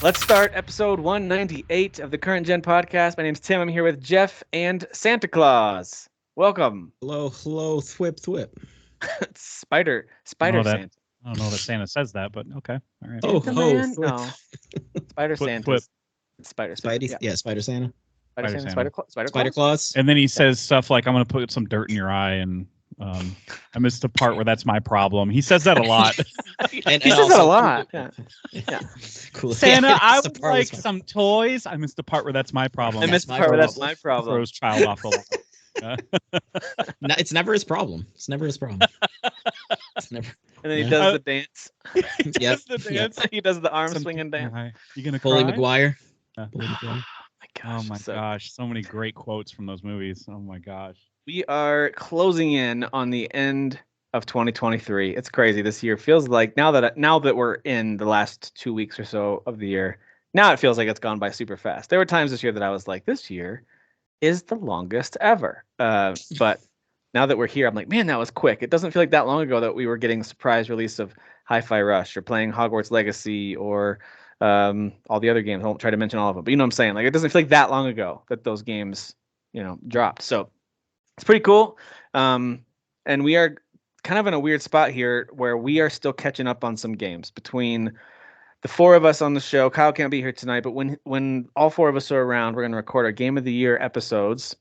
Let's start episode 198 of the Current Gen podcast. My name's Tim. I'm here with Jeff and Santa Claus. Welcome. Hello, thwip, thwip. Spider Santa. I don't know that Santa says that, but okay. All right. Oh, Santa ho, man? thwip. No. Spider Santa. Spider Santa. Spidey, yeah, Spider Santa. Spider Santa. Santa. Spider Claus. And then he says stuff like, I'm going to put some dirt in your eye. And I missed the part where that's my problem. He says that a lot. He says that a lot. Yeah. Cool. Santa, Yeah, I that's the would part like was some toys. I missed the part where that's my problem. I missed the part where that's my problem. Throws child off the wall. No, it's never his problem. It's never his problem. It's never. And then he does the dance. Yep. The dance. He does the arm swinging dance. You gonna Bully cry? McGuire. Yeah. Bully McGuire. Oh my gosh, so many great quotes from those movies. Oh my gosh. We are closing in on the end of 2023. It's crazy. This year feels like now that we're in the last 2 weeks or so of the year, now it feels like it's gone by super fast. There were times this year that I was like, this year is the longest ever. But now that we're here, I'm like, man, that was quick. It doesn't feel like that long ago that we were getting a surprise release of Hi-Fi Rush or playing Hogwarts Legacy or all the other games. I won't try to mention all of them, but you know what I'm saying? Like, it doesn't feel like that long ago that those games, dropped. So it's pretty cool. And we are kind of in a weird spot here where we are still catching up on some games between the four of us on the show. Kyle can't be here tonight, but when all four of us are around, we're going to record our Game of the Year episodes,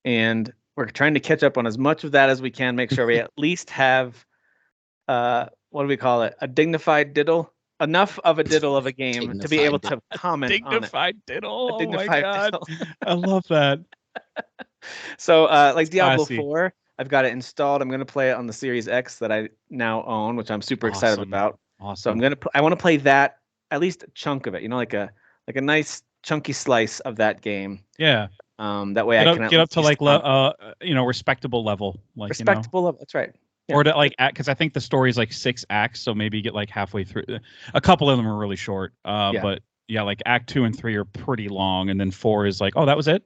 and we're trying to catch up on as much of that as we can, make sure we at least have, what do we call it? A dignified diddle? Enough of a diddle of a game to be able to comment on it. Dignified diddle. A dignified oh my God. diddle. I love that. So like Diablo Classy. 4, I've got it installed. I'm going to play it on the Series X that I now own, which I'm super excited Awesome. about. Awesome. So I want to play that, at least a chunk of it, like a nice chunky slice of that game. Yeah. That way Get I up, can get up to like respectable respectable level, like respectable level. That's right. Yeah. Or to like because I think the story is like 6 acts, so maybe get like halfway through. A couple of them are really short, but yeah, like Act 2 and 3 are pretty long, and then 4 is like, oh, that was it.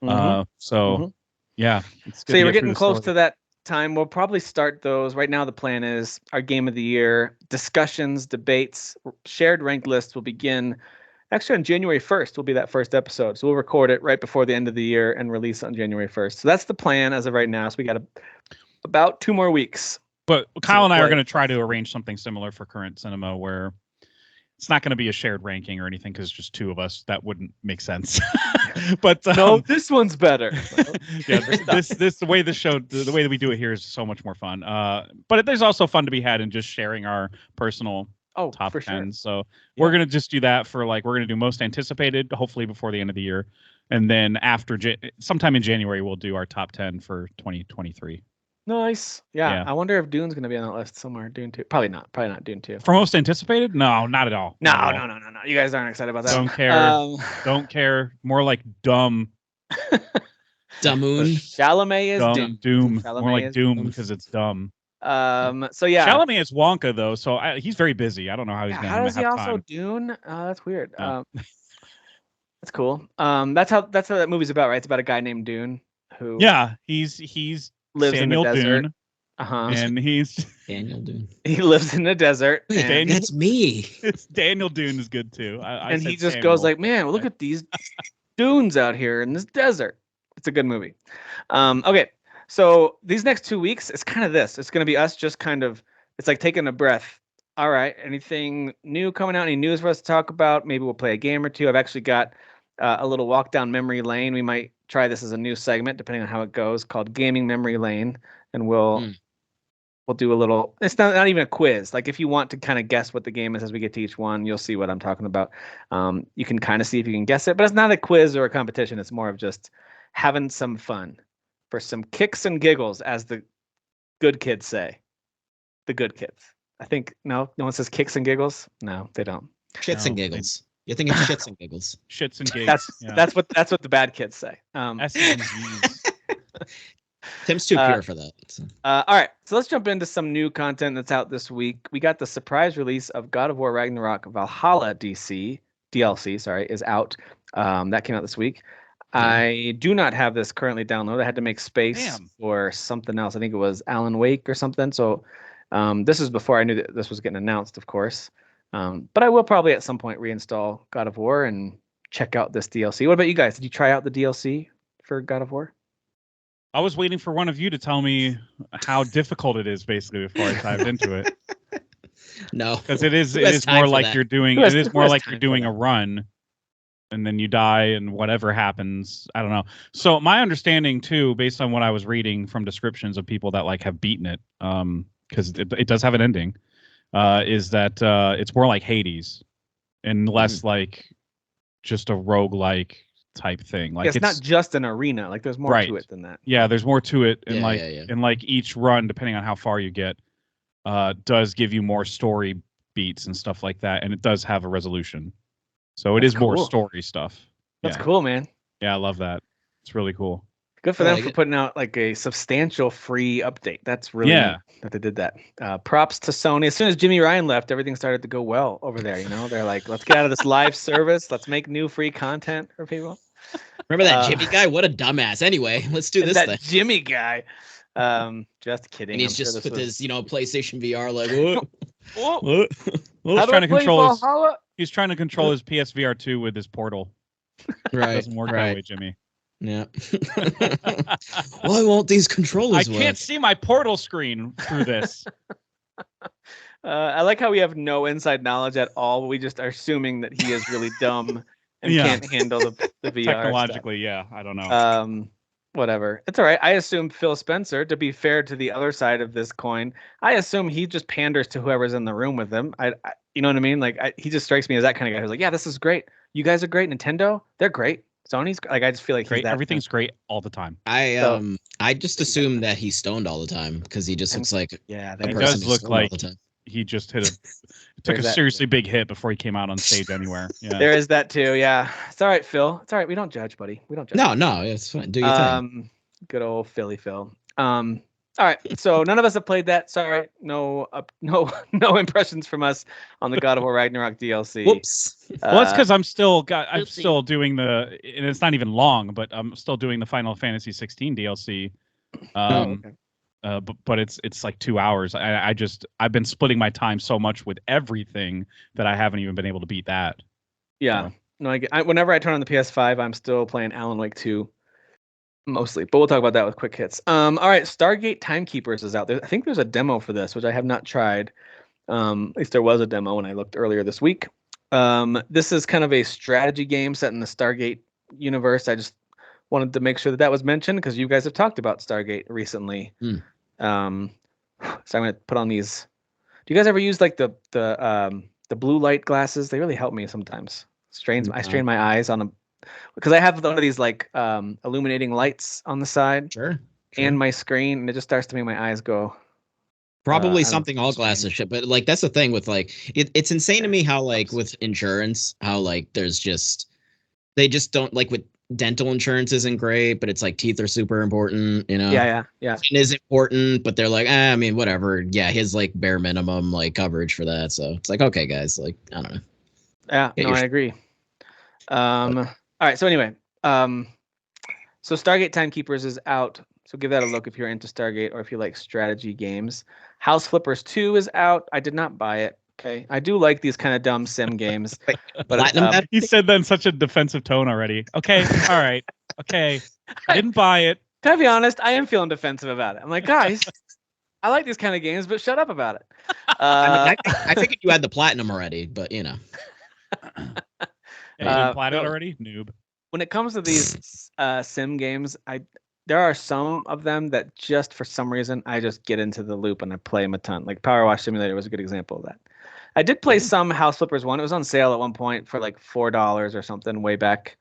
Yeah. It's good So to we're get through getting the close story. to that time. We'll probably start those. Right now, the plan is our Game of the Year discussions, debates, shared ranked lists will begin. Actually, on January 1st will be that first episode. So we'll record it right before the end of the year and release on January 1st. So that's the plan as of right now. So we got about 2 more weeks. But Kyle and I are play. going to try to arrange something similar for Current Cinema where it's not going to be a shared ranking or anything because just 2 of us. That wouldn't make sense. But No, this one's better. yeah, this the way the show, the way that we do it here is so much more fun. But there's also fun to be had in just sharing our personal top for 10. sure. So we're going to just do that for we're going to do most anticipated, hopefully before the end of the year. And then after sometime in January, we'll do our top 10 for 2023. Nice. Yeah. Yeah. I wonder if Dune's going to be on that list somewhere. Dune 2. Probably not Dune 2. For most anticipated? No, not at all. No. Not at all. You guys aren't excited about that. Don't care. Don't care. More like dumb. Damoon. Chalamet is Dumb. Doom. Chalamet More like is Doom because it's dumb. So yeah. Chalamet is Wonka though, so he's very busy. I don't know how he's Yeah, going how to does he have also time. Dune? That's weird. Yeah. That's cool. That's how that movie's about, right? It's about a guy named Dune who Yeah, he's lives Samuel in the desert. Dune, Uh-huh. and he's Daniel Dune. He lives in the desert. Wait, And, that's me. it's Daniel Dune is good too. I and said he just Samuel. goes like, man, look at these dunes out here in this desert. It's a good movie. Okay. So these next 2 weeks, it's kind of this. It's going to be us just kind of, it's like taking a breath. All right. Anything new coming out? Any news for us to talk about? Maybe we'll play a game or two. I've actually got a little walk down memory lane. We might try this as a new segment, depending on how it goes, called Gaming Memory Lane. And we'll do a little, it's not even a quiz. Like if you want to kind of guess what the game is as we get to each one, you'll see what I'm talking about. You can kind of see if you can guess it, but it's not a quiz or a competition. It's more of just having some fun for some kicks and giggles, as the good kids say. The good kids. I think, no one says kicks and giggles. No, they don't. Shits and giggles. You think it's shits and giggles? Shits and gigs. That's what the bad kids say. S's and G's. Tim's too pure for that. So. All right, so let's jump into some new content that's out this week. We got the surprise release of God of War Ragnarok Valhalla DLC, is out. That came out this week. I do not have this currently downloaded. I had to make space for something else. I think it was Alan Wake or something. So this is before I knew that this was getting announced, of course. But I will probably at some point reinstall God of War and check out this DLC. What about you guys? Did you try out the DLC for God of War? I was waiting for one of you to tell me how difficult it is, basically, before I dived into it. No, because it is more like you're doing a run, and then you die, and whatever happens, I don't know. So my understanding too, based on what I was reading from descriptions of people that like have beaten it, because it does have an ending, is that it's more like Hades and less like just a roguelike type thing. Like it's not just an arena. Like there's more to it than that. Yeah, there's more to it, and and like each run, depending on how far you get, does give you more story beats and stuff like that, and it does have a resolution. So it is more story stuff. That's cool, man. Yeah, I love that. It's really cool. Good for them for putting out like a substantial free update. That's really neat that they did that. Props to Sony. As soon as Jimmy Ryan left, everything started to go well over there. You know, they're like, let's get out of this live service. Let's make new free content for people. Remember that Jimmy guy? What a dumbass. Anyway, let's do this that thing. Jimmy guy. Just kidding. And he's just with his, PlayStation VR, like, what? He's trying to control he's trying to control his PSVR 2 with his portal. Right. It doesn't work that way, Jimmy. Yeah. Why won't these controllers I can't see my portal screen through this. I like how we have no inside knowledge at all. We just are assuming that he is really dumb and can't handle the VR technologically stuff. I don't know. Whatever. It's all right. I assume Phil Spencer, to be fair to the other side of this coin, I assume he just panders to whoever's in the room with him. I you know what I mean? Like he just strikes me as that kind of guy who's like, yeah, this is great. You guys are great. Nintendo, they're great. Sony's like, I just feel like great. Everything's great all the time. I just assume that he's stoned all the time because he just looks like he does look like he just took a seriously big hit before he came out on stage anywhere. Yeah, there is that too. Yeah, it's all right, Phil. It's all right. We don't judge, buddy. We don't judge. No, it's fine. Do your thing. Good old Philly Phil. All right, so none of us have played that. Sorry, no impressions from us on the God of War Ragnarok DLC. Whoops. Well, that's because I'm still doing and it's not even long, but I'm still doing the Final Fantasy 16 DLC. But it's like 2 hours. I've been splitting my time so much with everything that I haven't even been able to beat that. Yeah, no, whenever I turn on the PS5, I'm still playing Alan Wake 2. Mostly, but we'll talk about that with quick hits. All right, Stargate Timekeepers is out there. I think there's a demo for this, which I have not tried. At least there was a demo when I looked earlier this week. This is kind of a strategy game set in the Stargate universe. I just wanted to make sure that was mentioned because you guys have talked about Stargate recently. So I'm going to put on these. Do you guys ever use like the blue light glasses? They really help me sometimes. I strain my eyes on them. Because I have one of these like illuminating lights on the side and my screen, and it just starts to make my eyes go. Probably something all glasses shit, but like that's the thing with like it's insane to me how like with insurance, how like there's they just don't like with dental insurance isn't great, but it's like teeth are super important, Yeah. It is important, but they're like, I mean, whatever. Yeah, his like bare minimum like coverage for that, so it's like okay, guys, like I don't know. Yeah, no, I agree. All right, so anyway, so Stargate Timekeepers is out, so give that a look if you're into Stargate or if you like strategy games. House Flippers 2 is out. I did not buy it. Okay, I do like these kind of dumb sim games. But he said that in such a defensive tone already. Okay, all right, okay, I didn't buy it. Can I be honest? I am feeling defensive about it. I'm like, guys, I like these kind of games, but shut up about it. I figured you had the platinum already, but Yeah, you didn't platinum already, noob. When it comes to these sim games, there are some of them that just for some reason I just get into the loop and I play them a ton. Like Power Wash Simulator was a good example of that. I did play some House Flippers 1. It was on sale at one point for like $4 or something way back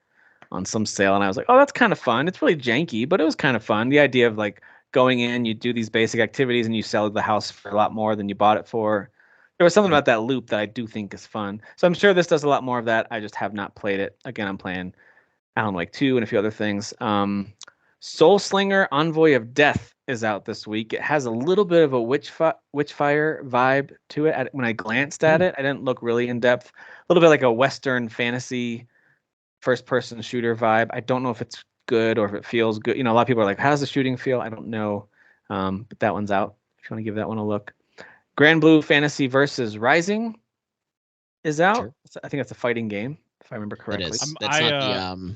on some sale, and I was like, oh, that's kind of fun. It's really janky, but it was kind of fun. The idea of like going in, you do these basic activities, and you sell the house for a lot more than you bought it for. There was something about that loop that I do think is fun. So I'm sure this does a lot more of that. I just have not played it. Again, I'm playing Alan Wake 2 and a few other things. Soul Slinger Envoy of Death is out this week. It has a little bit of a Witchfire vibe to it. When I glanced at it, I didn't look really in depth. A little bit like a Western fantasy first-person shooter vibe. I don't know if it's good or if it feels good. A lot of people are like, how does the shooting feel? I don't know. But that one's out if you want to give that one a look. Granblue Fantasy Versus Rising is out. Sure. I think it's a fighting game, if I remember correctly. It is. That's not the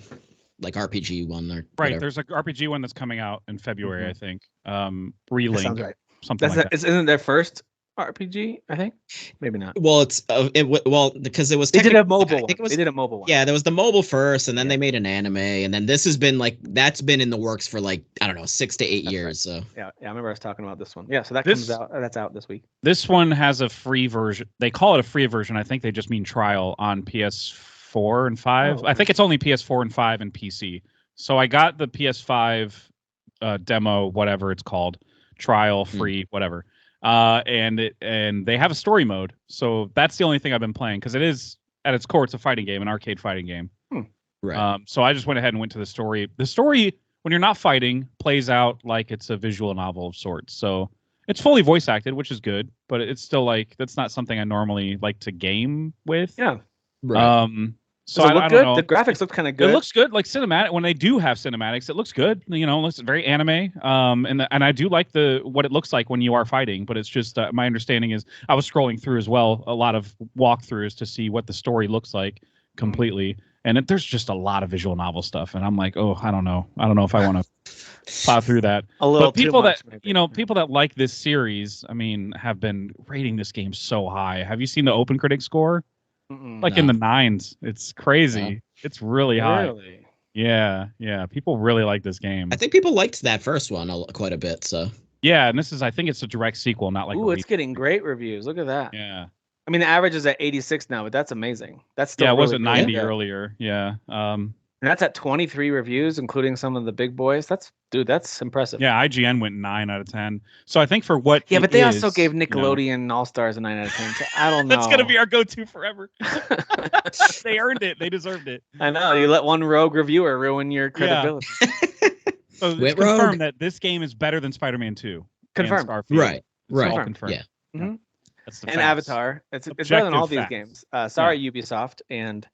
like RPG one or right. Whatever. There's an RPG one that's coming out in February, I think. Relink. That sounds right. Something like that. Isn't their first RPG? I think maybe not. Well, it's because it was. They did a mobile. I think it was, they did a mobile one. Yeah, there was the mobile first, and then they made an anime, and then this has been that's been in the works for I don't know 6 to 8 years. Right. So yeah, I remember I was talking about this one. Yeah, so comes out. That's out this week. This one has a free version. They call it a free version. I think they just mean trial on PS4 and 5. Oh. I think it's only PS4 and 5 and PC. So I got the PS5 demo, whatever it's called, trial free, whatever. And they have a story mode. So that's the only thing I've been playing because it is at its core, it's a fighting game, an arcade fighting game. Right. So I just went ahead and went to the story. The story, when you're not fighting, plays out like it's a visual novel of sorts. So it's fully voice acted, which is good, but it's still that's not something I normally like to game with. Yeah. Right. So I don't know. The graphics look kind of good. It looks good, like cinematic. When they do have cinematics, it looks good. It looks very anime. And I do like what it looks like when you are fighting. But it's just my understanding is I was scrolling through as well a lot of walkthroughs to see what the story looks like completely. And there's just a lot of visual novel stuff, and I'm like, oh, I don't know if I want to plow through that. A little. But people too much, that maybe. people that like this series, I mean, have been rating this game so high. Have you seen the Open Critic score? Like in the 9s. It's crazy. No. It's really high. Really? Yeah. People really like this game. I think people liked that first one quite a bit. So yeah, and I think it's a direct sequel, not like. Ooh, it's getting great reviews. Look at that. Yeah. I mean, the average is at 86 now, but that's amazing. That's still it really, was at 90 really earlier. Yeah. And that's at 23 reviews, including some of the big boys. That's impressive. Yeah, IGN went 9 out of 10. So I think for what. Yeah, but they also gave Nickelodeon All Stars a 9 out of 10. So I don't know. That's gonna be our go-to forever. They earned it. They deserved it. I know. You let one rogue reviewer ruin your credibility. So it's confirmed that this game is better than Spider-Man 2. Confirmed. Right. All confirmed. Yeah. Mm-hmm. That's the and facts. Avatar. It's better than all these facts. games. Sorry, Ubisoft and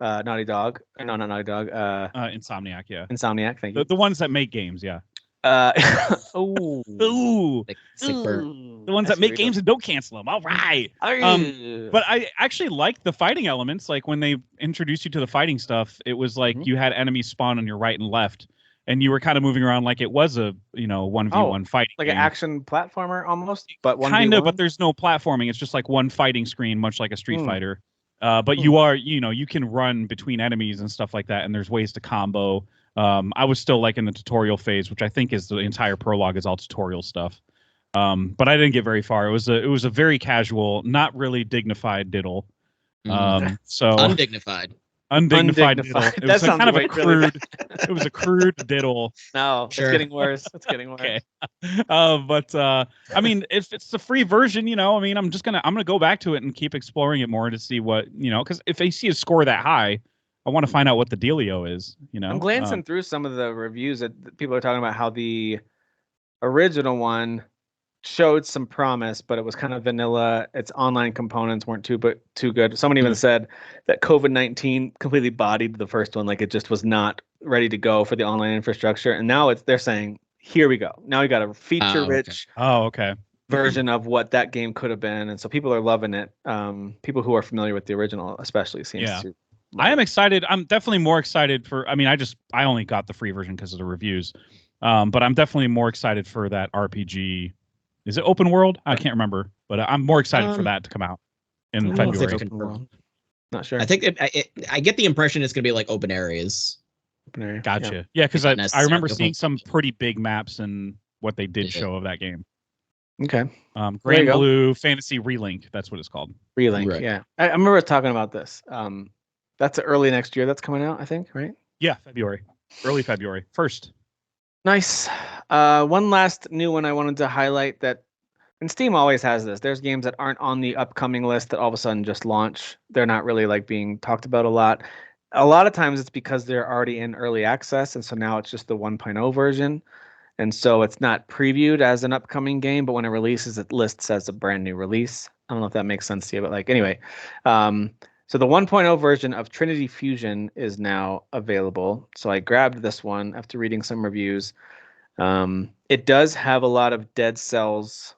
Naughty Dog. No, not Naughty Dog. Insomniac, yeah. Insomniac, thank you. The ones that make games, yeah. Ooh. The ones that make games and don't cancel them. All right. But I actually liked the fighting elements. Like when they introduced you to the fighting stuff, it was like you had enemies spawn on your right and left, and you were kind of moving around like it was a 1v1 fighting like game. an action platformer almost, but 1v1? Kind of, but there's no platforming. It's just like one fighting screen, much like a Street Fighter. But you are, you can run between enemies and stuff like that, and there's ways to combo. I was still like in the tutorial phase, which I think is the entire prologue is all tutorial stuff. But I didn't get very far. It was a very casual, not really dignified diddle. So undignified. Diddle. It was kind of a crude. It was a crude diddle. No, Sure. It's getting worse. It's getting worse. Okay. But I mean, if it's the free version, I mean, I'm gonna go back to it and keep exploring it more to see what because if I see a score that high, I want to find out what the dealio is. I'm glancing through some of the reviews that people are talking about how the original one showed some promise, but it was kind of vanilla. Its online components weren't too good. Someone even said that COVID-19 completely bodied the first one, like it just was not ready to go for the online infrastructure. And now they're saying, here we go. Now we got a feature-rich version of what that game could have been, and so people are loving it. People who are familiar with the original, especially, seems to. I am excited. I'm definitely more excited for. I mean, I only got the free version because of the reviews, but I'm definitely more excited for that RPG. Is it open world? I can't remember, but I'm more excited for that to come out in February. Not sure. I think I get the impression it's going to be like open areas. Open area. Gotcha. Yeah, because I remember seeing some pretty big maps and what they did show of that game. Okay. Granblue Fantasy Relink. That's what it's called. Relink. Right. Yeah, I remember talking about this. That's early next year. That's coming out, I think. Right? Yeah, February. Early February. 1st. Nice. One last new one I wanted to highlight that, and Steam always has this. There's games that aren't on the upcoming list that all of a sudden just launch. They're not really like being talked about a lot. A lot of times it's because they're already in early access, and so now it's just the 1.0 version. And so it's not previewed as an upcoming game, but when it releases, it lists as a brand new release. I don't know if that makes sense to you, but like anyway. So the 1.0 version of Trinity Fusion is now available. So I grabbed this one after reading some reviews. It does have a lot of Dead Cells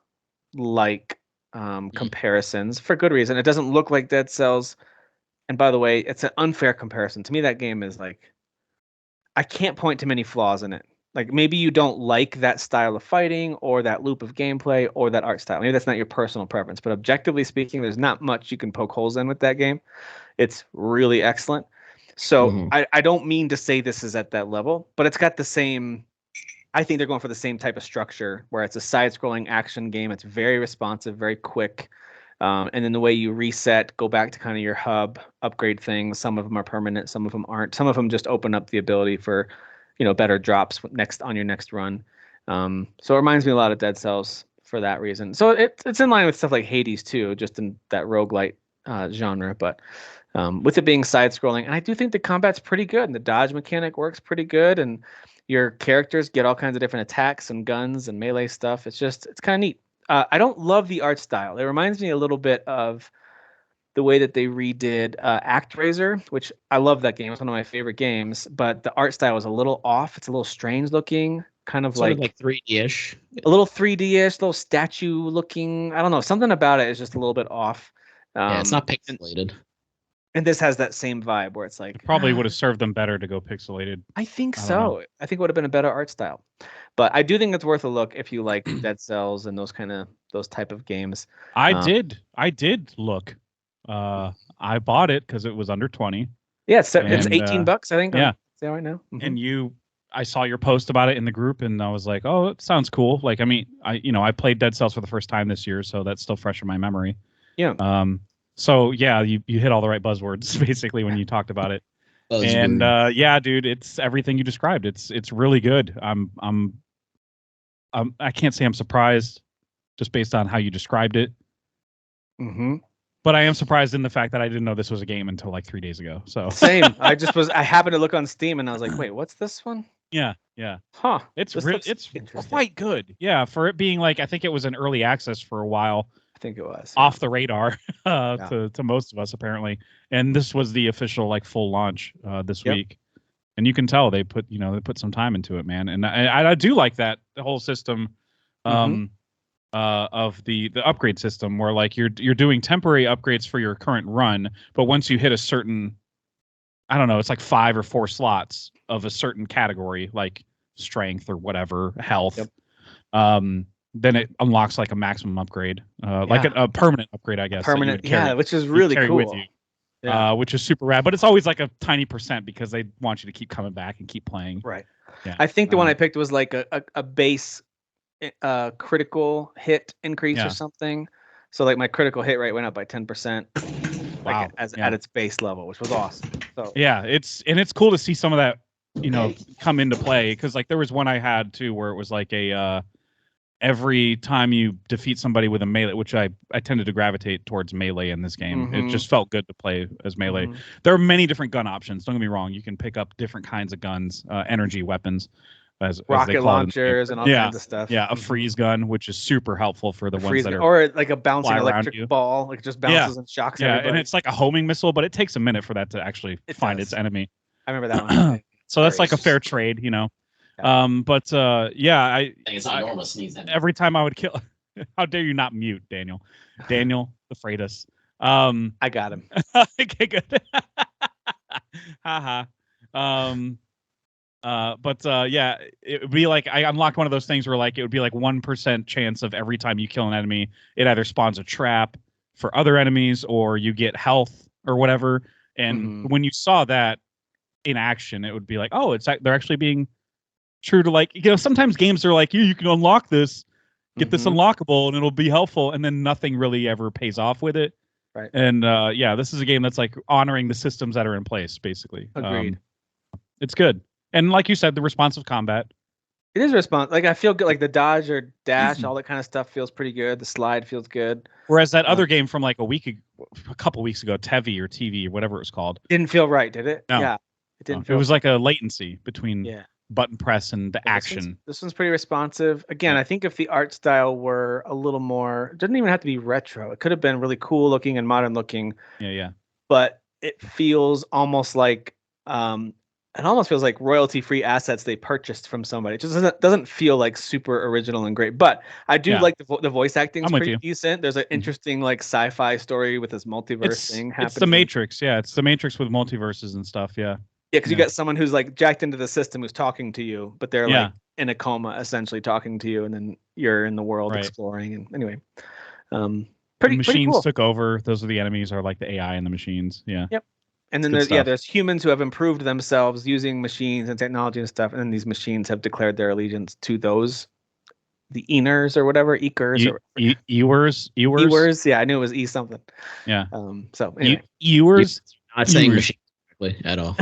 like comparisons for good reason. It doesn't look like Dead Cells. And by the way, it's an unfair comparison. To me, that game is like, I can't point to many flaws in it. Like maybe you don't like that style of fighting or that loop of gameplay or that art style. Maybe that's not your personal preference, but objectively speaking, there's not much you can poke holes in with that game. It's really excellent. So I don't mean to say this is at that level, but it's got the same. I think they're going for the same type of structure where it's a side-scrolling action game. It's very responsive, very quick. And then the way you reset, go back to kind of your hub, upgrade things. Some of them are permanent, some of them aren't. Some of them just open up the ability for, better drops on your next run. So it reminds me a lot of Dead Cells for that reason. So it's in line with stuff like Hades too, just in that roguelite genre. But with it being side-scrolling, and I do think the combat's pretty good, and the dodge mechanic works pretty good, and your characters get all kinds of different attacks and guns and melee stuff. It's kind of neat. I don't love the art style. It reminds me a little bit of the way that they redid ActRaiser, which I love that game. It's one of my favorite games, but the art style is a little off. It's a little strange looking, kind of sort like of like 3D-ish. A little 3D-ish, little statue looking. I don't know. Something about it is just a little bit off. Yeah, it's not pixelated. And this has that same vibe where it's like it probably would have served them better to go pixelated. I think so. I think it would have been a better art style. But I do think it's worth a look if you like Dead Cells and those type of games. I did look. I bought it because it was under 20. Yeah, it's $18, I think. Yeah, right now. Mm-hmm. And I saw your post about it in the group, and I was like, oh, it sounds cool. Like, I mean, I played Dead Cells for the first time this year, so that's still fresh in my memory. Yeah. So yeah, you hit all the right buzzwords basically when you talked about it. And yeah, dude, it's everything you described. It's really good. I can't say I'm surprised just based on how you described it. Mm-hmm. But I am surprised in the fact that I didn't know this was a game until like 3 days ago. So same. I happened to look on Steam and I was like, wait, what's this one? Yeah. Huh. It's quite good. Yeah, for it being like, I think it was an early access for a while. I think it was off the radar to most of us apparently, and this was the official like full launch this week, and you can tell they put some time into it, man. And I do like that the whole system of the upgrade system where like you're doing temporary upgrades for your current run, but once you hit a certain, I don't know, it's like 5 or 4 slots of a certain category like strength or whatever, health. Then it unlocks like a maximum upgrade, like a permanent upgrade, I guess. Permanent, which is really cool. With you, which is super rad. But it's always like a tiny percent because they want you to keep coming back and keep playing. Right. Yeah. I think the one I picked was like a base critical hit increase or something. So like my critical hit rate went up by 10%. Wow. At its base level, which was awesome. So yeah, it's cool to see some of that, come into play, because like there was one I had too where it was like a every time you defeat somebody with a melee, which I tended to gravitate towards melee in this game. It just felt good to play as melee. There are many different gun options. Don't get me wrong. You can pick up different kinds of guns, energy weapons, as rocket launchers and all kinds of stuff. Yeah, a freeze gun, which is super helpful for the ones that are or like a bouncing electric ball, like just bounces and shocks everybody. And it's like a homing missile, but it takes a minute for that to actually find its enemy. I remember that one. So that's like a fair trade, But yeah, it's not normal sneeze. Every time I would kill, how dare you not mute Daniel? Daniel the Freitas. I got him. Okay, good. Haha. But yeah, it would be like I unlocked one of those things where like it would be like 1% chance of every time you kill an enemy, it either spawns a trap for other enemies or you get health or whatever. And when you saw that in action, it would be like, oh, they're actually being true to like, sometimes games are like, you can unlock this, get this unlockable, and it'll be helpful, and then nothing really ever pays off with it. Right. And yeah, this is a game that's like honoring the systems that are in place, basically. Agreed. It's good. And like you said, the responsive combat. It is like I feel good, like the dodge or dash, all that kind of stuff feels pretty good. The slide feels good. Whereas that other game from like a couple weeks ago, Tevi or TV or whatever it was called, didn't feel right, did it? No. Yeah, it didn't. It was like a latency between button press and the action. This one's pretty responsive. Again, I think if the art style were a little more, it doesn't even have to be retro. It could have been really cool looking and modern looking. Yeah. But it feels almost like it almost feels like royalty-free assets they purchased from somebody. It just doesn't feel like super original and great. But I do like the voice acting is pretty decent. There's an interesting like sci-fi story with this multiverse thing happening. It's the Matrix, yeah. It's the Matrix with multiverses and stuff, yeah. Yeah, because you got someone who's like jacked into the system who's talking to you, but they're like in a coma, essentially talking to you, and then you're in the world exploring. And anyway, the machines took over. Those are the enemies, are like the AI and the machines. Yeah. Yep. And then there's humans who have improved themselves using machines and technology and stuff, and then these machines have declared their allegiance to those, the Eners or whatever, Ekers or Ewers. Yeah, I knew it was E something. Yeah. So anyway, Ewers. Not saying machine correctly at all.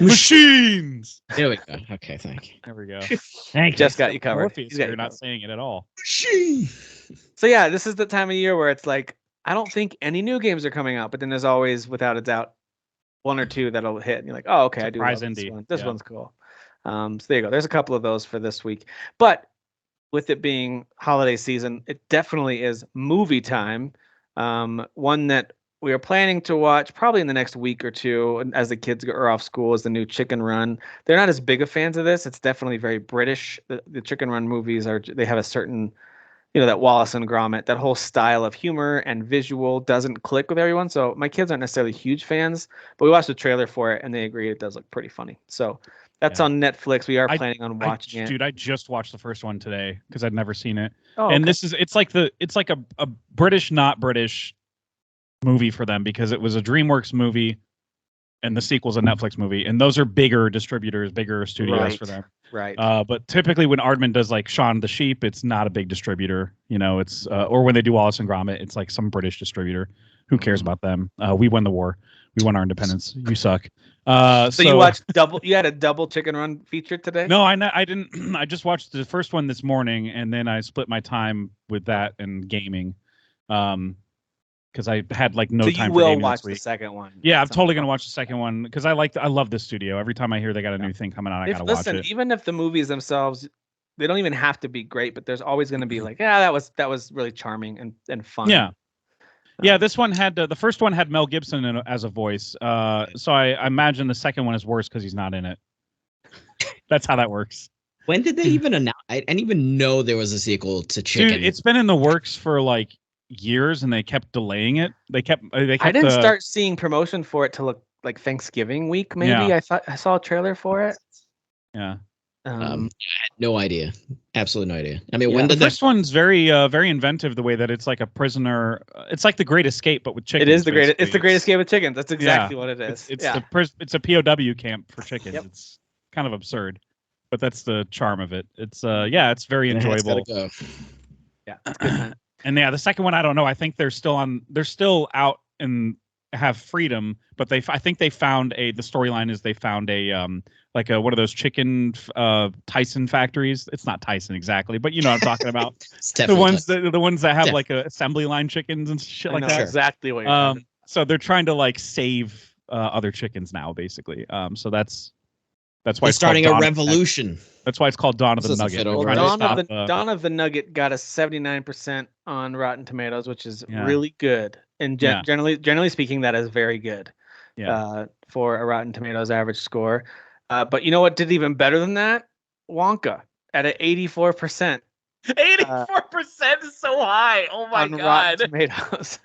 Machines. There we go. Okay, thank you. There we go. Thank you. Just got you covered. You're not saying it at all. Machine. So yeah, this is the time of year where it's like, I don't think any new games are coming out, but then there's always, without a doubt, one or two that'll hit, and you're like, oh, okay, I do love this one. This one's cool. So there you go. There's a couple of those for this week. But with it being holiday season, it definitely is movie time. One that we are planning to watch probably in the next week or two as the kids are off school is the new Chicken Run. They're not as big of fans of this. It's definitely very British. The Chicken Run movies they have a certain, that Wallace and Gromit, that whole style of humor and visual doesn't click with everyone. So my kids aren't necessarily huge fans, but we watched the trailer for it and they agree it does look pretty funny. So that's on Netflix. We are planning on watching it. Dude, I just watched the first one today because I'd never seen it. Oh, and it's like a British, not British movie for them because it was a DreamWorks movie and the sequel's a Netflix movie, and those are bigger distributors, bigger studios for them. Right. But typically when Aardman does like Shaun the Sheep, it's not a big distributor. It's or when they do Wallace and Gromit, it's like some British distributor. Who cares about them? We won the war. We won our independence. You suck. So you watched you had a double Chicken Run feature today? No, I didn't. I just watched the first one this morning, and then I split my time with that and gaming. Because I had like no time for gaming this week. So you will watch the second one? Yeah, I'm totally gonna watch the second one because I love this studio. Every time I hear they got a new thing coming out, I gotta watch it. Even if the movies themselves, they don't even have to be great, but there's always gonna be like, that was really charming and fun. Yeah. Yeah, this one had the first one had Mel Gibson as a voice. So I imagine the second one is worse because he's not in it. That's how that works. When did they even announce? I didn't even know there was a sequel to Chicken. Dude, it's been in the works for like years, and they kept delaying it. They kept I didn't start seeing promotion for it till like Thanksgiving week. Maybe I thought I saw a trailer for it. Yeah. I had no idea. Absolutely no idea. I mean, when did the first one's very inventive, the way that it's like a prisoner. It's like The Great Escape, but with chickens. It is the great. It's the Great Escape with chickens. That's exactly what it is. It's a POW camp for chickens. Yep. It's kind of absurd, but that's the charm of it. It's it's very enjoyable. Yeah, it's good time. And the second one, I don't know. I think they're still out and have freedom, but I think they found the storyline is they found like one of those chicken Tyson factories. It's not Tyson exactly, but you know what I'm talking about. the ones that have like a assembly line chickens and shit like that. Exactly what you're talking. So they're trying to like save other chickens now, basically. So that's why it's starting a revolution. That's why it's called Dawn of the Nugget. Dawn of the Nugget got a 79% on Rotten Tomatoes, which is really good. And generally speaking, that is very good for a Rotten Tomatoes average score. But you know what did even better than that? Wonka at an 84%. 84% is so high. Oh my God. Rotten Tomatoes.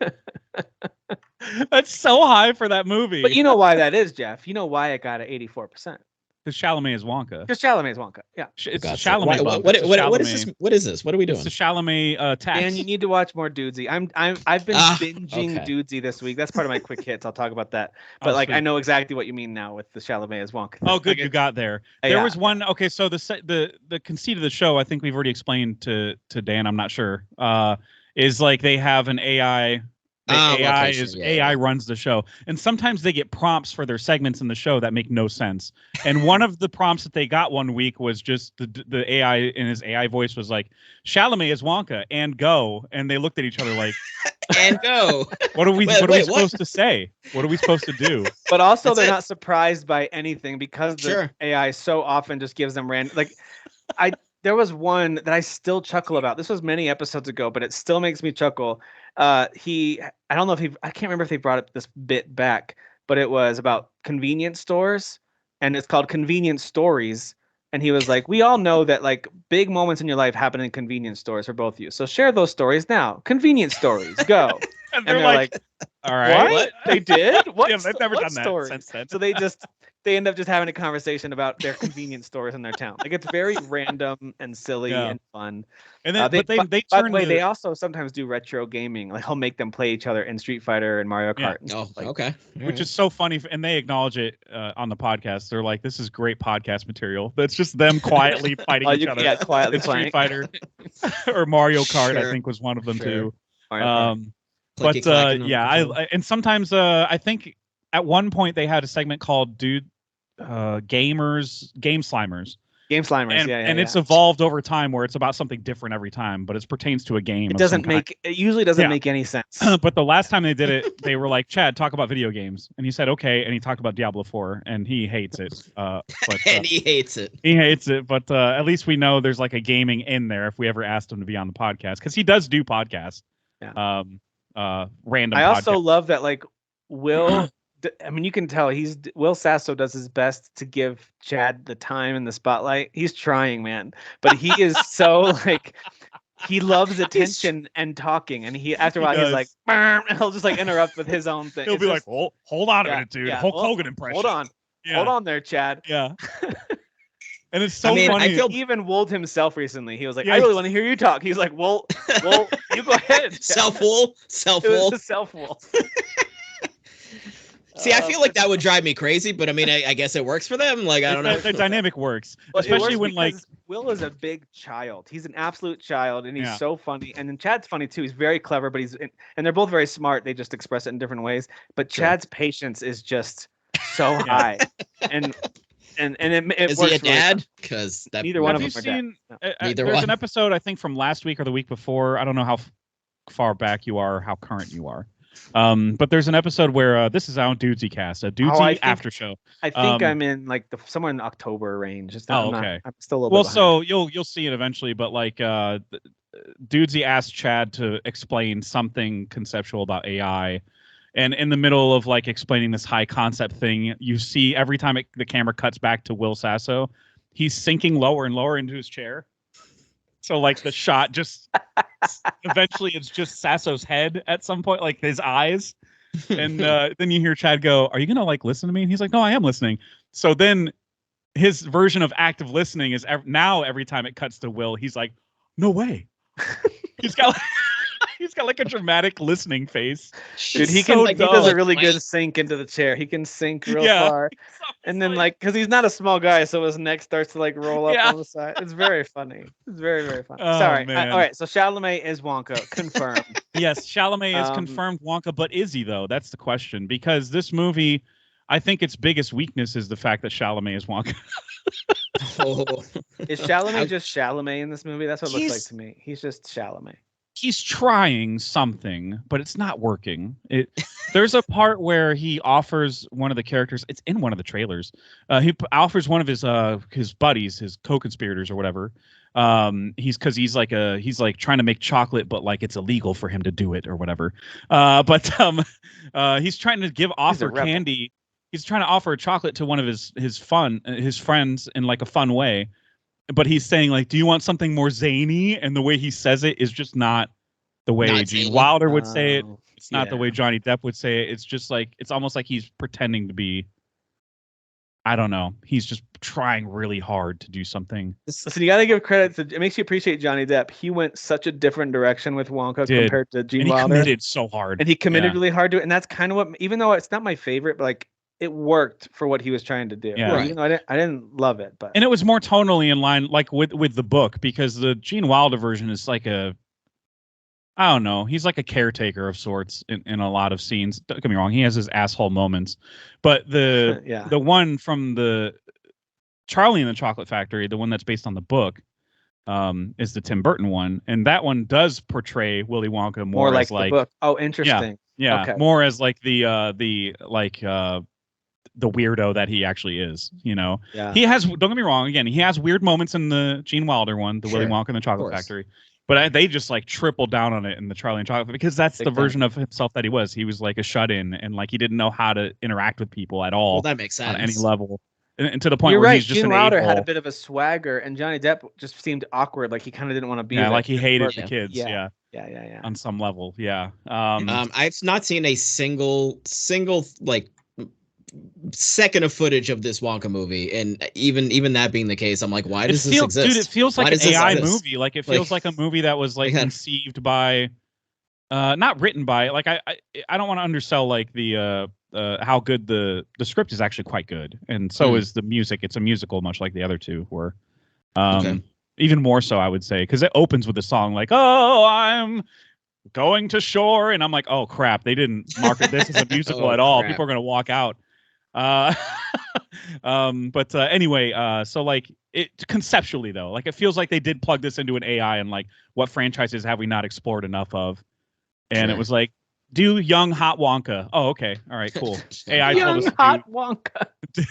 That's so high for that movie. But you know why that is, Jeff. You know why it got an 84%. Because Chalamet is Wonka. Because Chalamet is Wonka. Yeah. It's Chalamet. What is this? What is this? What are we doing? It's the Chalamet tax. And you need to watch more Dudesy. I've been binging Dudesy this week. That's part of my quick hits. I'll talk about that. But I know exactly what you mean now with the Chalamet as Wonka. Oh, good, you got there. There was one. Okay, so the conceit of the show, I think we've already explained to Dan. I'm not sure. Is like they have an AI. AI runs the show, and sometimes they get prompts for their segments in the show that make no sense. And one of the prompts that they got one week was just the AI in his AI voice was like, "Chalamet is Wonka and go," and they looked at each other like, "And go." What are we supposed to say? What are we supposed to do? But also, they're not surprised by anything because the AI so often just gives them random. There was one that I still chuckle about. This was many episodes ago, but it still makes me chuckle. I don't know if I can't remember if they brought up this bit back, but it was about convenience stores, and it's called Convenience Stories. And he was like, we all know that like big moments in your life happen in convenience stores for both of you. So share those stories now. Convenience stories, go. And they're like, all right. What? They did? What? Yeah, they've never done stories? that since then. So they end up just having a conversation about their convenience stores in their town. Like it's very random and silly and fun. And then they by the way, they also sometimes do retro gaming. Like he'll make them play each other in Street Fighter and Mario Kart. Yeah. And Okay. Which is so funny, and they acknowledge it on the podcast. They're like, "This is great podcast material." That's just them quietly fighting each other. Yeah, quietly in Street Fighter or Mario Kart. I think was one of them too. But and sometimes I think at one point they had a segment called Game Slimers. Game Slimers, and it's evolved over time where it's about something different every time, but it pertains to a game. It usually doesn't make any sense. But the last time they did it, they were like, Chad, talk about video games. And he said, okay. And he talked about Diablo 4 and he hates it. And he hates it. He hates it. But at least we know there's like a gaming in there if we ever asked him to be on the podcast, because he does do podcasts. Yeah. Random. I also love that like Will. I mean, you can tell Will Sasso does his best to give Chad the time and the spotlight. He's trying, man, but he is so like he loves attention and talking. And after a while he's like, and he'll just like interrupt with his own thing. He'll be like, hold on a minute, dude. Hulk Hogan impression. Hold on there, Chad. Yeah. And it's so funny. I feel he even wooled himself recently. He was like, I really want to hear you talk. He's like, well, you go ahead. Self-wool. It was a self-wool. See, I feel like that would drive me crazy, but I mean, I guess it works for them. Like, I don't know. The dynamic works, well, especially when like Will is a big child. He's an absolute child, and he's so funny. And then Chad's funny too. He's very clever, but and they're both very smart. They just express it in different ways. But Chad's patience is just so high, and it is works he a dad? Because neither one of them are dad. Neither there's an episode I think from last week or the week before. I don't know how far back you are, how current you are. But there's an episode where this is our Dudesy cast, a Dudesy after show. I think I'm in like somewhere in the October range. It's not, okay. I'm still a little bit behind. So you'll see it eventually, but like Dudesy asked Chad to explain something conceptual about AI. And in the middle of like explaining this high concept thing, you see every time the camera cuts back to Will Sasso, he's sinking lower and lower into his chair. So like the shot just eventually it's just Sasso's head at some point, like his eyes. And then you hear Chad go, are you going to like listen to me? And he's like, no, I am listening. So then his version of active listening is now every time it cuts to Will, he's like, no way. He's got like a dramatic listening face. Dude, he does a really good sink into the chair. He can sink real far. And then like, because he's not a small guy, so his neck starts to like roll up on the side. It's very funny. It's very, very funny. Sorry. All right. So Chalamet is Wonka. Confirmed. Yes, Chalamet is confirmed Wonka, but is he though? That's the question. Because this movie, I think its biggest weakness is the fact that Chalamet is Wonka. Is Chalamet just Chalamet in this movie? That's what it looks like to me. He's just Chalamet. He's trying something, but it's not working. There's a part where he offers one of the characters. It's in one of the trailers. He offers one of his buddies, his co-conspirators or whatever. He's like trying to make chocolate, but like it's illegal for him to do it or whatever. He's trying to offer candy. He's trying to offer a chocolate to one of his friends in like a fun way. But he's saying, like, do you want something more zany? And the way he says it is just not the way Gene Wilder would say it. It's not the way Johnny Depp would say it. It's just like, it's almost like he's pretending to be, I don't know. He's just trying really hard to do something. Listen, you got to give credit to, it makes you appreciate Johnny Depp. He went such a different direction with Wonka compared to Gene Wilder. He committed so hard. And he committed really hard to it. And that's kind of what, even though it's not my favorite, but like, it worked for what he was trying to do. Yeah. Right. I didn't love it, but and it was more tonally in line, like with the book, because the Gene Wilder version is like I don't know. He's like a caretaker of sorts in a lot of scenes. Don't get me wrong. He has his asshole moments, but the one from the Charlie and the Chocolate Factory, the one that's based on the book, is the Tim Burton one, and that one does portray Willy Wonka more like the book. Oh, interesting. Yeah, okay. More as like the weirdo that he actually is, you know. Yeah. He has, don't get me wrong, again, he has weird moments in the Gene Wilder one, the Willy Wonka and the Chocolate Factory, But they just like tripled down on it in the Charlie and Chocolate because that's the version of himself that he was. He was like a shut-in and like he didn't know how to interact with people at all. Well, that makes sense on any level. And to the point You're where right. he's just Gene an Wilder a-hole. had a bit of a swagger, and Johnny Depp just seemed awkward. Like he kind of didn't want to be. Yeah, there. like he hated the kids. Yeah. On some level, yeah. I've not seen a single like second of footage of this Wonka movie, and even that being the case, I'm like, why does this exist? Dude, it feels like an AI movie. Like it feels like a movie that was like conceived by, not written by. Like I don't want to undersell like the how good the script is actually quite good, and so is the music. It's a musical, much like the other two were. Even more so, I would say, because it opens with a song like, "Oh, I'm going to shore," and I'm like, "Oh crap, they didn't market this as a musical at all. Crap. People are gonna walk out." Anyway, so like it conceptually though, like it feels like they did plug this into an AI and like what franchises have we not explored enough of, and it was like, do young hot Wonka. Oh, okay, all right, cool. AI young told us hot Wonka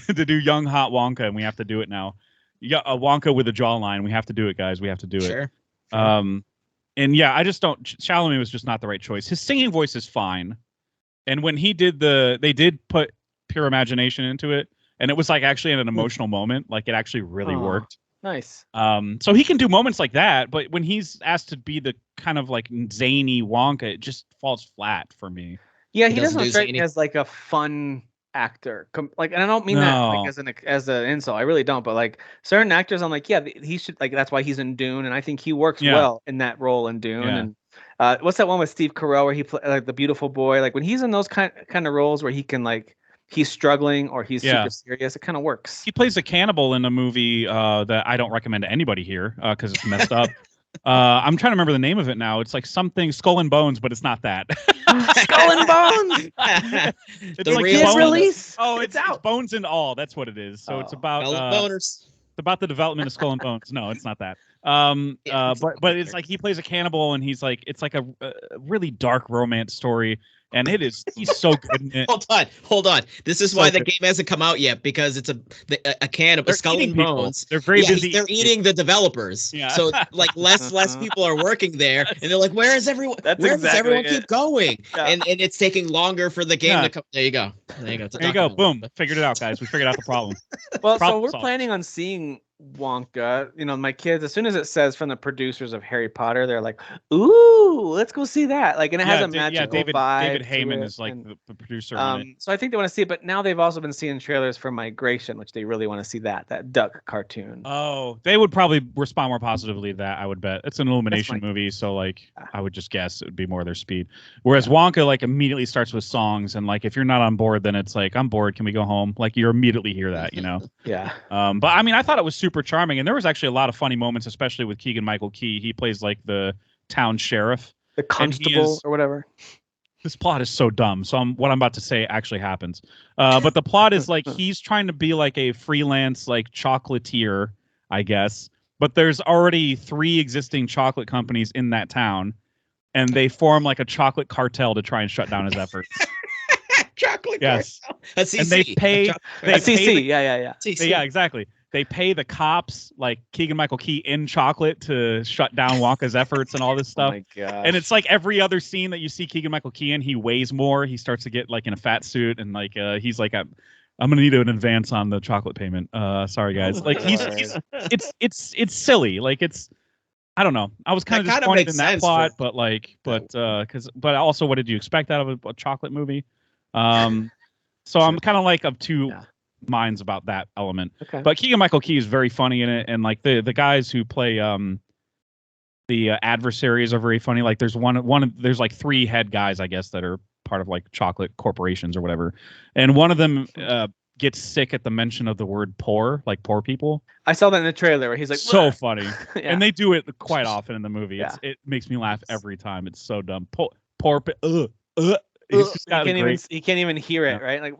to do young hot Wonka, and we have to do it now. Yeah, a Wonka with a jawline. We have to do it, guys. We have to do it. Sure. And yeah, I just don't. Chalamet was just not the right choice. His singing voice is fine, and when he did they did put pure imagination into it, and it was like actually in an emotional moment. Like it actually really worked. Nice. So he can do moments like that, but when he's asked to be the kind of like zany Wonka, it just falls flat for me. Yeah, he doesn't strike me as like a fun actor, like, and I don't mean that like as an insult. I really don't. But like certain actors, I'm like, yeah, he should, like, that's why he's in Dune, and I think he works well in that role in Dune. And what's that one with Steve Carell where he played like the beautiful boy? Like when he's in those kind of roles where he can like he's struggling or he's super serious, it kind of works. He plays a cannibal in a movie that I don't recommend to anybody here because it's messed up. I'm trying to remember the name of it now. It's like something Skull and Bones, but it's not that. Skull and Bones. It's like real release. Oh, it's out. It's Bones and All. That's what it is. So it's about boners. It's about the development of Skull and Bones. No, it's not that. But it's like he plays a cannibal, and he's like, it's like a really dark romance story. And he's so good in it. Hold on. This is why the game hasn't come out yet, because it's a cannibal, Skull and Bones. They're very busy. They're eating the developers. Yeah. So like less people are working there, and they're like, where is everyone? Where does everyone keep going? Yeah. And it's taking longer for the game to come. There you go. There you go. Boom. Figured it out, guys. We figured out the problem. Well, so we're planning on seeing Wonka. You know, my kids, as soon as it says from the producers of Harry Potter, they're like, ooh, let's go see that. Like, and it has a magical vibe. David Heyman is like the producer. So I think they want to see it, but now they've also been seeing trailers for Migration, which they really want to see that duck cartoon. Oh, they would probably respond more positively to that, I would bet. It's an Illumination movie, so like I would just guess it would be more their speed. Whereas Wonka like immediately starts with songs, and like if you're not on board, then it's like, I'm bored, can we go home? Like you immediately hear that, you know? Yeah. But I mean, I thought it was super charming, and there was actually a lot of funny moments, especially with Keegan-Michael Key. He plays like the town sheriff, the constable or whatever. This plot is so dumb. So what I'm about to say actually happens. But the plot is like he's trying to be like a freelance like chocolatier, I guess. But there's already 3 existing chocolate companies in that town, and they form like a chocolate cartel to try and shut down his efforts. Chocolate cartel. A CC. And they pay. CC. Yeah. CC. Yeah, exactly. They pay the cops, like Keegan-Michael Key in chocolate, to shut down Wonka's efforts and all this stuff. Oh my gosh. And it's like every other scene that you see Keegan-Michael Key in, he weighs more. He starts to get like in a fat suit, and like he's like, I'm gonna need an advance on the chocolate payment. Sorry guys. Like it's silly. Like it's, I don't know. I was kind of disappointed in that plot, but also, what did you expect out of a chocolate movie? So I'm kind of like of two minds about that element. Okay. But Keegan-Michael Key is very funny in it, and like the guys who play the adversaries are very funny. Like there's there's like 3 head guys, I guess, that are part of like chocolate corporations or whatever, and one of them gets sick at the mention of the word poor, like poor people. I saw that in the trailer where he's like, so funny. And they do it quite often in the movie. It makes me laugh every time. It's so dumb. Poor he can't even hear it, right? Like,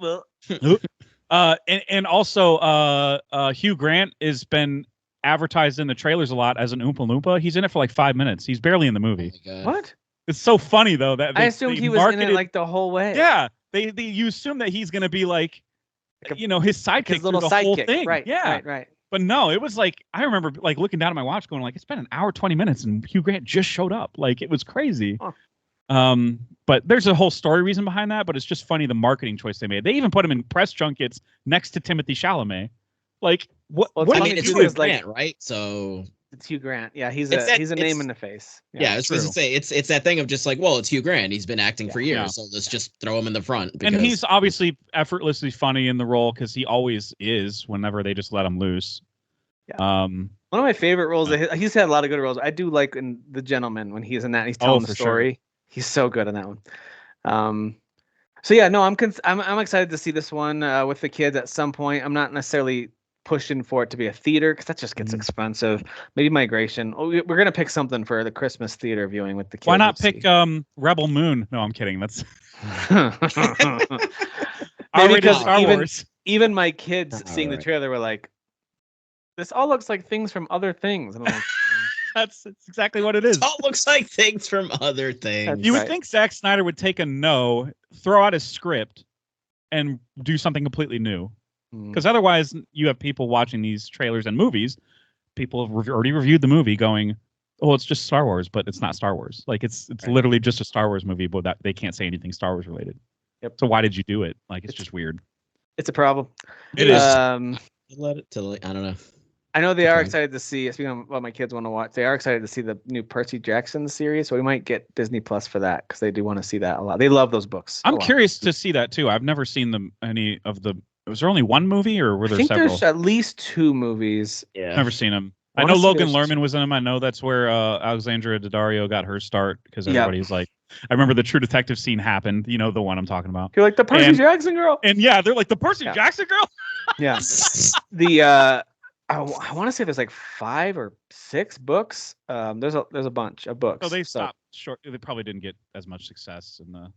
and also Hugh Grant has been advertised in the trailers a lot as an Oompa Loompa. He's in it for like 5 minutes. He's barely in the movie. Oh, what? It's so funny though that I assumed he was in it like the whole way. Yeah, you assume that he's gonna be like, you know, his sidekick, his little the sidekick. Whole thing. Right. Yeah. Right. But no, it was like I remember like looking down at my watch, going like, it's been an hour 20 minutes, and Hugh Grant just showed up. Like it was crazy. Huh. But there's a whole story reason behind that. But it's just funny the marketing choice they made. They even put him in press junkets next to Timothy Chalamet. Like what? Well, what I mean, it's Hugh Grant, right? So it's Hugh Grant. Yeah, he's a name in the face. Yeah, I was supposed to say it's that thing of just like, well, it's Hugh Grant. He's been acting for years, so let's just throw him in the front. And he's obviously effortlessly funny in the role because he always is whenever they just let him loose. Yeah. One of my favorite roles. He's had a lot of good roles. I do like in The Gentleman when he's in that. And he's telling the story. Sure. He's so good in that one. So yeah, no, I'm excited to see this one with the kids at some point. I'm not necessarily pushing for it to be a theater because that just gets expensive. Maybe Migration. We're gonna pick something for the Christmas theater viewing with the kids. Why not pick Rebel Moon? No, I'm kidding. That's maybe because even my kids seeing the trailer were like, this all looks like things from other things. And I'm like, that's exactly what it is. It all looks like things from other things. You would think Zack Snyder would take a no, throw out his script, and do something completely new. Because otherwise, you have people watching these trailers and movies. People have already reviewed the movie, going, "Oh, it's just Star Wars," but it's not Star Wars. Like it's literally just a Star Wars movie, but that they can't say anything Star Wars related. Yep. So why did you do it? Like it's just weird. It's a problem. It is. Let it to I don't know. I know they are excited to see. Speaking of what my kids want to watch, they are excited to see the new Percy Jackson series. So we might get Disney Plus for that because they do want to see that a lot. They love those books. I'm curious to see that too. I've never seen any of the. Was there only one movie, or were there several? I think there's at least 2 movies. Yeah, never seen them. I know Logan Lerman was in them. I know that's where Alexandra Daddario got her start because everybody's like, I remember the True Detective scene happened. You know the one I'm talking about. You're like the Percy Jackson girl, and yeah, they're like the Percy Jackson girl. Yeah, I want to say there's like 5 or 6 books. There's a bunch of books. So they stopped short. They probably didn't get as much success in the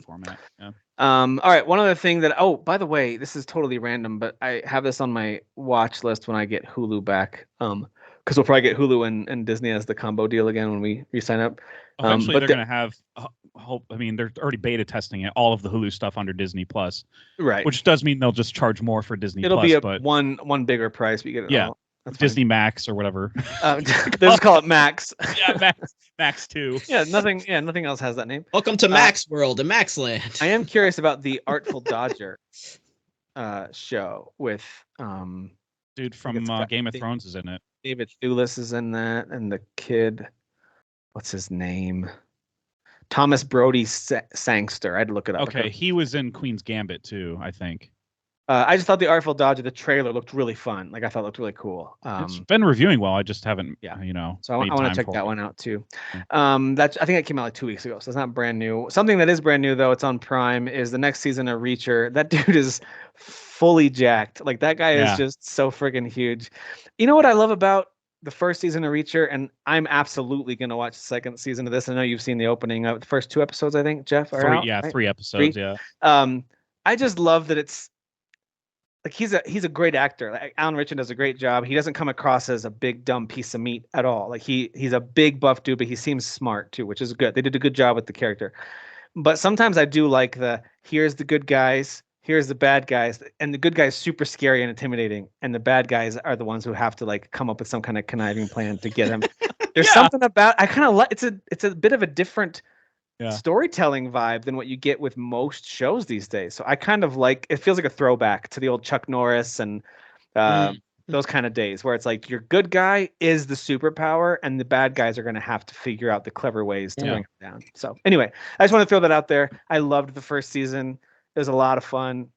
format. Yeah. All right. One other thing that by the way, this is totally random, but I have this on my watch list when I get Hulu back. Because we'll probably get Hulu and Disney as the combo deal again when we re-sign up. Eventually, they're going to have hope. I mean, they're already beta testing it, all of the Hulu stuff under Disney Plus, right? Which does mean they'll just charge more for Disney. It'll Plus, be one bigger price. We get it. Yeah, all. Disney Max or whatever. They just call it Max. Yeah, Max 2. Yeah, nothing else has that name. Welcome to Max World and Maxland. I am curious about the Artful Dodger show with dude from Game of Thrones is in it. David Thewlis is in that, and the kid, what's his name? Thomas Brody Sangster. I had to look it up. Okay, he was in Queen's Gambit too, I think. I just thought the Artful Dodger, the trailer looked really fun. Like I thought it looked really cool. It's been reviewing well. I just haven't, So I want to check that one out too. I think that came out like 2 weeks ago, so it's not brand new. Something that is brand new though, it's on Prime, is the next season of Reacher. That dude is fully jacked. Like that guy is just so friggin' huge. You know what I love about the first season of Reacher, and I'm absolutely gonna watch the second season of this. I know you've seen the opening of the first 2 episodes. I think Jeff are 3, out, right? 3 episodes. 3? Yeah. I just love that it's. Like he's a great actor. Like Alan Ritchson does a great job. He doesn't come across as a big dumb piece of meat at all. Like he's a big buff dude, but he seems smart too, which is good. They did a good job with the character. But sometimes I do like here's the good guys, here's the bad guys, and the good guys super scary and intimidating, and the bad guys are the ones who have to like come up with some kind of conniving plan to get him. There's something about I kind of like it's a bit of a different storytelling vibe than what you get with most shows these days. So I kind of like it. Feels like a throwback to the old Chuck Norris and those kind of days where it's like your good guy is the superpower and the bad guys are going to have to figure out the clever ways to bring him down. So anyway, I just want to throw that out there. I loved the first season. It was a lot of fun.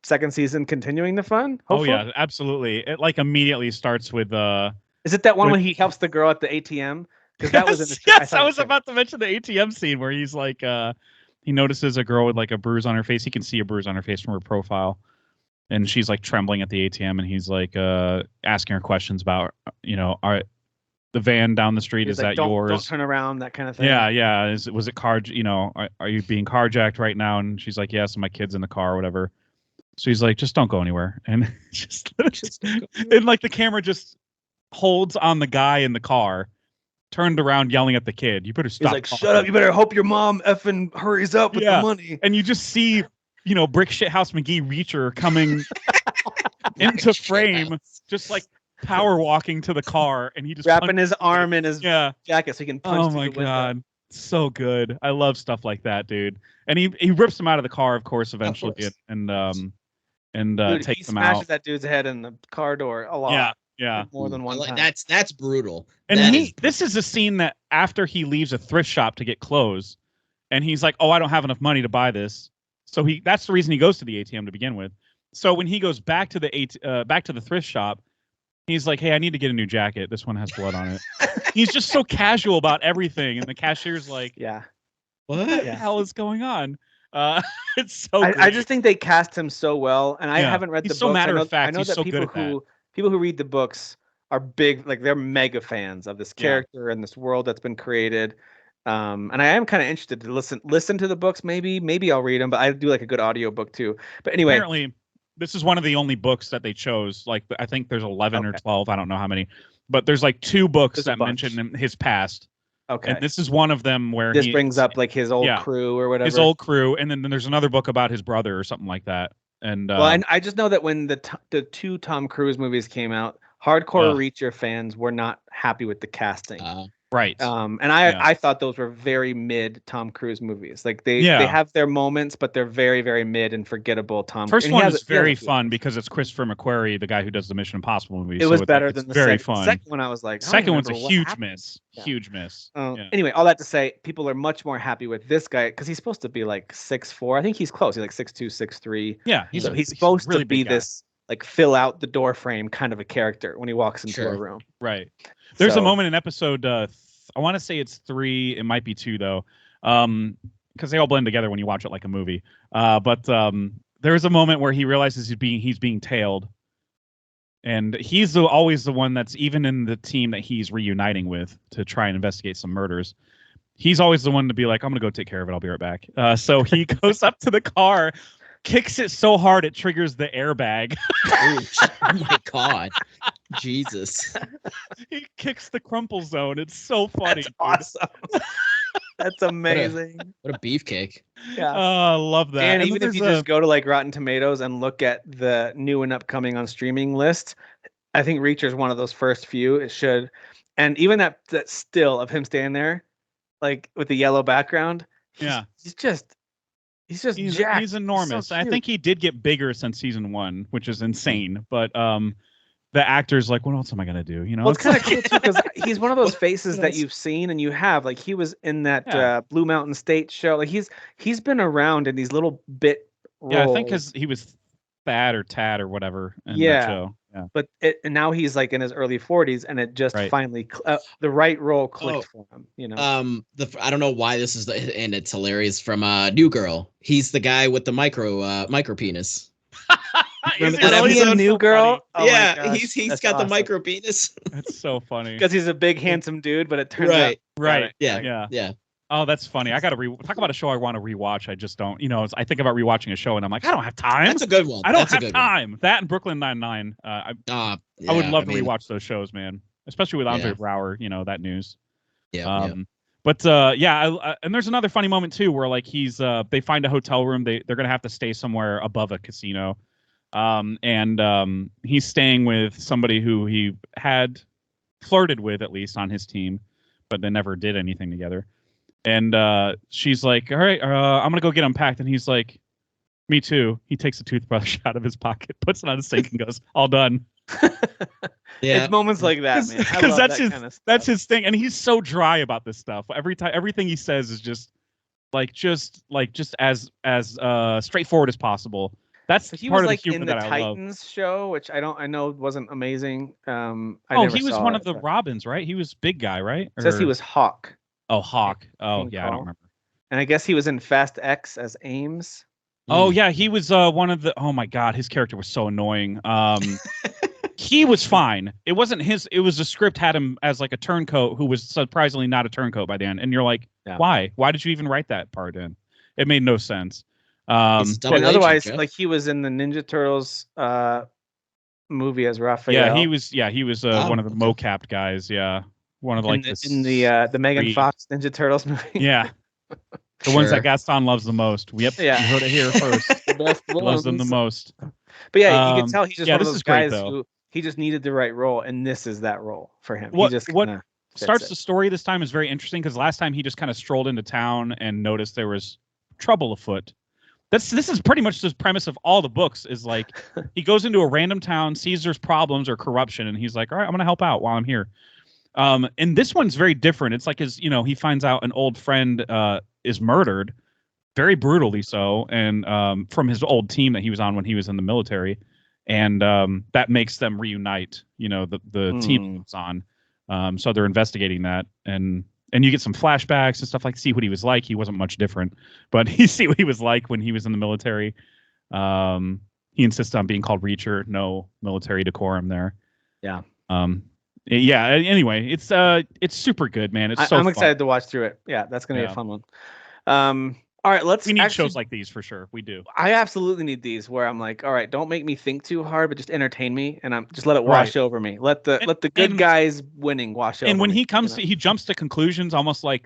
Second season continuing the fun. Hopefully. Oh yeah, absolutely. It like immediately starts with Is it that one when he helps the girl at the ATM? Because that was in the yes, I was about to mention the ATM scene where he's like, he notices a girl with like a bruise on her face. He can see a bruise on her face from her profile, and she's like trembling at the ATM, and he's like asking her questions about, the van down the street, is like, that yours? Don't turn around, that kind of thing. Yeah. Was it car? Are you being carjacked right now? And she's like, yes, and my kid's in the car or whatever. So he's like, just don't go anywhere, and just and like the camera just holds on the guy in the car. Turned around yelling at the kid. You better stop. He's like, shut up. You better hope your mom effing hurries up with the money. And you just see, Brick Shithouse McGee Reacher coming into frame, just like power walking to the car, and he just wrapping his arm in his jacket so he can punch through the window. God, so good. I love stuff like that, dude. And he rips him out of the car, of course, eventually, and dude, takes he him out. Smashes that dude's head in the car door a lot. Yeah. More than one time. That's brutal. And this is a scene that after he leaves a thrift shop to get clothes, and he's like, "Oh, I don't have enough money to buy this." So that's the reason he goes to the ATM to begin with. So when he goes back to the thrift shop, he's like, "Hey, I need to get a new jacket. This one has blood on it." He's just so casual about everything, and the cashier's like, what the hell is going on?" It's so I just think they cast him so well, and I haven't read the books. So matter of fact. I know that people who read the books are big, like they're mega fans of this character and this world that's been created. And I am kind of interested to listen to the books. Maybe I'll read them, but I do like a good audio book too. But anyway, apparently this is one of the only books that they chose. Like I think there's 11 or 12. I don't know how many, but there's like 2 books that mention his past. Okay. And this is one of them where this brings up like his old crew or whatever. His old crew, and then there's another book about his brother or something like that. And I just know that when the 2 Tom Cruise movies came out, hardcore Reacher fans were not happy with the casting. Right. And I thought those were very mid Tom Cruise movies. Like they have their moments, but they're very, very mid and forgettable. First one is very fun because it's Christopher McQuarrie, the guy who does the Mission Impossible movies. It was better than the very fun. Second one I was like, second one's a huge miss. Yeah. Huge miss. Anyway, all that to say, people are much more happy with this guy because he's supposed to be like 6'4". I think he's close. He's like 6'2", 6'3". Yeah, he's supposed to be this like fill out the door frame kind of a character when he walks into a room. Right. There's a moment in episode, I want to say it's 3. It might be 2 though, because they all blend together when you watch it like a movie. But there's a moment where he realizes he's being tailed, and he's always the one that's even in the team that he's reuniting with to try and investigate some murders. He's always the one to be like, "I'm gonna go take care of it. I'll be right back." So he goes up to the car, kicks it so hard it triggers the airbag. Oh my god. Jesus. He kicks the crumple zone. It's so funny. That's awesome. That's amazing. What a beefcake. Yeah. Oh, I love that. And even if you just go to like Rotten Tomatoes and look at the new and upcoming on streaming list, I think Reacher's one of those first few. It should. And even that still of him standing there, like with the yellow background. He's jacked. He's enormous. So I think he did get bigger since season 1, which is insane. But the actor's like, what else am I gonna do? You know, well, it's kind of cool too because he's one of those faces that you've seen and you have. Like he was in that Blue Mountain State show. Like he's been around in these little bit roles. Yeah, I think because he was Thad or Tad or whatever in that show. Yeah. But and now he's like in his early 40s, and it just finally the right role clicked for him. You know, I don't know why this is and it's hilarious from New Girl. He's the guy with the micro penis. Is he a New Girl? Oh yeah, he's got awesome. The micro penis. That's so funny because he's a big handsome dude, but it turns out right. Yeah. Oh, that's funny. I gotta talk about a show I want to rewatch. I just don't. You know, I think about rewatching a show, and I'm like, I don't have time. That's a good one. I don't have time. That and Brooklyn Nine-Nine. I would love to rewatch those shows, man. Especially with Andre Braugher. You know that news. Yeah. But and there's another funny moment too, where like they find a hotel room. They're gonna have to stay somewhere above a casino, and he's staying with somebody who he had flirted with at least on his team, but they never did anything together. And she's like, all right, I'm going to go get unpacked. And he's like, me too. He takes a toothbrush out of his pocket, puts it on his sink and goes, all done. It's moments like that, man. Because that's his thing. And he's so dry about this stuff. Everything he says is just as straightforward as possible. That's part of the humor that I love. He was like in the Titans show, which I know wasn't amazing. He was one of the Robins, right? He was big guy, right? It says he was Hawk. Oh, Hawk. Oh, yeah, I don't remember. And I guess he was in Fast X as Ames. Oh, yeah, he was one of the... Oh, my God, his character was so annoying. He was fine. It wasn't his... It was the script had him as like a turncoat who was surprisingly not a turncoat by the end. And you're like, why? Why did you even write that part in? It made no sense. And otherwise, like he was in the Ninja Turtles movie as Raphael. Yeah, he was one of the mocapped guys, yeah. One of like in the Megan Fox Ninja Turtles movie. Yeah, the ones that Gaston loves the most. Yep, you heard it here first. The best ones. Loves them the most. But yeah, you can tell he's just one of this those is great, guys though. who he just needed the right role, and this is that role for him. What he just starts the story this time is very interesting because last time he just kind of strolled into town and noticed there was trouble afoot. This is pretty much the premise of all the books is like he goes into a random town, sees there's problems or corruption, and he's like, all right, I'm going to help out while I'm here. And this one's very different. It's like he finds out an old friend is murdered, very brutally so, and from his old team that he was on when he was in the military, and that makes them reunite. The team he was on. So they're investigating that, and you get some flashbacks and stuff like see what he was like. He wasn't much different, but you see what he was like when he was in the military. He insists on being called Reacher. No military decorum there. Yeah. Yeah. Anyway, it's super good, man. I'm excited to watch through it. Yeah, that's gonna be a fun one. All right, we need shows like these for sure. We do. I absolutely need these where I'm like, all right, don't make me think too hard, but just entertain me, and I'm just let it wash over me. Let the good guys winning wash over me. And when he comes, he jumps to conclusions almost like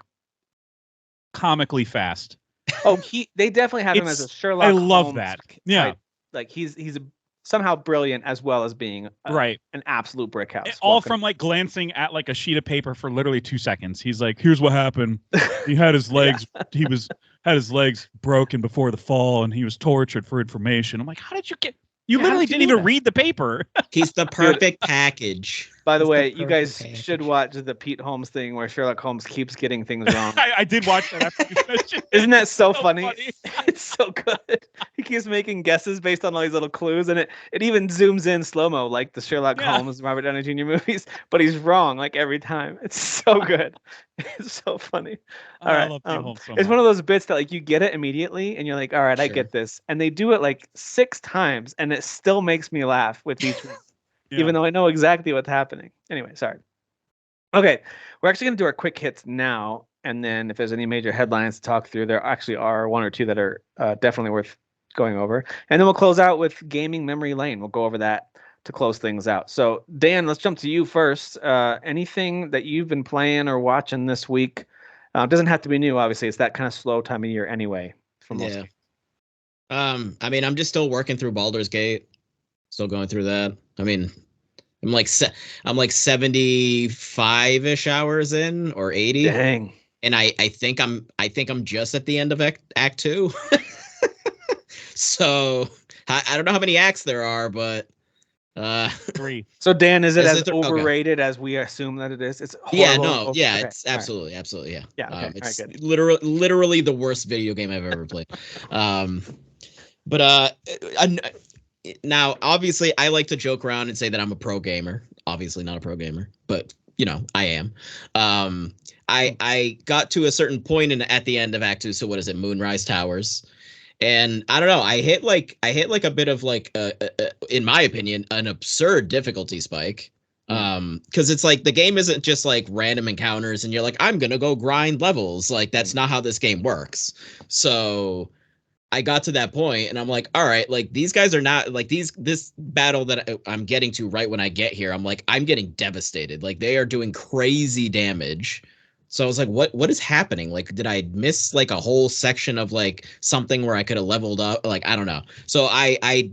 comically fast. Oh, they definitely have him as a Sherlock. I love Holmes that. type. Yeah, like he's somehow brilliant as well as being an absolute brick house. All from like glancing at like a sheet of paper for literally 2 seconds. He's like, here's what happened. He had his legs. He had his legs broken before the fall, and he was tortured for information. I'm like, how did you get? You literally didn't even read the paper. He's the perfect package. By the way, you guys should watch the Pete Holmes thing where Sherlock Holmes keeps getting things wrong. I did watch that after you mentioned. Isn't that so funny? It's so good. He keeps making guesses based on all these little clues, and it even zooms in slow-mo like the Sherlock Holmes Robert Downey Jr. movies, but he's wrong like every time. It's so good. It's so funny. All right. Love Pete Holmes so it's one of those bits that like you get it immediately and you're like, all right, I get this. And they do it like 6 times and it still makes me laugh with each one. Even though I know exactly what's happening. Anyway, sorry. Okay, we're actually going to do our quick hits now, and then if there's any major headlines to talk through, there actually are 1 or 2 that are definitely worth going over. And then we'll close out with Gaming Memory Lane. We'll go over that to close things out. So, Dan, let's jump to you first. Anything that you've been playing or watching this week? Doesn't have to be new, obviously. It's that kind of slow time of year anyway for most people. I mean, I'm just still working through Baldur's Gate. Still going through that. I mean, I'm like 75-ish hours in or 80. Dang. And I think I'm just at the end of Act 2. So I don't know how many acts there are, but 3. So Dan, is it as overrated as we assume that it is? It's horrible. It's absolutely, yeah. It's good. literally the worst video game I've ever played. But now, obviously, I like to joke around and say that I'm a pro gamer. Obviously, not a pro gamer, but I am. I got to a certain point at the end of Act 2. So what is it? Moonrise Towers, and I don't know. I hit like a bit of like, in my opinion, an absurd difficulty spike. Because it's like the game isn't just like random encounters, and you're like, I'm gonna go grind levels. Like that's not how this game works. So I got to that point and I'm like, all right, like these guys are not like this battle that I'm getting to right when I get here. I'm like, I'm getting devastated. Like they are doing crazy damage. So I was like, what is happening? Like, did I miss like a whole section of like something where I could have leveled up? Like, I don't know. So I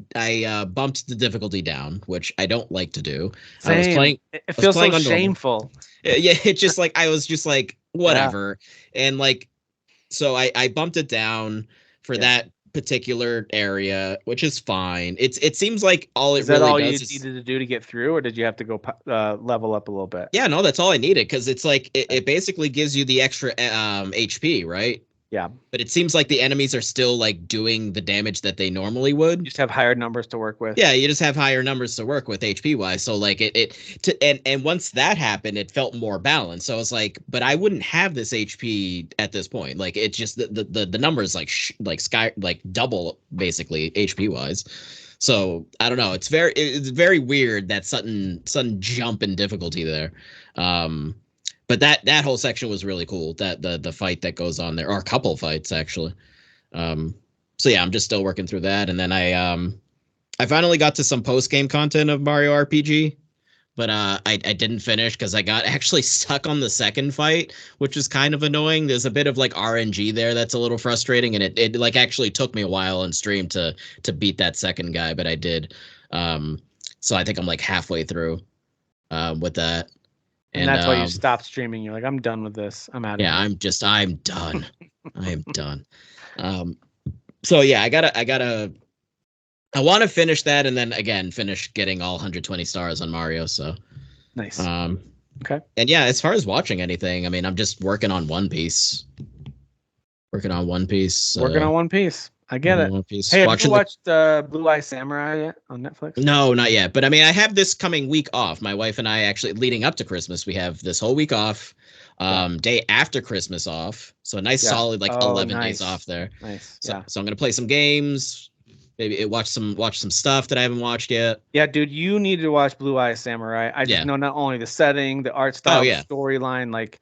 bumped the difficulty down, which I don't like to do. Same. I was playing. It feels so shameful. Yeah. It's just like, I was just like, whatever. Yeah. And like, so I bumped it down for that particular area, which is fine. It seems like all it really all does you needed to do to get through, or did you have to go level up a little bit? Yeah, no, that's all I needed, because it's like it basically gives you the extra HP, right? Yeah. But it seems like the enemies are still like doing the damage that they normally would. You just have higher numbers to work with. Yeah, you just have higher numbers to work with HP wise. So like and once that happened, it felt more balanced. So I was like, but I wouldn't have this HP at this point. Like it's just the numbers like double basically HP wise. So I don't know. It's very weird, that sudden jump in difficulty there. But that whole section was really cool. That the fight that goes on there, or a couple fights actually. So yeah, I'm just still working through that, and then I finally got to some post game content of Mario RPG, but I didn't finish because I got actually stuck on the second fight, which is kind of annoying. There's a bit of like RNG there that's a little frustrating, and it like actually took me a while on stream to beat that second guy, but I did. So I think I'm like halfway through with that. And that's why you stopped streaming. You're like, I'm done with this. I'm out of here. I'm done. I am done. So yeah, I want to finish that and then again finish getting all 120 stars on Mario. So nice. Okay. And yeah, as far as watching anything, I mean, I'm just working on One Piece. Working on One Piece. I get it. Hey, have you watched Blue Eye Samurai yet on Netflix? No, not yet. But I mean, I have this coming week off. My wife and I actually, leading up to Christmas, we have this whole week off. Day after Christmas off. So a nice solid 11 days off there. Nice. So I'm gonna play some games. Maybe watch some stuff that I haven't watched yet. Yeah, dude, you need to watch Blue Eye Samurai. I just know not only the setting, the art style, the storyline. Like,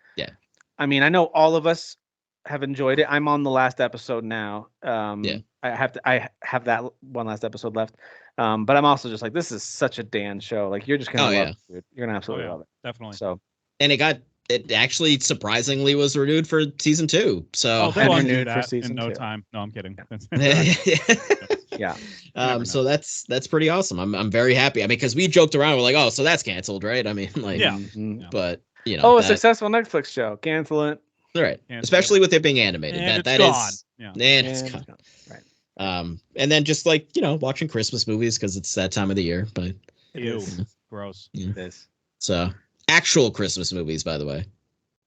I mean, I know all of us have enjoyed it. I'm on the last episode now. I have that one last episode left. But I'm also just like, this is such a Dan show. Like, you're just gonna love it, dude. You're gonna absolutely love it. Definitely. So, and it actually surprisingly was renewed for season 2. So they'll renewed for season in no time. No, I'm kidding. Yeah. So that's pretty awesome. I'm very happy. I mean, because we joked around, we're like, oh, so that's canceled, right? I mean, like, but you know, a successful Netflix show, cancel it. Right. Especially with it being animated. And that gone. is and it's gone. Right. And then just like, you know, watching Christmas movies because it's that time of the year. But ew, gross. Yeah. It is. So actual Christmas movies, by the way.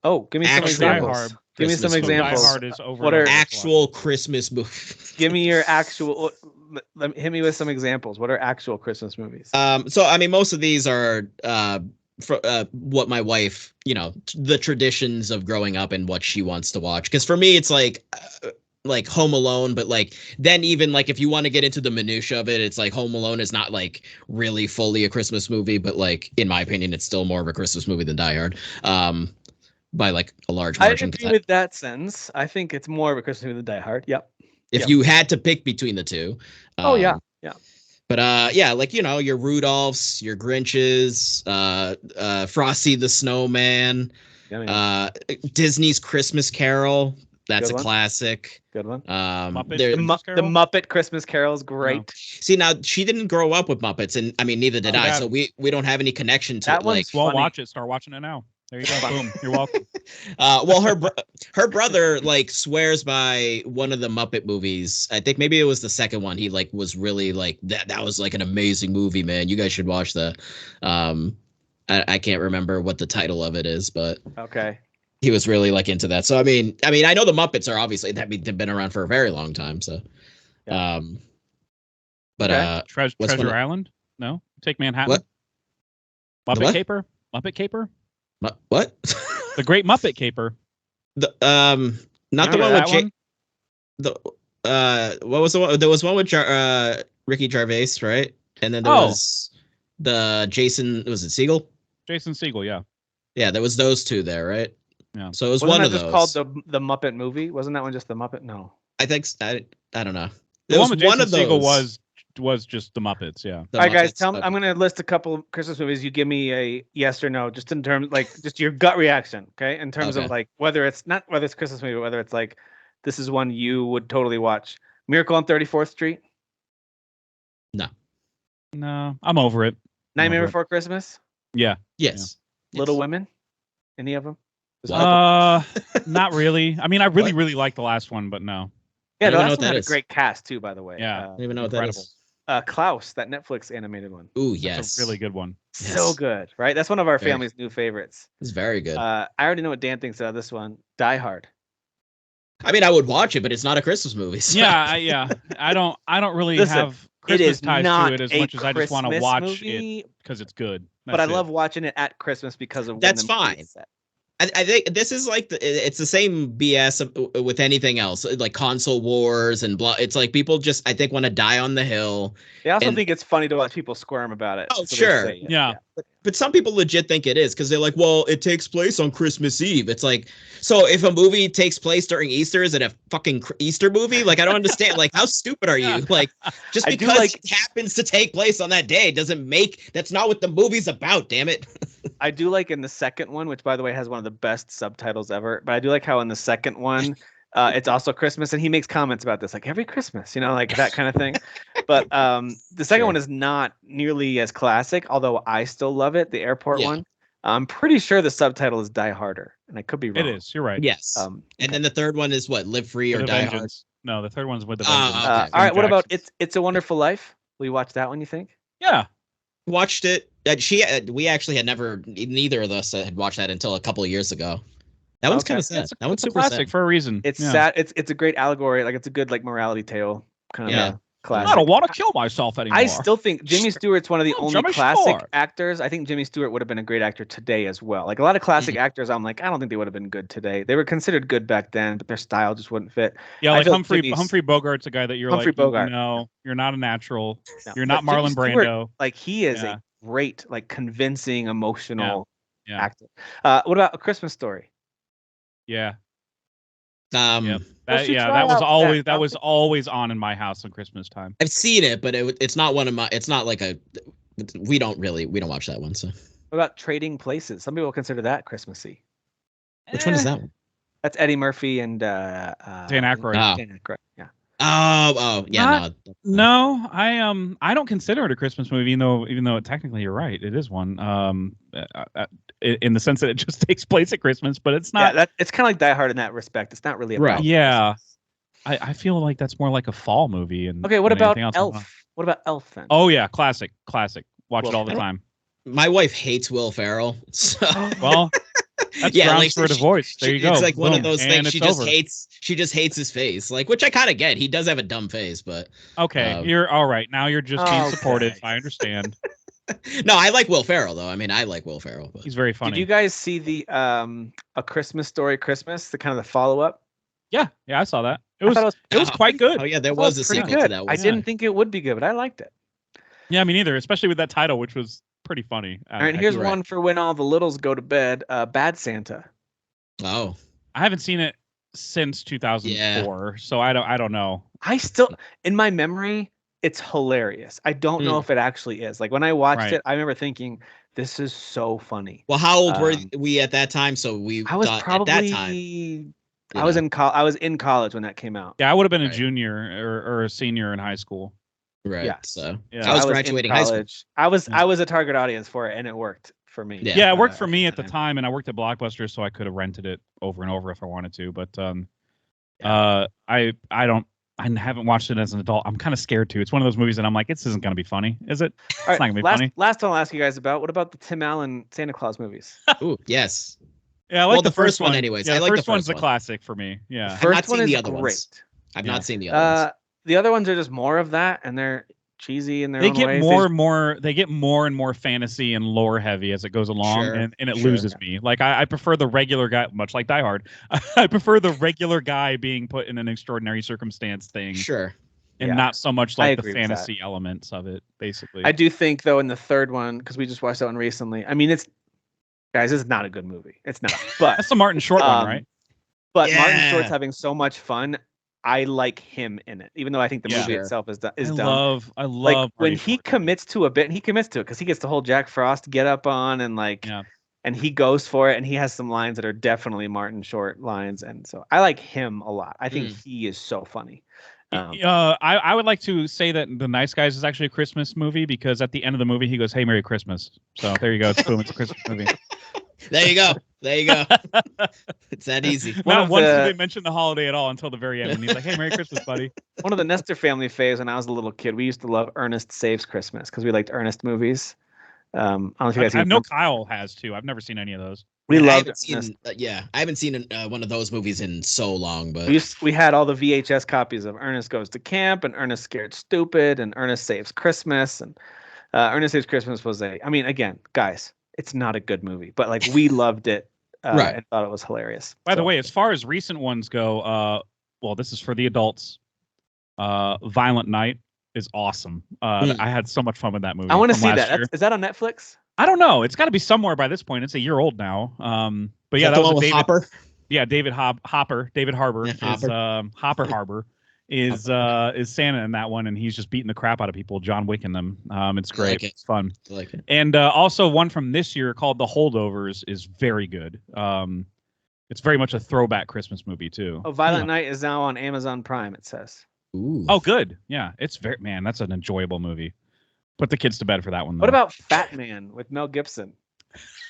Oh, give me some examples. Give me some examples. Die Hard is over. What are actual Christmas movies? Give me your actual. Hit me with some examples. What are actual Christmas movies? So I mean, most of these are what my wife, you know, the traditions of growing up and what she wants to watch. Because for me, it's like Home Alone, but like then even like if you want to get into the minutia of it, it's like Home Alone is not like really fully a Christmas movie, but like in my opinion, it's still more of a Christmas movie than Die Hard. By like a large margin. I agree with that sentence. I think it's more of a Christmas movie than Die Hard. Yep. If you had to pick between the two. Yeah. But yeah, like, you know, your Rudolphs, your Grinches, Frosty the Snowman, Disney's Christmas Carol. That's a classic. Good one. Muppet the Muppet Christmas Carol is great. No. See, now she didn't grow up with Muppets, and I mean, neither did I. So we don't have any connection to that. Well, watch it. Start watching it now. There you go. Boom. You're welcome. Well, her brother like swears by one of the Muppet movies. I think maybe it was the second one. He like was really like that was like an amazing movie, man. You guys should watch that. I can't remember what the title of it is, but okay. He was really like into that. So I mean, I know the Muppets are obviously they've been around for a very long time. So, but Treasure Island? No, Take Manhattan. What? Muppet Caper? Muppet Caper? What? The Great Muppet Caper. Not the one with Jake. What was the one? There was one with Ricky Gervais, right? And then there was the Jason. Was it Segel? Jason Segel, yeah. Yeah, there was those two there, right? Yeah. So it was one of those. Called the Muppet movie. Wasn't that one just the Muppet? No. I think I don't know. The one with Jason Segel was just the Muppets, yeah. All right, guys, tell me. I'm going to list a couple Christmas movies. You give me a yes or no, just in terms like just your gut reaction, okay? In terms of like whether it's Christmas movie, whether it's like this is one you would totally watch. Miracle on 34th Street. No, I'm over it. Nightmare Before Christmas. Yeah. Yes. Little Women. Any of them? Not really. I mean, I really liked the last one, but no. Yeah, the last one had a great cast too, by the way. Yeah, I don't even know what that is. Klaus, that Netflix animated one. Ooh, yes. That's a really good one. So good, right? That's one of our family's new favorites. It's very good. I already know what Dan thinks about this one. Die Hard. I mean, I would watch it, but it's not a Christmas movie. So. Yeah. I don't really have Christmas ties to it as much as I just want to watch it because it's good. But I love watching it at Christmas because of that's fine. I think this is like it's the same BS with anything else, like console wars and blah. It's like people just I think want to die on the hill. They also think it's funny to watch people squirm about it. Oh, so sure, yeah. But some people legit think it is because they're like, well, it takes place on Christmas Eve. It's like, so if a movie takes place during Easter, is it a fucking Easter movie? Like, I don't understand. Like, how stupid are you? Like, just because it happens to take place on that day doesn't make, that's not what the movie's about, damn it. I do like in the second one, which by the way has one of the best subtitles ever, but I do like how in the second one, it's also Christmas, and he makes comments about this, like every Christmas, like that kind of thing. But the second one is not nearly as classic, although I still love it. The airport one. I'm pretty sure the subtitle is Die Harder, and I could be wrong. It is. You're right. Yes. And then the third one is what? Live Free or Die Hard? No, the third one's With the Vengeance. All right. What about It's a Wonderful Life? Will you watch that one? You think? Yeah. Watched it. We actually had never. Neither of us had watched that until a couple of years ago. That one's kind of sad. That one's super classic sad. for a reason. It's sad. It's a great allegory. Like it's a good morality tale kind of classic. I don't want to kill myself anymore. I still think Jimmy Stewart's one of the only classic actors. I think Jimmy Stewart would have been a great actor today as well. Like a lot of classic actors, I'm like, I don't think they would have been good today. They were considered good back then, but their style just wouldn't fit. Yeah, like Humphrey Bogart's a guy that you're like, Bogart. No, you're not a natural. No. You're not Marlon Brando. Like he is a great, convincing, emotional actor. What about A Christmas Story? Yeah. That was always on in my house on Christmas time. I've seen it, but it's not one of my. It's not like we don't watch that one. So what about Trading Places? Some people consider that Christmassy. Which one is that one? That's Eddie Murphy and Dan Aykroyd. Dan Aykroyd. Yeah. No, I don't consider it a Christmas movie, even though technically you're right, it is one. In the sense that it just takes place at Christmas, but it's not. Yeah, it's kind of like Die Hard in that respect. It's not really about Christmas. Yeah, I feel like that's more like a fall movie. And okay, what about Elf? What about Elf then? Oh yeah, classic. Watch it all the time. My wife hates Will Ferrell. So. Well. That's grounds for a divorce. There you go. It's like one of those things she just hates his face. Like, which I kind of get. He does have a dumb face, but okay, you're all right. Now you're just being supportive. I understand. No, I like Will Ferrell though. I mean, I like Will Ferrell. But. He's very funny. Did you guys see the A Christmas Story Christmas, the kind of the follow up? Yeah, I saw that. It was quite good. Oh yeah, there was a sequel to that one. I didn't think it would be good, but I liked it. Yeah, me neither, especially with that title, which was pretty funny. All right, here's one for when all the littles go to bed. Bad Santa. Oh, I haven't seen it since 2004, so I don't know. I still, in my memory, it's hilarious. I don't know if it actually is. Like when I watched it, I remember thinking, "This is so funny." Well, how old were we at that time? So I was probably at that time. I was in college when that came out. Yeah, I would have been a junior or a senior in high school. Right. Yeah. So I was graduating high school. I was a target audience for it, and it worked for me. Yeah, it worked for me at the time, and I worked at Blockbuster, so I could have rented it over and over if I wanted to. But I haven't watched it as an adult. I'm kind of scared to. It's one of those movies that I'm like, this isn't going to be funny, is it? It's not going to be funny. Last one I'll ask you guys about. What about the Tim Allen Santa Claus movies? Ooh, yes. Yeah, I like the first one anyways. Yeah, I like the first one's a classic for me. Yeah. The first one is great. I've not seen the other ones. The other ones are just more of that, and they're cheesy in their own ways. They get more and more fantasy and lore heavy as it goes along, and it loses me. Like I prefer the regular guy, much like Die Hard. I prefer the regular guy being put in an extraordinary circumstance thing. Sure. And not so much like the fantasy elements of it, basically. I do think though in the third one, because we just watched that one recently. I mean, it's not a good movie. It's not. But that's the Martin Short one, right? But Martin Short's having so much fun. I like him in it, even though I think the movie itself is dumb. I love when he commits to a bit, and he commits to it because he gets the whole Jack Frost get up on and and he goes for it, and he has some lines that are definitely Martin Short lines, and so I like him a lot. I think he is so funny. I would like to say that The Nice Guys is actually a Christmas movie because at the end of the movie he goes, "Hey, Merry Christmas." So there you go. Boom, it's a Christmas movie. There you go. It's that easy. Not once did they mention the holiday at all until the very end. And he's like, "Hey, Merry Christmas, buddy." One of the Nestor family faves when I was a little kid, we used to love Ernest Saves Christmas because we liked Ernest movies. I don't know if you guys. I know Kyle has too. I've never seen any of those. We loved. I haven't seen one of those movies in so long. But we had all the VHS copies of Ernest Goes to Camp and Ernest Scared Stupid and Ernest Saves Christmas and Ernest Saves Christmas was again, guys, it's not a good movie, but we loved it. And thought it was hilarious. By the way, as far as recent ones go, well, this is for the adults. Violent Night is awesome. I had so much fun with that movie. I want to see that. Is that on Netflix? I don't know. It's got to be somewhere by this point. It's a year old now. But yeah, that was David Hopper. Yeah, David Hopper. David Harbour is Hopper Harbor is Santa in that one, and he's just beating the crap out of people, John Wick in them. It's great. Like it. It's fun. I like it. And also one from this year called The Holdovers is very good. It's very much a throwback Christmas movie too. Oh, Violent Night is now on Amazon Prime, it says. Ooh. Oh, good. Yeah, it's that's an enjoyable movie. Put the kids to bed for that one, though. What about Fat Man with Mel Gibson?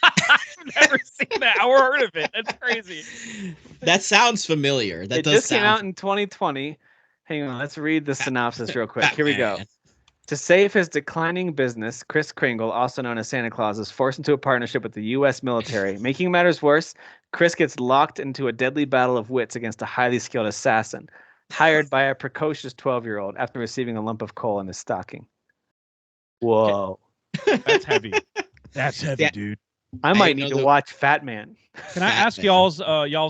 I've never seen that or heard of it. That's crazy. That sounds familiar. It just came out in 2020. Hang on, let's read the synopsis real quick. Here we go. To save his declining business, Kris Kringle, also known as Santa Claus, is forced into a partnership with the U.S. military. Making matters worse, Kris gets locked into a deadly battle of wits against a highly skilled assassin, hired by a precocious 12-year-old after receiving a lump of coal in his stocking. Whoa. That's heavy. That's heavy, dude. I might need to watch Fat Man. Can I ask y'all's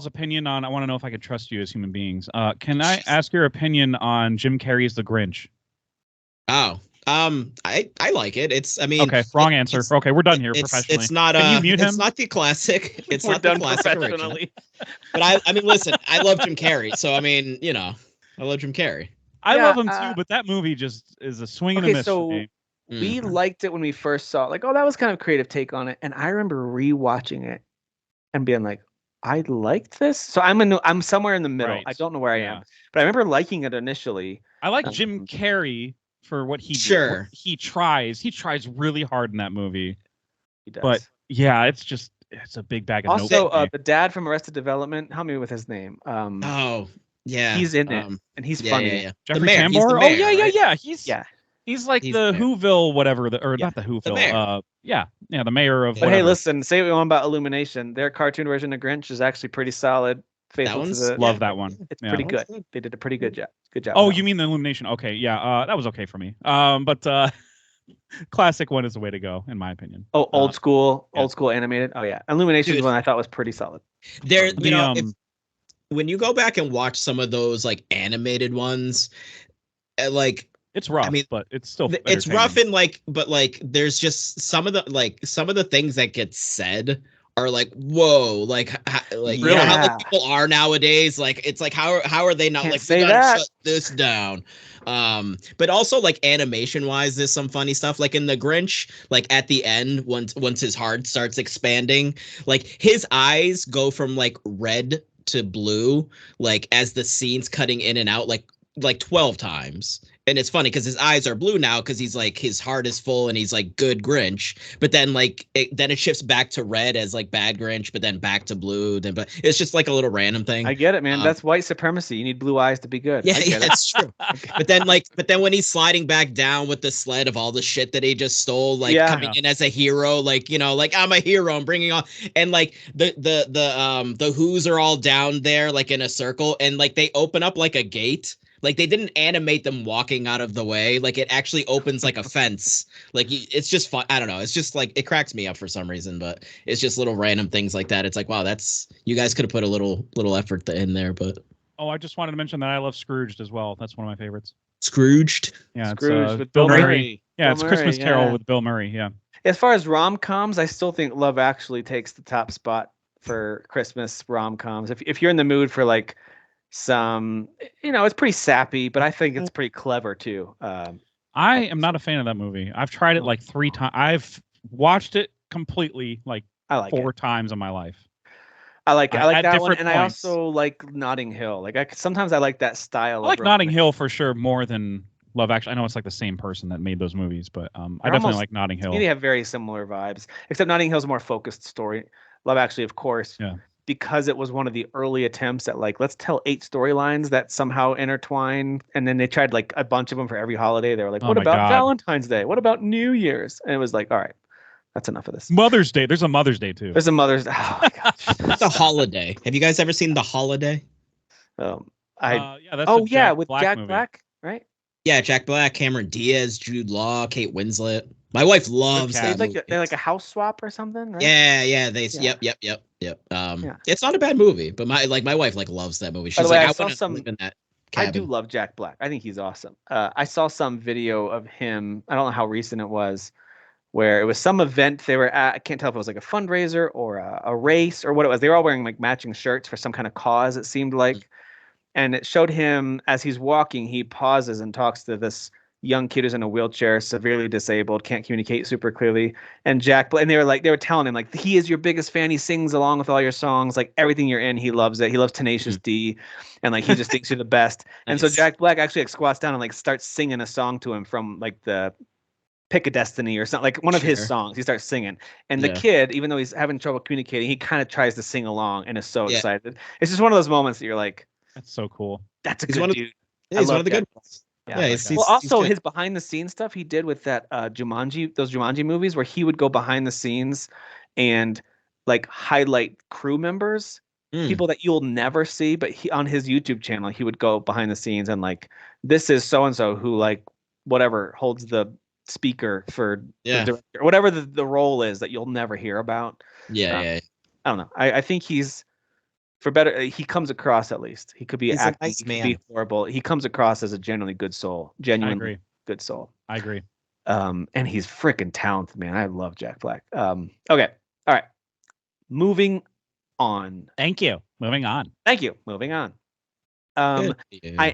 opinion on, I want to know if I could trust you as human beings. Can I ask your opinion on Jim Carrey's The Grinch? Oh. I like it. Okay, wrong answer. Okay, we're done here professionally. It's not Can you mute him? It's not the classic. It's we're not done the classic professionally. But I mean, listen, I love Jim Carrey, so I mean, I love Jim Carrey. I love him too, but that movie just is a swing and a miss for me. We liked it when we first saw it. Like, oh, that was kind of a creative take on it. And I remember rewatching it and being like, I liked this. So I'm somewhere in the middle. Right. I don't know where I am, but I remember liking it initially. I like Jim Carrey for what he did. He tries really hard in that movie. He does. But yeah, it's a big bag of notes. Also, the dad from Arrested Development, help me with his name. Yeah. He's in it and he's funny. Yeah. Jeffrey Tambor? Mayor, yeah. Right? He's like the Whoville, whatever, not the Whoville. The mayor of. But hey, listen, say what you want about Illumination. Their cartoon version of Grinch is actually pretty solid. Love that one. It's pretty good. They did a pretty good job. Good job. Oh, you mean the Illumination? Okay, yeah, that was okay for me. But classic one is the way to go, in my opinion. Oh, old school animated. Oh yeah, Illumination is one I thought was pretty solid. There, when you go back and watch some of those like animated ones, like. It's rough. I mean, but it's still it's rough and but there's just some of the things that get said are like, whoa, really? How the people are nowadays. Like, it's like how are they not like, we gotta shut this down. But also like animation wise, there's some funny stuff. Like in the Grinch, like at the end, once his heart starts expanding, like his eyes go from like red to blue, like as the scene's cutting in and out, like 12 times. And it's funny because his eyes are blue now because he's like, his heart is full and he's like good Grinch. But then then it shifts back to red as like bad Grinch, but then back to blue. But it's just like a little random thing. I get it, man. That's white supremacy. You need blue eyes to be good. Yeah, that's true. But then when he's sliding back down with the sled of all the shit that he just stole, coming in as a hero, like I'm a hero, I'm bringing on, and like the Who's are all down there like in a circle, and like they open up like a gate. Like they didn't animate them walking out of the way. Like it actually opens like a fence. Like it's just fun. I don't know. It's just like, it cracks me up for some reason, but it's just little random things like that. It's like, wow, you guys could have put a little effort in there, but. Oh, I just wanted to mention that I love Scrooged as well. That's one of my favorites. Scrooged? Yeah. Scrooged with Bill Murray. Yeah. It's Christmas Carol with Bill Murray. Yeah. As far as rom-coms, I still think Love Actually takes the top spot for Christmas rom-coms. If you're in the mood for like, some, it's pretty sappy, but I think it's pretty clever too. I am not a fan of that movie. I've tried it like 3 times. I've watched it completely like 4 times in my life. I like it. I like that one, and I also like Notting Hill. Like sometimes I like that style. I like Notting Hill for sure more than Love Actually. I know it's like the same person that made those movies, but I definitely like Notting Hill. They have very similar vibes, except Notting Hill's a more focused story. Love Actually, of course. Yeah. Because it was one of the early attempts at like, let's tell 8 storylines that somehow intertwine. And then they tried like a bunch of them for every holiday. They were like, what about Valentine's Day? What about New Year's? And it was like, all right, that's enough of this. Mother's Day. There's a Mother's Day too. There's a Mother's Day. Oh my gosh. The Holiday. Have you guys ever seen The Holiday? That's with Jack Black, right? Yeah, Jack Black, Cameron Diaz, Jude Law, Kate Winslet. My wife loves that. They're like a house swap or something, right? Yeah. Yep. It's not a bad movie, but my wife loves that movie. She's like, I want to live in that cabin. I do love Jack Black. I think he's awesome. I saw some video of him. I don't know how recent it was, where it was some event they were at. I can't tell if it was like a fundraiser or a race or what it was. They were all wearing like matching shirts for some kind of cause, it seemed like. And it showed him as he's walking, he pauses and talks to this young kid who's in a wheelchair, severely disabled, can't communicate super clearly. And they were telling him like, he is your biggest fan. He sings along with all your songs, like everything you're in, he loves it. He loves Tenacious D, and like he just thinks you're the best. And so Jack Black actually like squats down and like starts singing a song to him from like the Pick a Destiny or something, like one of his songs. He starts singing, and the kid, even though he's having trouble communicating, he kind of tries to sing along and is so excited. It's just one of those moments that you're like, that's so cool. That's a good dude. He's one of the good ones. Yeah, well, also his behind the scenes stuff he did with that those Jumanji movies, where he would go behind the scenes and like highlight crew members, people that you'll never see, but on his YouTube channel he would go behind the scenes and like, this is so and so who like whatever holds the speaker for the director, whatever the role is that you'll never hear about. I don't know. I think he's, for better, he comes across, at least he could be acting, a nice man. He could be horrible. He comes across as a genuinely good soul, genuinely good soul. I agree. And he's freaking talented, man. I love Jack Black. Okay, all right. Moving on. Thank you. Moving on. Thank you. Moving on. I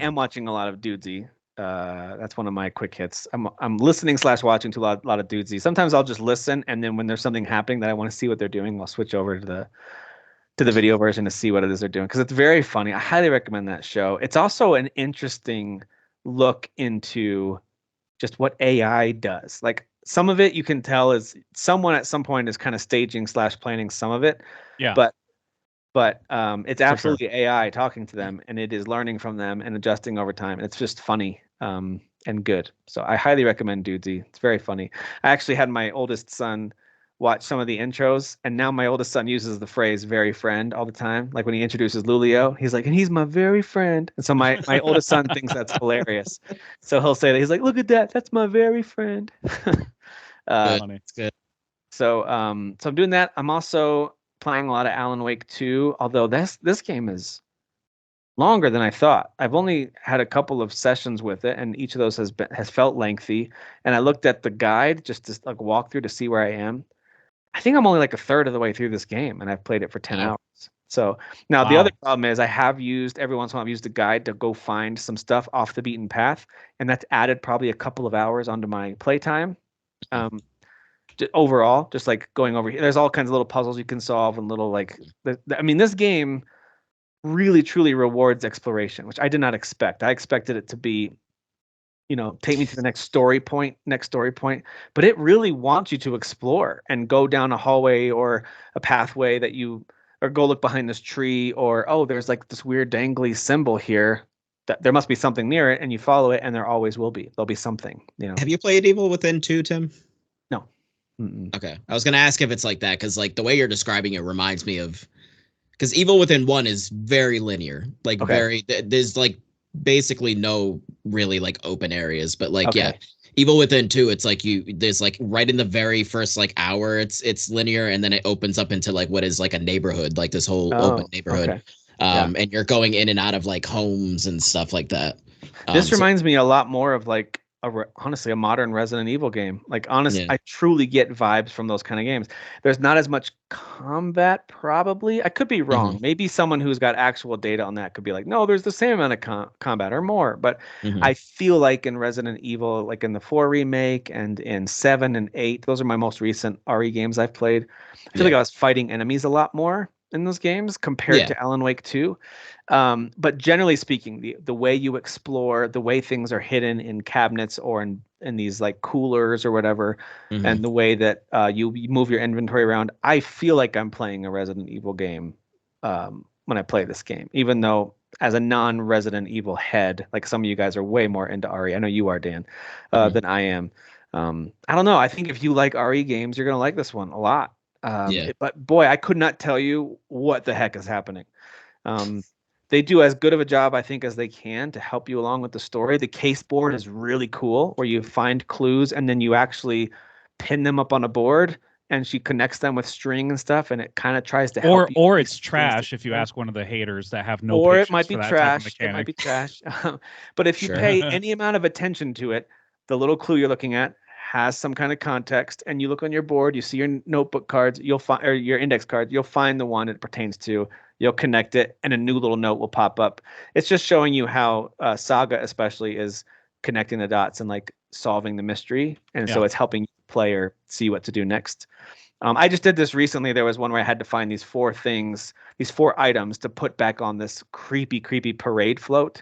am watching a lot of Dudesy. That's one of my quick hits. I'm listening / watching to a lot of Dudesy. Sometimes I'll just listen, and then when there's something happening that I want to see what they're doing, I'll switch over to the video version to see what it is they're doing, because it's very funny. I highly recommend that show. It's also an interesting look into just what AI does. Like some of it you can tell is someone at some point is kind of staging / planning some of it. Yeah. But it's absolutely AI talking to them, and it is learning from them and adjusting over time. And it's just funny and good. So I highly recommend Dudesy. It's very funny. I actually had my oldest son watch some of the intros, and now my oldest son uses the phrase "very friend" all the time. Like when he introduces Lulio, he's like, "And he's my very friend." And so my oldest son thinks that's hilarious. So he'll say that, he's like, "Look at that, that's my very friend." It's good. So I'm doing that. I'm also playing a lot of Alan Wake 2, although this game is longer than I thought. I've only had a couple of sessions with it, and each of those has felt lengthy. And I looked at the guide just to like walk through to see where I am. I think I'm only like a third of the way through this game, and I've played it for 10 hours. So now the other problem is every once in a while I've used a guide to go find some stuff off the beaten path, and that's added probably a couple of hours onto my playtime. Overall, just like going over here, there's all kinds of little puzzles you can solve and little like, I mean, this game really truly rewards exploration, which I did not expect. I expected it to be, take me to the next story point, but it really wants you to explore and go down a hallway or a pathway or go look behind this tree, or, oh, there's like this weird dangly symbol here that there must be something near it, and you follow it, and there'll be something, Have you played Evil Within 2, Tim? No. Okay. I was going to ask if it's like that, because like the way you're describing it reminds me of, because Evil Within 1 is very linear, like there's like basically no really like open areas, but like Evil Within 2, it's like there's like right in the very first like hour it's linear, and then it opens up into like what is like a neighborhood, like this whole open neighborhood. And you're going in and out of like homes and stuff like that. This reminds me a lot more of like honestly a modern Resident Evil game. Like I truly get vibes from those kind of games. There's not as much combat, probably. I could be wrong. Maybe someone who's got actual data on that could be like, no, there's the same amount of combat or more. But I feel like in Resident Evil, like in the 4 remake and in 7 and 8, those are my most recent RE games I've played. I feel like I was fighting enemies a lot more in those games compared to Alan Wake 2. But generally speaking, the way you explore, the way things are hidden in cabinets or in these like coolers or whatever, and the way that you move your inventory around, I feel like I'm playing a Resident Evil game when I play this game, even though as a non-Resident Evil head, like some of you guys are way more into RE. I know you are, Dan, than I am. I don't know. I think if you like RE games, you're going to like this one a lot. But boy, I could not tell you what the heck is happening. They do as good of a job, I think, as they can to help you along with the story. The case board is really cool, where you find clues and then you actually pin them up on a board, and she connects them with string and stuff, and it kind of tries to help you. Or it's trash if you ask one of the haters that have no. Or it might be trash. It might be trash. But if you pay any amount of attention to it, the little clue you're looking at has some kind of context, and you look on your board, you see your notebook cards, you'll find, or your index cards, you'll find the one it pertains to, you'll connect it, and a new little note will pop up. It's just showing you how Saga especially is connecting the dots and like solving the mystery, and so it's helping the player see what to do next. I just did this recently. There was one where I had to find these 4 items to put back on this creepy parade float.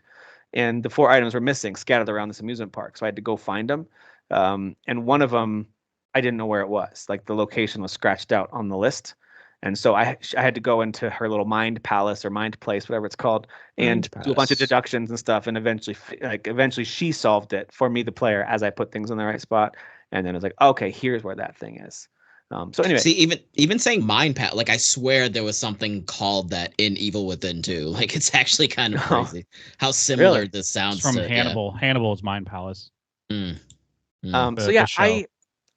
And the 4 items were missing, scattered around this amusement park. So I had to go find them. And one of them, I didn't know where it was. Like the location was scratched out on the list. And so I had to go into her little mind palace or mind place, whatever it's called, and do a bunch of deductions and stuff. And eventually she solved it for me, the player, as I put things in the right spot. And then it was like, okay, here's where that thing is. So anyway, see, even saying mind palace, like I swear there was something called that in Evil Within 2. Like it's actually kind of crazy how similar this sounds. It's from Hannibal. Yeah. Hannibal is mind palace. So yeah,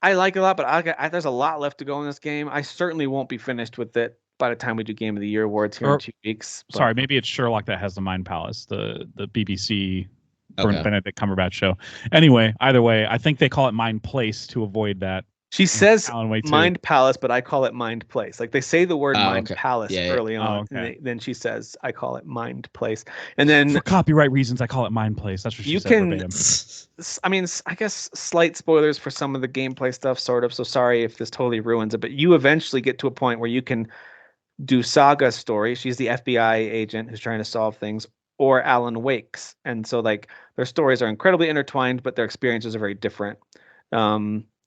I like it a lot, but there's a lot left to go in this game. I certainly won't be finished with it by the time we do Game of the Year awards here in 2 weeks. But... Sorry, maybe it's Sherlock that has the mind palace, the BBC Benedict Cumberbatch show. Anyway, either way, I think they call it Mind Place to avoid that. She says Mind Palace, but I call it Mind Place. Like they say the word Mind Palace early on, and then she says I call it Mind Place. And then for copyright reasons, I call it Mind Place. That's what she said verbatim. I mean, I guess slight spoilers for some of the gameplay stuff, sort of. So sorry if this totally ruins it, but you eventually get to a point where you can do Saga's story. She's the FBI agent who's trying to solve things, or Alan Wake's, and so like their stories are incredibly intertwined, but their experiences are very different.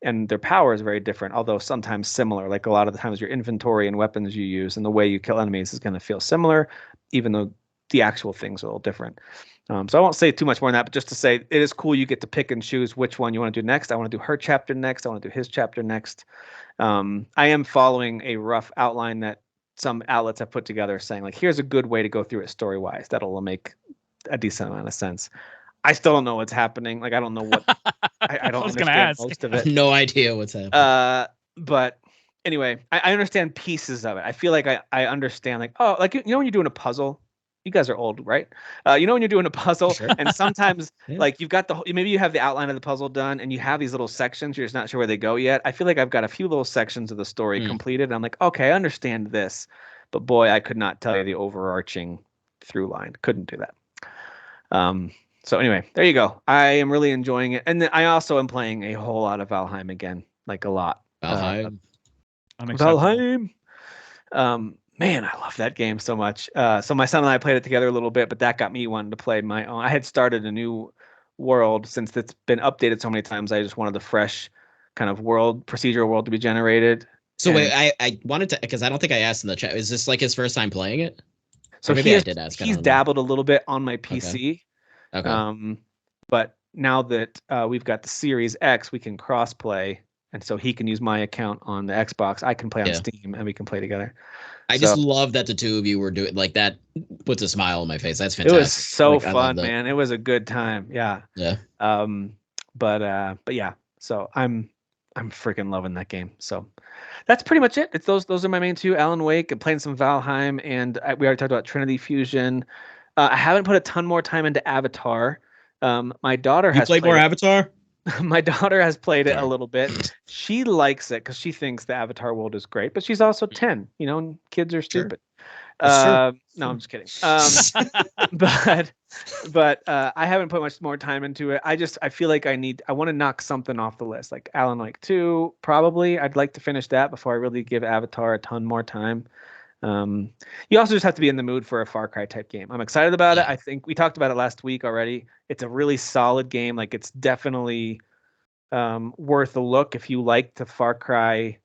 And their power is very different, although sometimes similar. Like a lot of the times your inventory and weapons you use and the way you kill enemies is going to feel similar, even though the actual things are a little different. So I won't say too much more than that, but just to say it is cool. You get to pick and choose which one you want to do next. I want to do her chapter next. I want to do his chapter next. I am following a rough outline that some outlets have put together saying, like, here's a good way to go through it story-wise. That'll make a decent amount of sense. I still don't know what's happening. Like, I don't know what... I don't understand most of it. No idea what's happening. But anyway, I understand pieces of it. I feel like I understand, like, oh, like, you know when you're doing a puzzle? You guys are old, right? You know when you're doing a puzzle, sure. And sometimes, like, you've got maybe you have the outline of the puzzle done, and you have these little sections, you're just not sure where they go yet. I feel like I've got a few little sections of the story completed, and I'm like, okay, I understand this. But boy, I could not tell you the overarching through line. Couldn't do that. So anyway, there you go. I am really enjoying it. And then I also am playing a whole lot of Valheim again, like a lot. Valheim. Valheim. Man, I love that game so much. So my son and I played it together a little bit, but that got me wanting to play my own. I had started a new world since it's been updated so many times. I just wanted the fresh kind of procedural world to be generated. So wait, I wanted to, because I don't think I asked in the chat. Is this like his first time playing it? So maybe I did ask. He's dabbled a little bit on my PC. Okay. But now that we've got the Series X, we can cross play, and so he can use my account on the Xbox. I can play on Steam, and we can play together. I just love that the two of you were doing like that. Puts a smile on my face. That's fantastic. It was so fun, man. It was a good time. Yeah. Yeah. But yeah. So I'm freaking loving that game. So that's pretty much it. It's those are my main two: Alan Wake and playing some Valheim, and we already talked about Trinity Fusion. I haven't put a ton more time into Avatar. My daughter has played more Avatar. My daughter has played it a little bit. She likes it because she thinks the Avatar world is great, but she's also 10. You know, kids are stupid. No, I'm just kidding. But I haven't put much more time into it. I feel like I want to knock something off the list, like Alan Wake 2. Probably, I'd like to finish that before I really give Avatar a ton more time. You also just have to be in the mood for a Far Cry type game. I'm excited about it. I think we talked about it last week already. It's a really solid game. Like, it's definitely worth a look if you like the Far Cry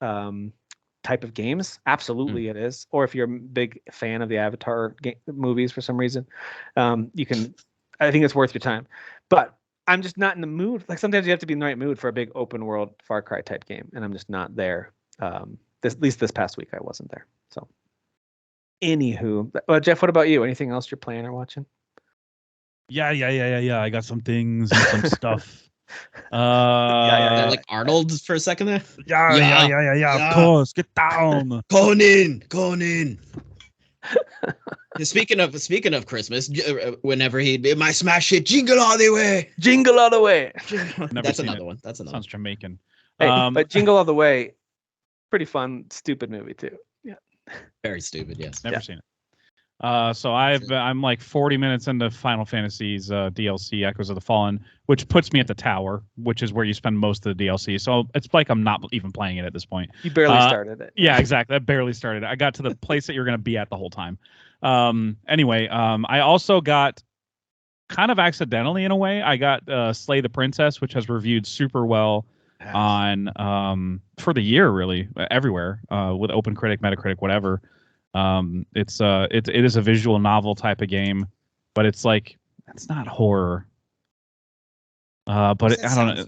type of games. Absolutely it is. Or if you're a big fan of the Avatar movies for some reason, I think it's worth your time. But I'm just not in the mood. Like, sometimes you have to be in the right mood for a big open world Far Cry type game, and I'm just not there. At least this past week I wasn't there. So anywho, Jeff, what about you? Anything else you're playing or watching? Yeah. I got some things and some stuff. Like Arnold for a second there. Yeah. Of course, get down. Going in. Speaking of Christmas, whenever he'd my smash hit, jingle all the way. Jingle all the way. That's another one. That's another Sounds Jamaican. Hey, but Jingle All the Way, pretty fun, stupid movie too. Yeah. Very stupid. Yes. Never seen it. So I'm like 40 minutes into Final Fantasy's DLC, Echoes of the Fallen, which puts me at the tower, which is where you spend most of the DLC. So it's like I'm not even playing it at this point. You barely started it. Yeah, exactly. I barely started. I got to the place that you're going to be at the whole time. Anyway, I also got, kind of accidentally in a way, I got Slay the Princess, which has reviewed super well on for the year, really, everywhere, with OpenCritic, Metacritic, whatever. It is a visual novel type of game, but it's like, it's not horror. But I don't know.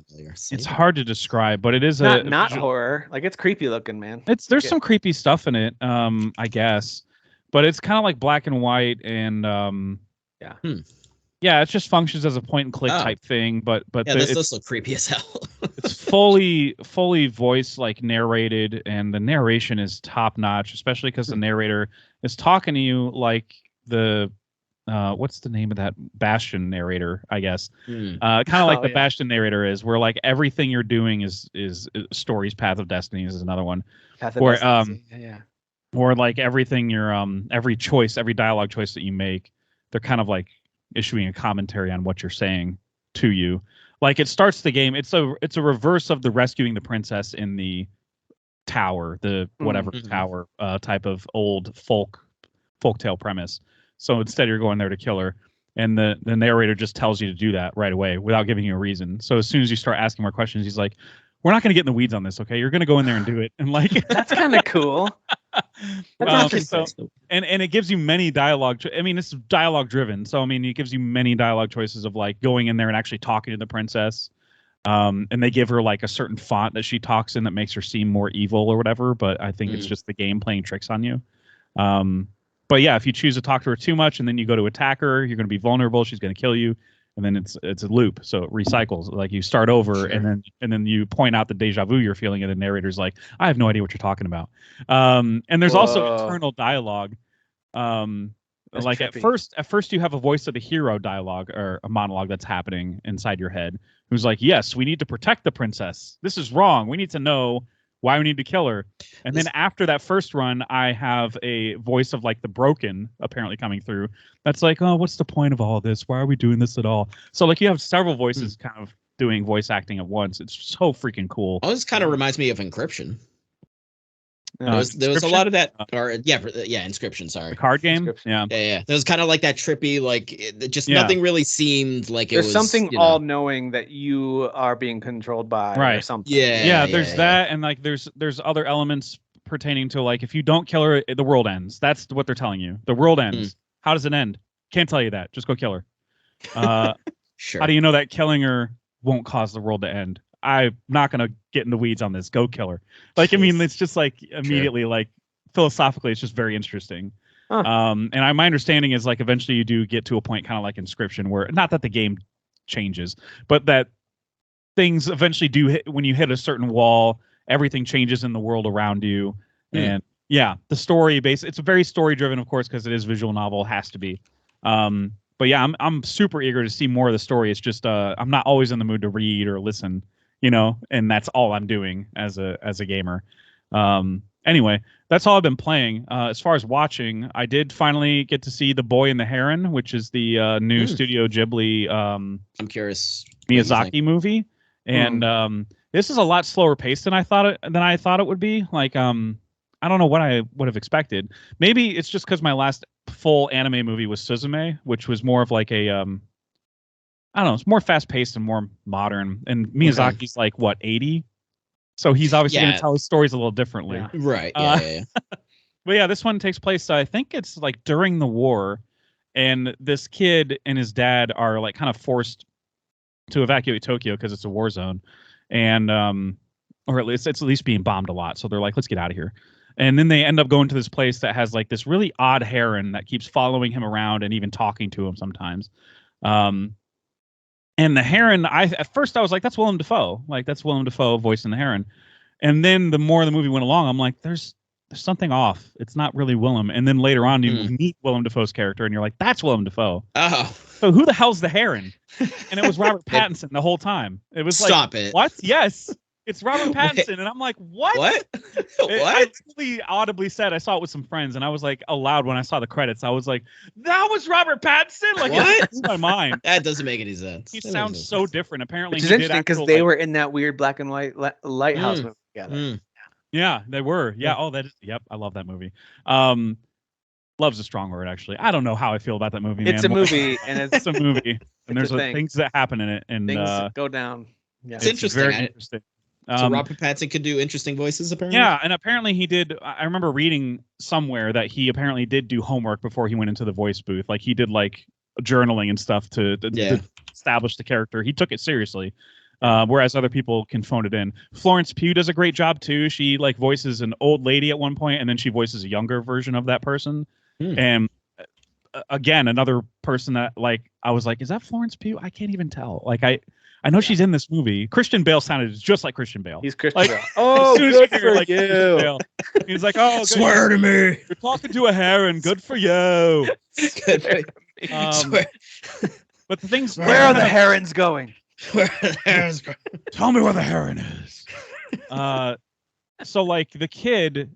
It's hard to describe, but it is not horror. Like, it's creepy looking, man. There's some creepy stuff in it, I guess, but it's kind of like black and white, and yeah, it just functions as a point and click type thing. But yeah, this looks creepy as hell. It's fully voice like narrated, and the narration is top notch, especially because the narrator is talking to you like the what's the name of that Bastion narrator, I guess. Kind of like the Bastion narrator is, where like everything you're doing is stories. Path of Destiny is another one. Path of Destiny. Yeah. Or like everything every dialogue choice that you make, they're kind of like issuing a commentary on what you're saying to you. Like, it starts the game, it's a reverse of the rescuing the princess in the tower, the whatever tower type of old folktale premise. So instead you're going there to kill her, and the narrator just tells you to do that right away without giving you a reason. So as soon as you start asking more questions, he's like, we're not going to get in the weeds on this, okay? You're going to go in there and do it. And like, that's kind of cool. That's interesting. And it gives you many dialogue. I mean, it's dialogue driven. So, I mean, it gives you many dialogue choices of like going in there and actually talking to the princess. And they give her like a certain font that she talks in that makes her seem more evil or whatever. But I think it's just the game playing tricks on you. But yeah, if you choose to talk to her too much and then you go to attack her, you're going to be vulnerable. She's going to kill you. And then it's a loop, so it recycles. Like, you start over, and then you point out the deja vu you're feeling, and the narrator's like, "I have no idea what you're talking about." And there's also internal dialogue. Like, at first you have a voice of the hero dialogue, or a monologue that's happening inside your head, who's like, "Yes, we need to protect the princess. This is wrong. We need to know why we need to kill her." And then after that first run, I have a voice of like the broken apparently coming through. That's like, "Oh, what's the point of all this? Why are we doing this at all?" So like, you have several voices kind of doing voice acting at once. It's so freaking cool. Oh, this kind of reminds me of Encryption. There was a lot of that, or Inscription. Sorry, the card game. Yeah. There was kind of like that trippy, like nothing really seemed like it was. There's something all-knowing that you are being controlled by, or something. There's that, and like there's other elements pertaining to, like, if you don't kill her, the world ends. That's what they're telling you. The world ends. How does it end? Can't tell you that. Just go kill her. Sure. How do you know that killing her won't cause the world to end? I'm not going to get in the weeds on this. Go kill her. Like, I mean, it's just like immediately, like, philosophically, it's just very interesting. And my understanding is, like, eventually you do get to a point kind of like Inscription, where, not that the game changes, but that things eventually do hit, when you hit a certain wall, everything changes in the world around you. And yeah, the story it's very story driven, of course, because it is visual novel, has to be. But yeah, I'm super eager to see more of the story. It's just I'm not always in the mood to read or listen, and that's all I'm doing as a gamer. Anyway, that's all I've been playing. As far as watching, I did finally get to see The Boy and the Heron, which is the new Studio Ghibli I'm curious Miyazaki movie. And this is a lot slower paced than I thought it would be. Like, I don't know what I would have expected. Maybe it's just because my last full anime movie was Suzume, which was more of like a I don't know, it's more fast paced and more modern. And Miyazaki's like, what, 80? So he's obviously going to tell his stories a little differently. Yeah. Right. Yeah. But yeah, this one takes place, I think it's like during the war, and this kid and his dad are like kind of forced to evacuate Tokyo because it's a war zone. And or at least it's at least being bombed a lot. So they're like, let's get out of here. And then they end up going to this place that has like this really odd heron that keeps following him around and even talking to him sometimes. And the heron, at first I was like, that's Willem Dafoe. Like, that's Willem Dafoe voicing the heron. And then the more the movie went along, I'm like, there's there's something off. It's not really Willem. And then later on, you meet Willem Dafoe's character, and you're like, that's Willem Dafoe. Oh. So who the hell's the Heron? And it was Robert Pattinson the whole time. It was Stop like, it. What? Yes. It's Robert Pattinson. And I'm like, what? What? I literally audibly said, I saw it with some friends, and I was like, aloud when I saw the credits, I was like, that was Robert Pattinson? Like, it blew my mind. That doesn't make any sense. He sounds so different. Apparently, which is interesting because they were in that weird black and white lighthouse movie together. Yeah, they were. Yeah. Oh, yep. I love that movie. Love's a strong word, actually. I don't know how I feel about that movie. It's a movie, and it's a movie, and there's things that happen in it, and things go down. Yeah, it's interesting. Very interesting. So Robert Pattinson could do interesting voices, apparently. Yeah, and apparently he did. I remember reading somewhere that he apparently did do homework before he went into the voice booth. Like he did like journaling and stuff to establish the character. He took it seriously, whereas other people can phone it in. Florence Pugh does a great job too. She like voices an old lady at one point, and then she voices a younger version of that person. And again, another person that like I was like, is that Florence Pugh? I can't even tell. Like I know she's in this movie. Christian Bale sounded just like Christian Bale. He's Christian like, Bale. Oh, good for like, you. He's like, oh, swear to me. You're talking to a heron. Good for you. Good for you. But the things. Where are the herons going? Where are the herons going? Tell me where the heron is. So like the kid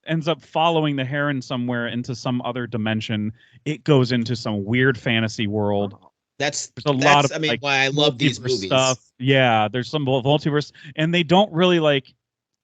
ends up following the heron somewhere into some other dimension. It goes into some weird fantasy world. Oh. There's a lot of like, why I love these movies. Stuff. Yeah, there's some multiverse, and they don't really like.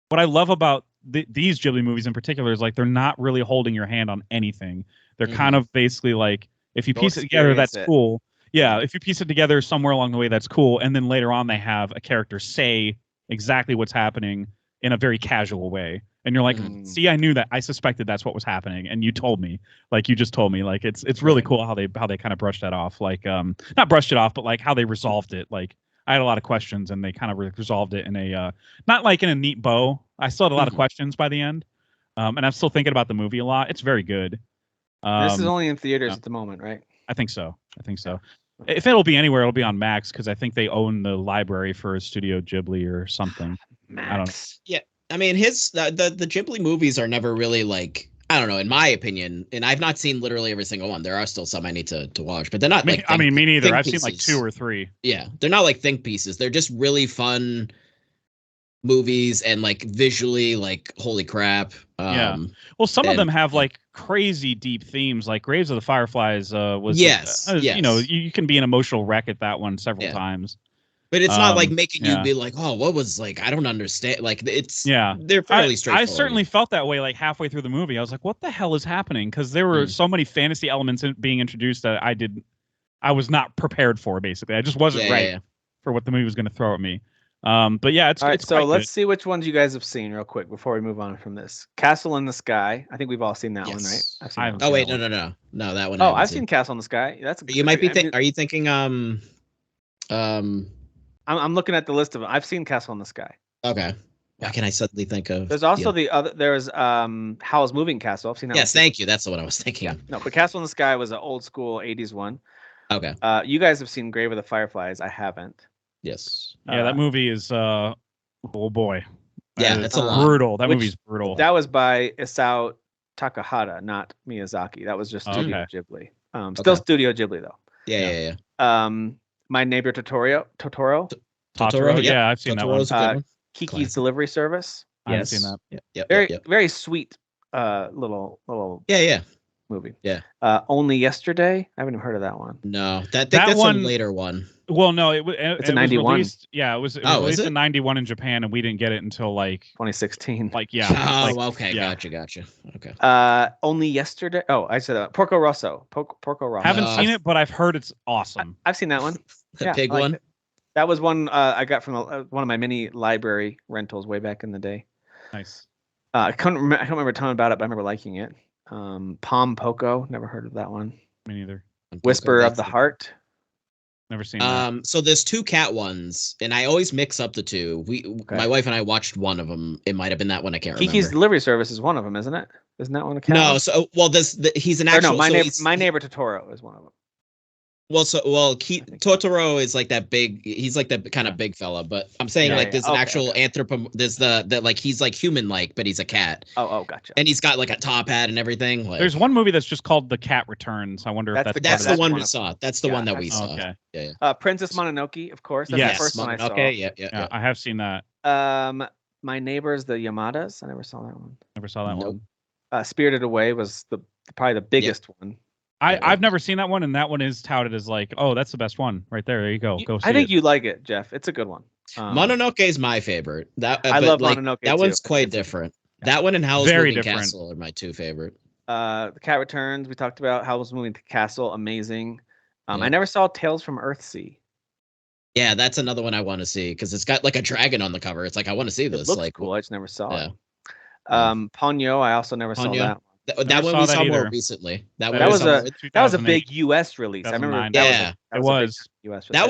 What I love about these Ghibli movies in particular is like they're not really holding your hand on anything. They're kind of basically like if you piece it together, that's cool. Yeah, if you piece it together somewhere along the way, that's cool. And then later on, they have a character say exactly what's happening in a very casual way. And you're like, see, I knew that. I suspected that's what was happening, and you told me. Like you just told me. Like it's really cool how they kind of brushed that off. Like not brushed it off, but like how they resolved it. Like I had a lot of questions, and they kind of resolved it in a not like in a neat bow. I still had a lot of questions by the end, and I'm still thinking about the movie a lot. It's very good. This is only in theaters at the moment, right? I think so. If it'll be anywhere, it'll be on Max because I think they own the library for Studio Ghibli or something. Max. I don't know. Yeah. I mean, the Ghibli movies are never really like, I don't know, in my opinion, and I've not seen literally every single one. There are still some I need to watch, but they're not like me neither. I've seen like 2 or 3. Yeah, they're not like think pieces. They're just really fun movies and like visually like holy crap. Yeah. Well, some of them have like crazy deep themes. Like Graves of the Fireflies was yes. You know, you can be an emotional wreck at that one several times. But it's not like making you be like, oh, what was like, I don't understand. Like it's they're fairly straightforward. I certainly felt that way like halfway through the movie. I was like, what the hell is happening? Because there were so many fantasy elements being introduced that I was not prepared for, basically. I just wasn't ready for what the movie was going to throw at me. But yeah, it's all right. It's so let's see which ones you guys have seen real quick before we move on from this. Castle in the Sky. I think we've all seen that one, right? I've seen that one. Wait, no, that one. Oh, I've seen Castle in the Sky. That's you might be. Are you thinking? I'm looking at the list of them. I've seen Castle in the Sky. Okay. What can I suddenly think of? There's also the other. There's Howl's Moving Castle. I've seen that. Yes, thank you. That's what I was thinking. Yeah. No, but Castle in the Sky was an old school 80s one. Okay. You guys have seen Grave of the Fireflies. I haven't. Yes. Yeah, that movie is oh boy. Yeah, that's a lot. Brutal. That movie's brutal. That was by Isao Takahata, not Miyazaki. That was just Studio Ghibli. Still Studio Ghibli though. Yeah. My Neighbor Totoro. Yeah, I've seen that one. Kiki's Delivery Service. I've seen that. Yeah. Very sweet little movie. Yeah. Only Yesterday. I haven't even heard of that one. No, that's one, a later one. Well, no, it's a 91. It was released in 91 in Japan, and we didn't get it until like 2016. Okay, gotcha. Okay. Only Yesterday. Oh, I said Porco Rosso. Porco Rosso. Haven't seen it, but I've heard it's awesome. I've seen that one. The pig one. That was one I got from one of my mini library rentals way back in the day. Nice. I don't remember a ton about it, but I remember liking it. Pom Poco. Never heard of that one. Me neither. Whisper of the Heart. Never seen that. So there's 2 cat ones, and I always mix up the 2. My wife and I watched one of them. It might have been that one. I can't remember. Kiki's Delivery Service is one of them, isn't it? Isn't that one a cat? No. So he's an actual. My Neighbor Totoro is one of them. Totoro is like that big. He's like that kind of big fella, but I'm saying there's an actual There's the like he's like human like, but he's a cat. Oh, gotcha. And he's got like a top hat and everything. Like, there's one movie that's just called The Cat Returns. I wonder if that's the one we saw. That's the one that we saw. Okay. Yeah. Princess Mononoke, of course. That's the first one I saw. Yeah. I have seen that. My Neighbors, the Yamadas. I never saw that one. Never saw that one. Spirited Away was probably the biggest one. I've never seen that one, and that one is touted as like, oh, that's the best one right there. There you go. Go see I think you like it, Jeff. It's a good one. Mononoke is my favorite. I love Mononoke. That one's quite different. Yeah. That one and Howl's Moving Castle are my two favorite. The Cat Returns, we talked about. Howl's Moving Castle, amazing. I never saw Tales from Earthsea. Yeah, that's another one I want to see because it's got like a dragon on the cover. It's like I want to see this. It looks cool. I just never saw it. Ponyo, I also never saw that. That one we saw more recently. That was a big U.S. release. I remember. Yeah, it was. US that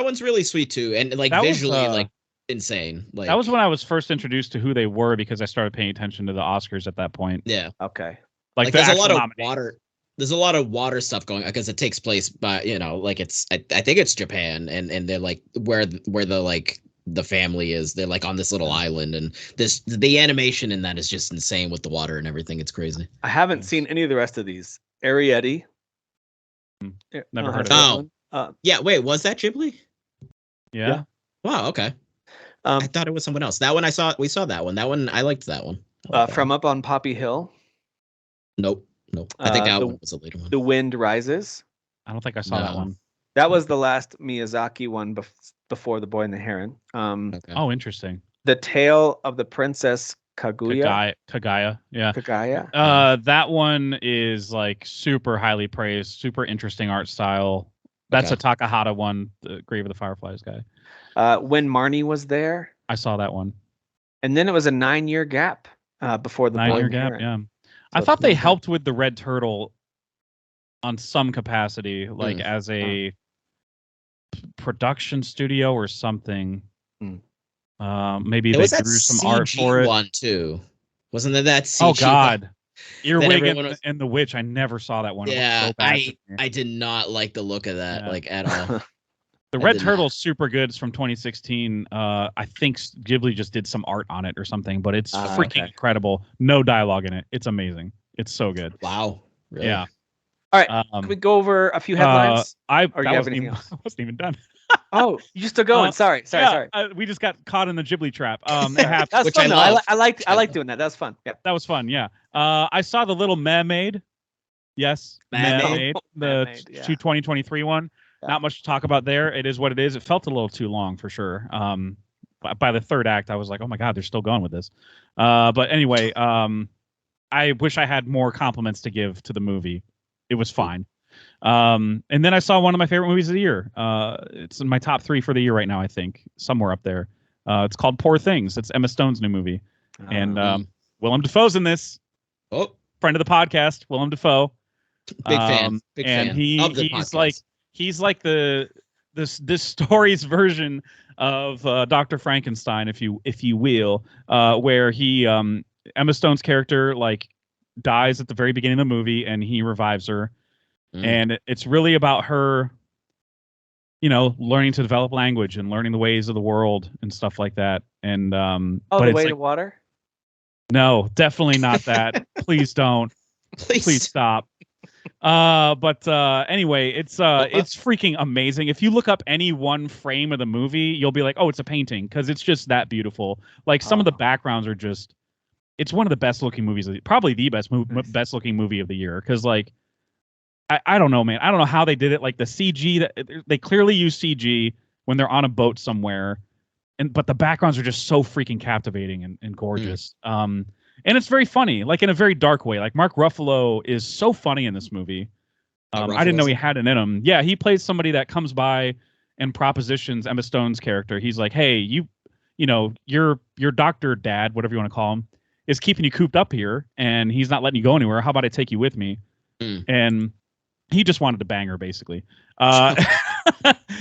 one's really sweet too, and like visually like insane. Like that was when I was first introduced to who they were because I started paying attention to the Oscars at that point. Yeah. Okay. Like there's a lot of water. There's a lot of water stuff going on because it takes place by like it's I think it's Japan and they're like where the like the family is. They're like on this little island, and the animation in that is just insane with the water and everything. It's crazy. I haven't seen any of the rest of these. Arrietty. Never heard of it. Yeah. Wait, was that Ghibli? Yeah. Wow. Okay. I thought it was someone else. That one we saw that one. That one I liked that one. From Up on Poppy Hill. Nope. I think that one was a later one. The Wind Rises. I don't think I saw that one. That was the last Miyazaki one before The Boy and the Heron. Okay. Oh, interesting. The Tale of the Princess Kaguya. Kagaya. Yeah. Kagaya. That one is like super highly praised, super interesting art style. That's a Takahata one, the Grave of the Fireflies guy. When Marnie Was There. I saw that one. And then it was a 9-year gap before The Boy and the Heron. Yeah. So I thought they helped with the Red Turtle on some capacity, like as a production studio or something. Maybe they drew some art for it. One too, wasn't there that CG? Oh God, Earwig and the Witch. I never saw that one. Yeah, I did not like the look of that like at all. The Red Turtle's super good. It's from 2016. I think Ghibli just did some art on it or something, but it's freaking incredible. No dialogue in it. It's amazing. It's so good. Wow. Really? Yeah. All right. Can we go over a few headlines? I wasn't even done. Oh, you're still going. Sorry. We just got caught in the Ghibli trap. It happened. That's fun. I like doing that. That was fun. Yeah. That was fun. Yeah. I saw The Little Mermaid. Yes. Mermaid. The 2023 one. Yeah. Not much to talk about there. It is what it is. It felt a little too long for sure. By the third act, I was like, oh my God, they're still going with this. But anyway, I wish I had more compliments to give to the movie. It was fine. And then I saw one of my favorite movies of the year. It's in my top 3 for the year right now, I think. Somewhere up there. It's called Poor Things. It's Emma Stone's new movie. And Willem Dafoe's in this. Oh, friend of the podcast, Willem Dafoe. Big fan. And he's like this story's version of Dr. Frankenstein, if you will, where he Emma Stone's character like dies at the very beginning of the movie and he revives her. And it's really about her, learning to develop language and learning the ways of the world and stuff like that. And but the way to water? No, definitely not that. Please don't. Please stop. But anyway, it's freaking amazing. If you look up any one frame of the movie, you'll be like, oh, it's a painting, because it's just that beautiful. Like some of the backgrounds are just, it's one of the best looking movies, probably the best looking movie of the year. Because like, I don't know, man. I don't know how they did it. Like the CG, they clearly use CG when they're on a boat somewhere, but the backgrounds are just so freaking captivating and gorgeous. And it's very funny, like in a very dark way. Like Mark Ruffalo is so funny in this movie. I didn't know he had it in him. Yeah, he plays somebody that comes by and propositions Emma Stone's character. He's like, hey, your doctor dad, whatever you want to call him, is keeping you cooped up here, and he's not letting you go anywhere. How about I take you with me? And he just wanted to bang her, basically. Wanted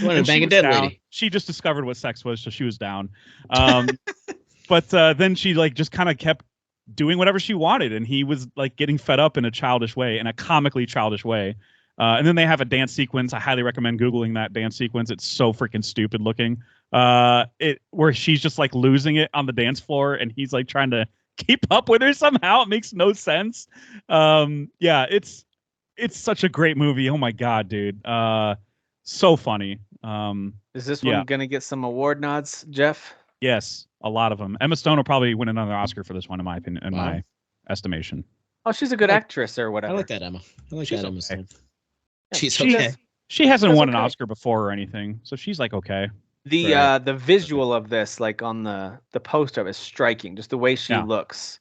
to bang a dead lady. She just discovered what sex was, so she was down. But then she like just kind of kept doing whatever she wanted, and he was like getting fed up in a childish way, in a comically childish way. And then they have a dance sequence. I highly recommend Googling that dance sequence. It's so freaking stupid looking. Where she's just like losing it on the dance floor and he's like trying to keep up with her somehow. It makes no sense. Yeah, it's such a great movie. Oh my God, dude. So funny. Is this one gonna get some award nods, Jeff? Yes, a lot of them. Emma Stone will probably win another Oscar for this one, in my opinion, in my estimation. Oh, she's a good actress or whatever. I like that Emma. I like that Emma Stone. She's okay. She hasn't won an Oscar before or anything, so she's like okay. The visual of this, like on the poster, is striking. Just the way she looks.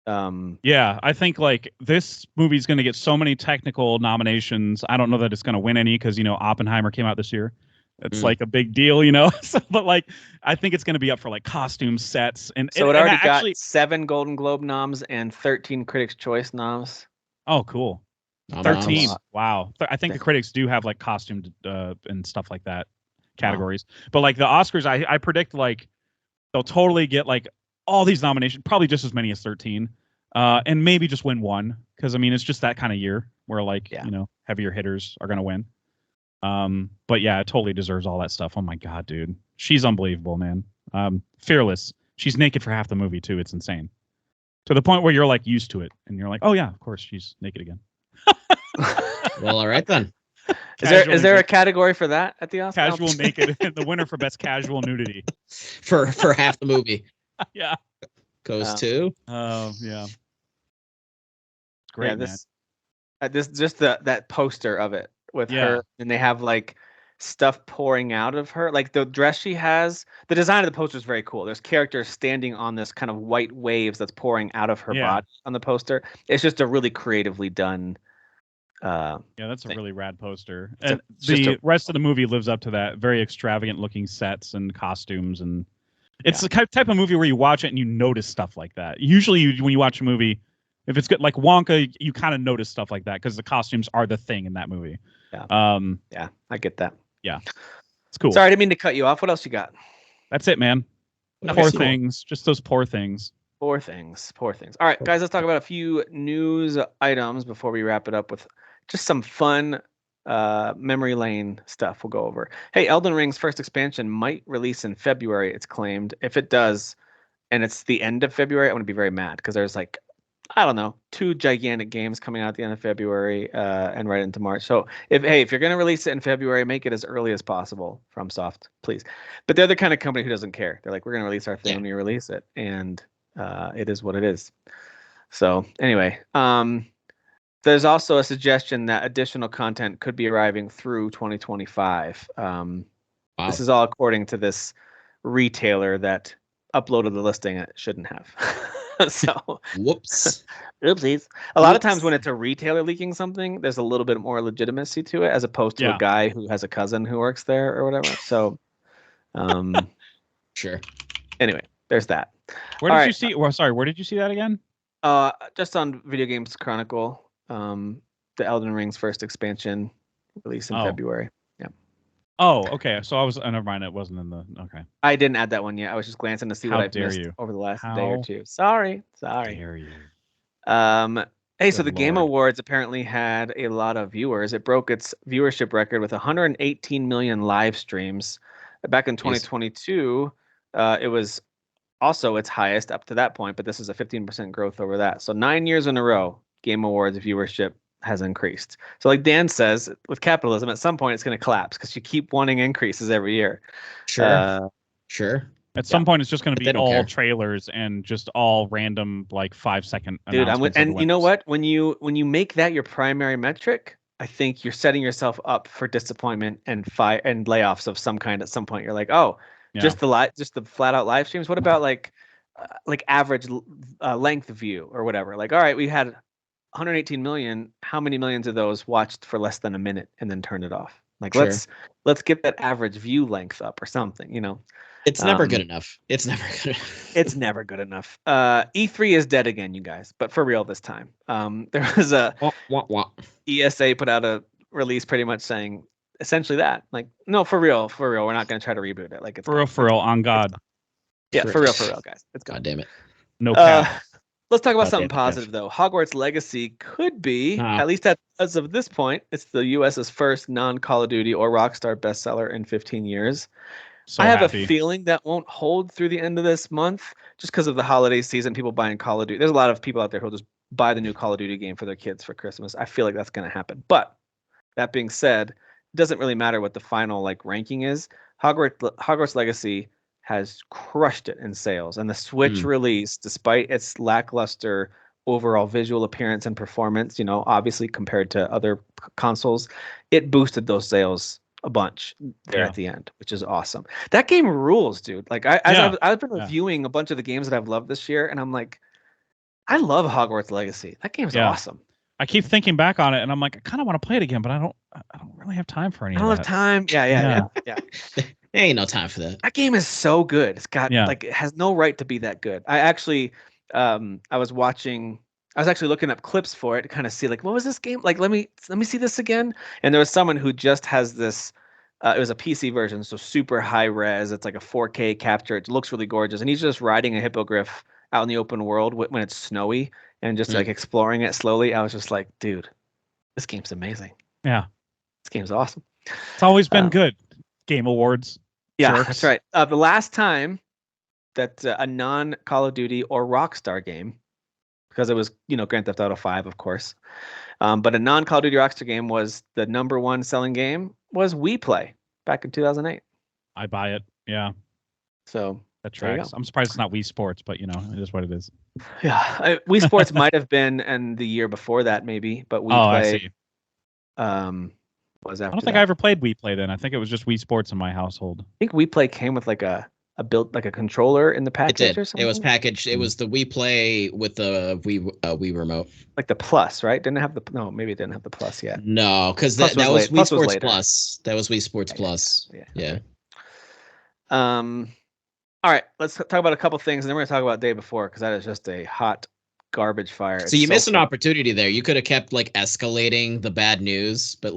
Yeah, I think like this movie's going to get so many technical nominations. I don't know that it's going to win any because Oppenheimer came out this year. It's like a big deal, so, but like I think it's going to be up for like costume sets and so it already got 7 Golden Globe noms and 13 Critics' Choice noms. Oh, cool. 13. Wow. I think the critics do have like costume and stuff like that categories. But like the Oscars, I predict like they'll totally get like all these nominations, probably just as many as 13, and maybe just win one because I mean it's just that kind of year where like heavier hitters are gonna win. But yeah, it totally deserves all that stuff. Oh my God, dude, she's unbelievable, man. Fearless. She's naked for half the movie too. It's insane to the point where you're like used to it and you're like, oh yeah, of course she's naked again. Well, all right then. Is there a category for that at the Oscars? Casual naked. The winner for best casual nudity for half the movie. Yeah, goes to. Oh yeah, it's great. Yeah, this just that poster of it with her, and they have like stuff pouring out of her, like the dress she has. The design of the poster is very cool. There's characters standing on this kind of white waves that's pouring out of her body on the poster. It's just a really creatively done. That's a really rad poster, and the rest of the movie lives up to that. Very extravagant looking sets and costumes, and it's the type of movie where you watch it and you notice stuff like that. Usually, when you watch a movie, if it's good, like Wonka, you kind of notice stuff like that because the costumes are the thing in that movie. Yeah, I get that. Yeah, it's cool. Sorry, I didn't mean to cut you off. What else you got? That's it, man. Poor things, just those poor things. Poor things. All right, guys, let's talk about a few news items before we wrap it up with just some fun memory lane stuff we'll go over. Hey, Elden Ring's first expansion might release in February, it's claimed. If it does, and it's the end of February, I'm going to be very mad because there's like, I don't know, 2 gigantic games coming out at the end of February and right into March. So if you're going to release it in February, make it as early as possible, FromSoft, please. But they're the kind of company who doesn't care. They're like, we're going to release our thing when we release it. And it is what it is. So anyway, there's also a suggestion that additional content could be arriving through 2025. This is all according to this retailer that uploaded the listing it shouldn't have. So whoops. Oopsies. A lot of times when it's a retailer leaking something, there's a little bit more legitimacy to it as opposed to a guy who has a cousin who works there or whatever. So sure. Anyway, there's that. Where did you see where did you see that again? Just on Video Games Chronicle. The Elden Ring's first expansion released in February. Yeah. Oh, okay. So I was never mind. It wasn't in the okay. I didn't add that one yet. I was just glancing to see what I've missed over the last day or two. Sorry. Dare you. Hey, so the Game Awards apparently had a lot of viewers. It broke its viewership record with 118 million live streams. Back in 2022, it was also its highest up to that point, but this is a 15% growth over that. So 9 years in a row, Game Awards viewership has increased. So like Dan says, with capitalism, at some point it's going to collapse because you keep wanting increases every year. Sure. At some point, it's just going to be all trailers and just all random, like 5-second announcements. And you know what? When you make that your primary metric, I think you're setting yourself up for disappointment and layoffs of some kind. At some point, you're like, just the flat out live streams. What about like average length view or whatever? Like, all right, we had 118 million. How many millions of those watched for less than a minute and then turned it off? Like, let's get that average view length up or something. It's never good enough. It's never good enough. E3 is dead again, you guys. But for real this time. There was a ESA put out a release pretty much saying essentially that. Like, no, for real, we're not going to try to reboot it. Like, it's for real, on God. Yeah, for real, guys. It's gone. God damn it. No cap. Let's talk about something positive, though. Hogwarts Legacy could be, at least as of this point, it's the U.S.'s first non-Call of Duty or Rockstar bestseller in 15 years. I have a feeling that won't hold through the end of this month just because of the holiday season, people buying Call of Duty. There's a lot of people out there who'll just buy the new Call of Duty game for their kids for Christmas. I feel like that's going to happen. But that being said, it doesn't really matter what the final ranking is. Hogwarts Legacy has crushed it in sales, and the Switch release, despite its lackluster overall visual appearance and performance, obviously compared to other consoles, it boosted those sales a bunch there at the end, which is awesome. That game rules, dude. I've been reviewing a bunch of the games that I've loved this year, and I'm like, I love Hogwarts Legacy. That game's awesome. I keep thinking back on it, and I'm like, I kind of want to play it again, but I don't really have time for any of that. I don't have time. Yeah. There ain't no time for that. That game is so good. It's got it has no right to be that good. I actually, I was actually looking up clips for it to kind of see what was this game like. Let me see this again. And there was someone who just has this. It was a PC version, so super high res. It's like a 4K capture. It looks really gorgeous, and he's just riding a hippogriff out in the open world when it's snowy and just exploring it slowly. I was just like, dude, this game's amazing. Yeah, this game's awesome. It's always been good. Game Awards. Yeah, that's right. The last time that a non-Call of Duty or Rockstar game, because it was, Grand Theft Auto 5, of course, but a non-Call of Duty Rockstar game was the #1 selling game was We Play back in 2008. I buy it. Yeah. So that tracks. I'm surprised it's not Wii Sports, but it is what it is. Yeah, Wii Sports might have been, and the year before that maybe, but We Play. I see. Was after I don't think I ever played Wii Play then. I think it was just Wii Sports in my household. I think Wii Play came with a controller in the package or something. It was packaged. It was the Wii Play with the Wii remote. Like the Plus, right? Didn't it have no, maybe it didn't have the Plus yet. No, because that was Wii Sports Plus. That was Wii Sports Plus. Yeah. All right, let's talk about a couple things, and then we're gonna talk about Day Before, because that is just a hot garbage fire. So you missed an opportunity there. You could have kept escalating the bad news, but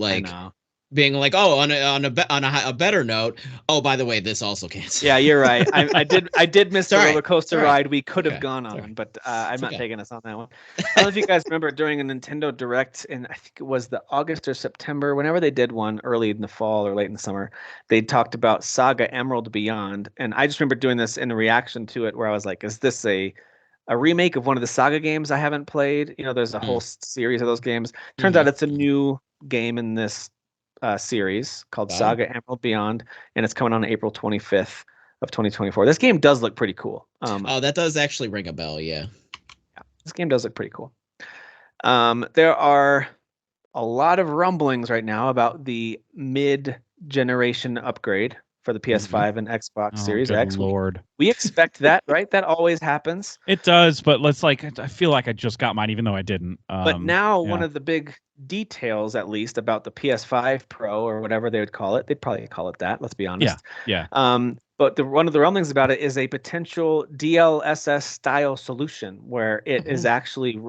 being like, oh, on a better note, oh, by the way, this also canceled. Yeah, you're right. I did miss the roller coaster ride we could have gone on, but I'm not taking us on that one. I don't know if you guys remember during a Nintendo Direct in, I think it was the August or September, whenever they did one early in the fall or late in the summer, they talked about Saga Emerald Beyond, and I just remember doing this in reaction to it, where I was like, is this a remake of one of the Saga games I haven't played? There's a whole series of those games. Turns out it's a new game in this series called Saga Emerald Beyond, and it's coming on April 25th of 2024. This game does look pretty cool. That does actually ring a bell. Yeah, this game does look pretty cool. There are a lot of rumblings right now about the mid-generation upgrade for the PS5 and Xbox Series X. Lord, we expect that, right? That always happens. It does, but I feel like I just got mine, even though I didn't. But now one of the big details, at least, about the PS5 Pro or whatever they would call it, they'd probably call it that. Let's be honest. Yeah. But one of the rumblings about it is a potential DLSS style solution where it is actually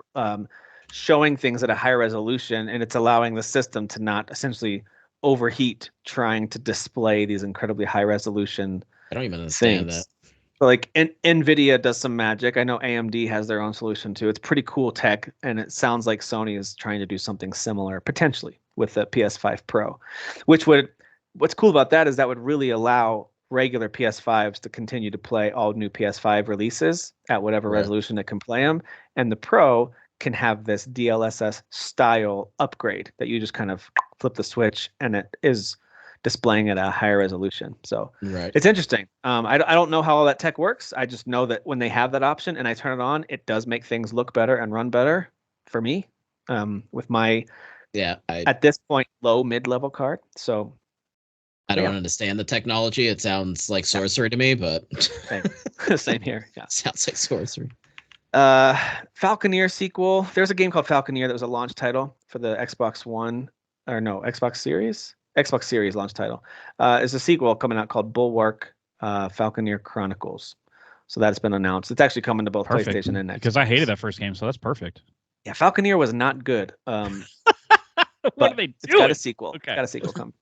showing things at a higher resolution, and it's allowing the system to not essentially overheat trying to display these incredibly high resolution. I don't even understand that. But Nvidia does some magic. I know AMD has their own solution too. It's pretty cool tech, and it sounds like Sony is trying to do something similar potentially with the PS5 Pro, what's cool about that is that would really allow regular PS5s to continue to play all new PS5 releases at whatever resolution it can play them, and the Pro can have this DLSS style upgrade that you just kind of flip the switch and it is displaying at a higher resolution. So it's interesting. I don't know how all that tech works. I just know that when they have that option and I turn it on, it does make things look better and run better for me with my at this point low mid-level card. So I don't understand the technology. It sounds like sorcery to me, but same here. Yeah, sounds like sorcery. Falconeer sequel. There's a game called Falconeer that was a launch title for the Xbox Series launch title. Is a sequel coming out called Bulwark Falconeer Chronicles. So that's been announced. It's actually coming to both PlayStation and Xbox. Because I hated that first game, so that's perfect. Yeah, Falconeer was not good. What but are they doing? It's got a sequel. Okay. It's got a sequel coming.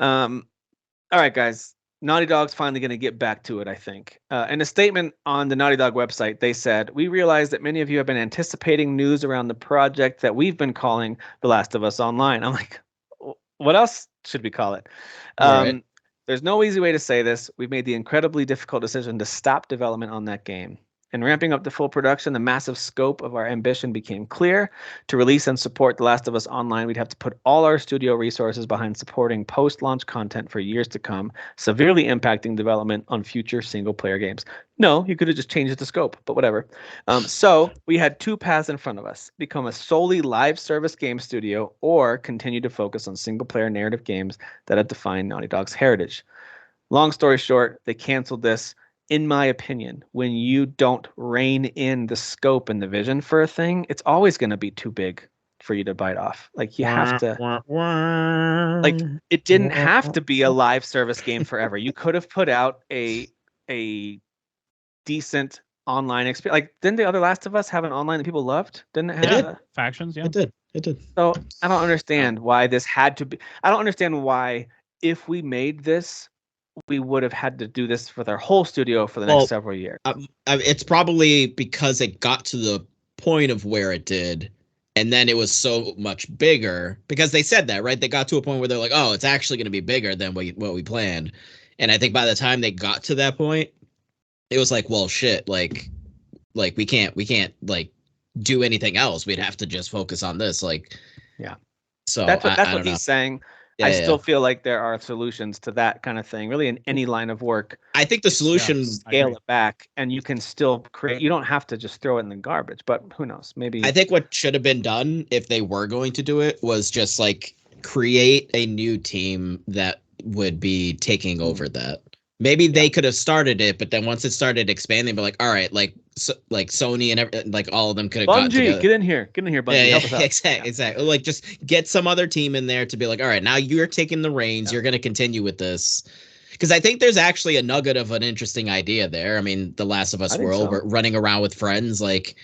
All right, guys. Naughty Dog's finally going to get back to it, I think. In a statement on the Naughty Dog website, they said, "We realize that many of you have been anticipating news around the project that we've been calling The Last of Us Online." I'm like, what else should we call it? Right. There's no easy way to say this. We've made the incredibly difficult decision to stop development on that game. In ramping up to full production, the massive scope of our ambition became clear. To release and support The Last of Us Online, we'd have to put all our studio resources behind supporting post-launch content for years to come, severely impacting development on future single-player games. No, you could have just changed the scope, but whatever. So we had two paths in front of us: become a solely live service game studio, or continue to focus on single-player narrative games that have defined Naughty Dog's heritage. Long story short, they canceled this. In my opinion, when you don't rein in the scope and the vision for a thing, it's always going to be too big for you to bite off. Like, you have to, like, it didn't have to be a live service game forever. You could have put out a decent online experience. Like, didn't the other Last of Us have an online that people loved? Didn't it have factions? Yeah, it did. So I don't understand why this had to be. I don't understand why, if we made this, we would have had to do this for their whole studio for the next several years. It's probably because it got to the point of where it did, and then it was so much bigger, because they said that, right? They got to a point where they're like, oh, it's actually going to be bigger than what we planned. And I think by the time they got to that point, it was like, well, shit, like we can't like do anything else. We'd have to just focus on this. Like, yeah. So that's what he's saying. I still feel like there are solutions to that kind of thing, really, in any line of work. I think the solution scale it back, and you can still create. You don't have to just throw it in the garbage, but who knows? Maybe. I think what should have been done, if they were going to do it, was just like create a new team that would be taking over that. Maybe they could have started it, but then once it started expanding, be like, all right, like Sony and like all of them could have gotten together. Get in here, Bungie. Help us out. Exactly. Like, just get some other team in there to be like, all right, now you're taking the reins. You're going to continue with this. Because I think there's actually a nugget of an interesting idea there. I mean, the Last of Us world, we're running around with friends, like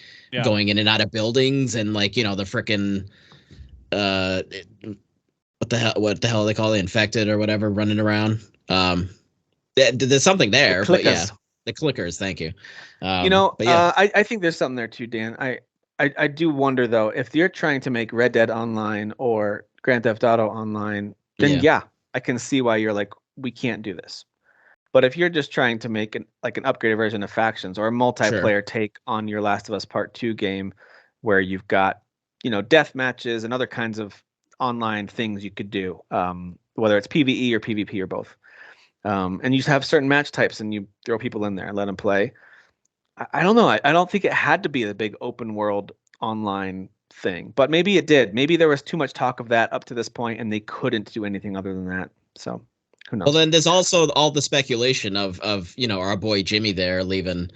going in and out of buildings, and like, you know, the freaking what the hell they call it, infected or whatever, running around. There's something there, but yeah, the clickers. Thank you. I think there's something there too, Dan. I do wonder though, if you're trying to make Red Dead Online or Grand Theft Auto Online, then I can see why you're like, we can't do this. But if you're just trying to make an upgraded version of Factions, or a multiplayer take on your Last of Us Part 2 game, where you've got, death matches and other kinds of online things you could do, whether it's PvE or PvP or both. And you have certain match types, and you throw people in there and let them play. I don't know. I don't think it had to be the big open world online thing, but maybe it did. Maybe there was too much talk of that up to this point, and they couldn't do anything other than that. So who knows? Well, then there's also all the speculation of our boy Jimmy there leaving,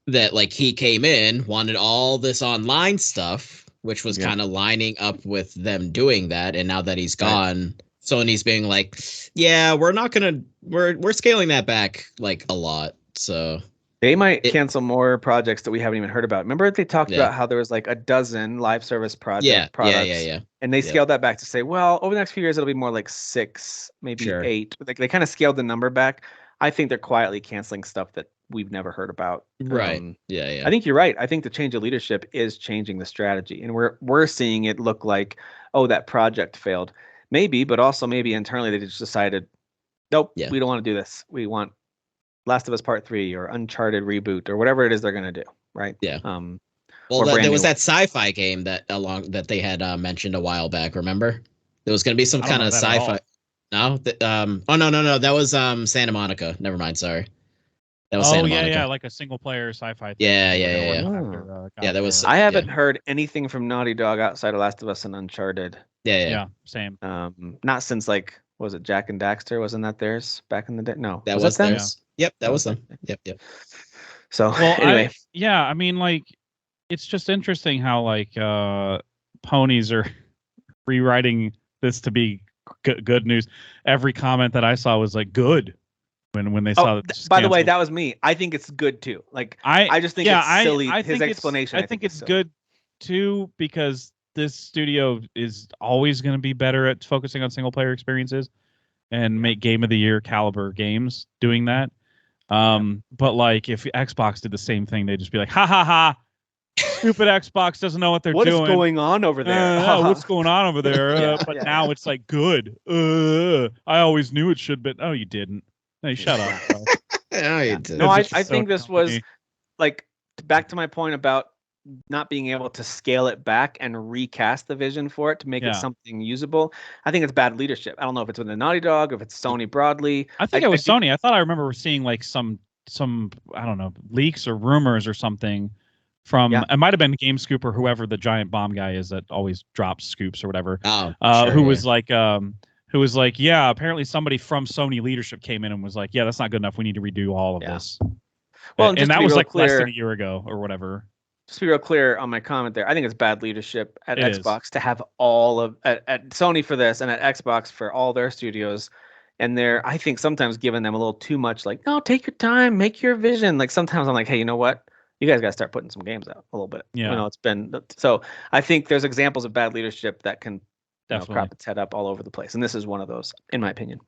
that like he came in, wanted all this online stuff, which was kind of lining up with them doing that, and now that he's gone, Sony's being like, yeah, we're scaling that back like a lot. So they might cancel more projects that we haven't even heard about. Remember, they talked about how there was like a dozen live service products. Yeah. And they scaled that back to say, well, over the next few years, it'll be more like 6, maybe 8. Like, they kind of scaled the number back. I think they're quietly canceling stuff that we've never heard about. Right. I think you're right. I think the change of leadership is changing the strategy, and we're seeing it look like, oh, that project failed. Maybe, but also maybe internally they just decided, nope, we don't want to do this. We want Last of Us Part 3 or Uncharted reboot or whatever it is they're going to do, right? Yeah. Well, there was that sci-fi game that they had mentioned a while back. Remember, there was going to be some kind of sci-fi. No, no, that was Santa Monica. Never mind, sorry. That was Santa Monica. Like a single player sci-fi thing. Yeah. That was. I haven't heard anything from Naughty Dog outside of Last of Us and Uncharted. Yeah, same. Not since like, was it Jack and Daxter? Wasn't that theirs back in the day? No, that was theirs. Yep, that was them. Yep. So anyway, I mean, like, it's just interesting how like ponies are rewriting this to be good news. Every comment that I saw was like good when they saw that. By the way, that was me. I think it's good too. Like, I just think it's silly. His explanation. I think it's good too, because this studio is always going to be better at focusing on single player experiences. and make Game of the Year caliber games doing that. But like if Xbox did the same thing, they'd just be like, ha ha ha, stupid Xbox doesn't know what they're doing. What is going on over there? What's going on over there? Now it's like good. I always knew it should, but you didn't. Hey, shut up, bro. No, you didn't. No, I think this was like back to my point about not being able to scale it back and recast the vision for it to make it something usable. I think it's bad leadership. I don't know if it's with the Naughty Dog, if it's Sony broadly. I think it was Sony. I thought I remember seeing like some I don't know, leaks or rumors or something from it might have been Game Scoop or whoever the giant bomb guy is that always drops scoops or whatever. Who was like apparently somebody from Sony leadership came in and was like, that's not good enough. We need to redo all of this. Well, and that was like less than a year ago or whatever. Just to be real clear on my comment there, I think it's bad leadership at Xbox to have all of at Sony for this and at Xbox for all their studios. And they're, I think, sometimes giving them a little too much, like, no, take your time, make your vision. Like sometimes I'm like, hey, you know what? You guys got to start putting some games out a little bit. Yeah. It's been so. I think there's examples of bad leadership that can crop its head up all over the place, and this is one of those, in my opinion.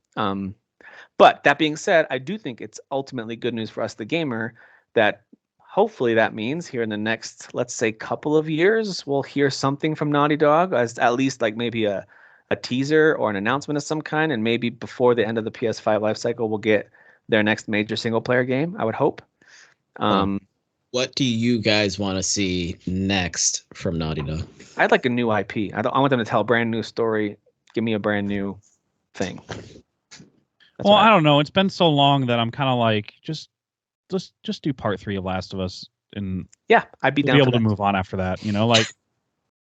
But that being said, I do think it's ultimately good news for us, the gamer, that hopefully that means here in the next, let's say, couple of years, we'll hear something from Naughty Dog, as at least like maybe a teaser or an announcement of some kind, and maybe before the end of the PS5 lifecycle, we'll get their next major single-player game, I would hope. What do you guys want to see next from Naughty Dog? I'd like a new IP. I want them to tell a brand new story. Give me a brand new thing. I don't know. It's been so long that I'm kind of like, just do part 3 of Last of Us, and I'd be down able to move on after that. Like,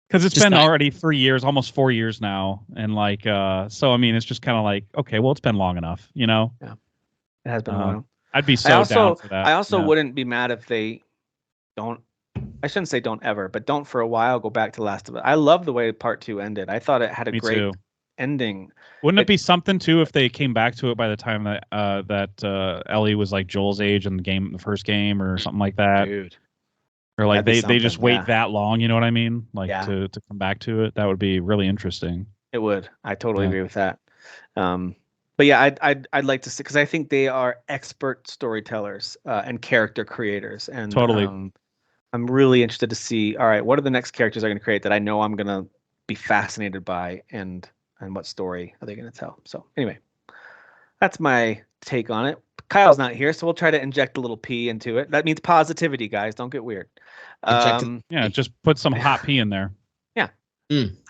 because it's been already 3 years, almost 4 years now, and like, so I mean, it's just kind of like, okay, well, it's been long enough, Yeah, it has been a while. I'd be down for that. I also wouldn't be mad if they don't. I shouldn't say don't ever, but don't for a while go back to Last of Us. I love the way part 2 ended. I thought it had a great ending. Wouldn't it be something too if they came back to it by the time that Ellie was like Joel's age in the first game or something like that? Dude. Or like they just wait that long, you know what I mean? Like to come back to it. That would be really interesting. It would. I totally agree with that. But yeah, I'd like to see, because I think they are expert storytellers and character creators. And totally. I'm really interested to see, all right, what are the next characters they're going to create that I know I'm going to be fascinated by, and what story are they going to tell? So anyway, that's my take on it. Kyle's not here, so we'll try to inject a little P into it. That means positivity, guys. Don't get weird. Just put some hot P in there. Yeah.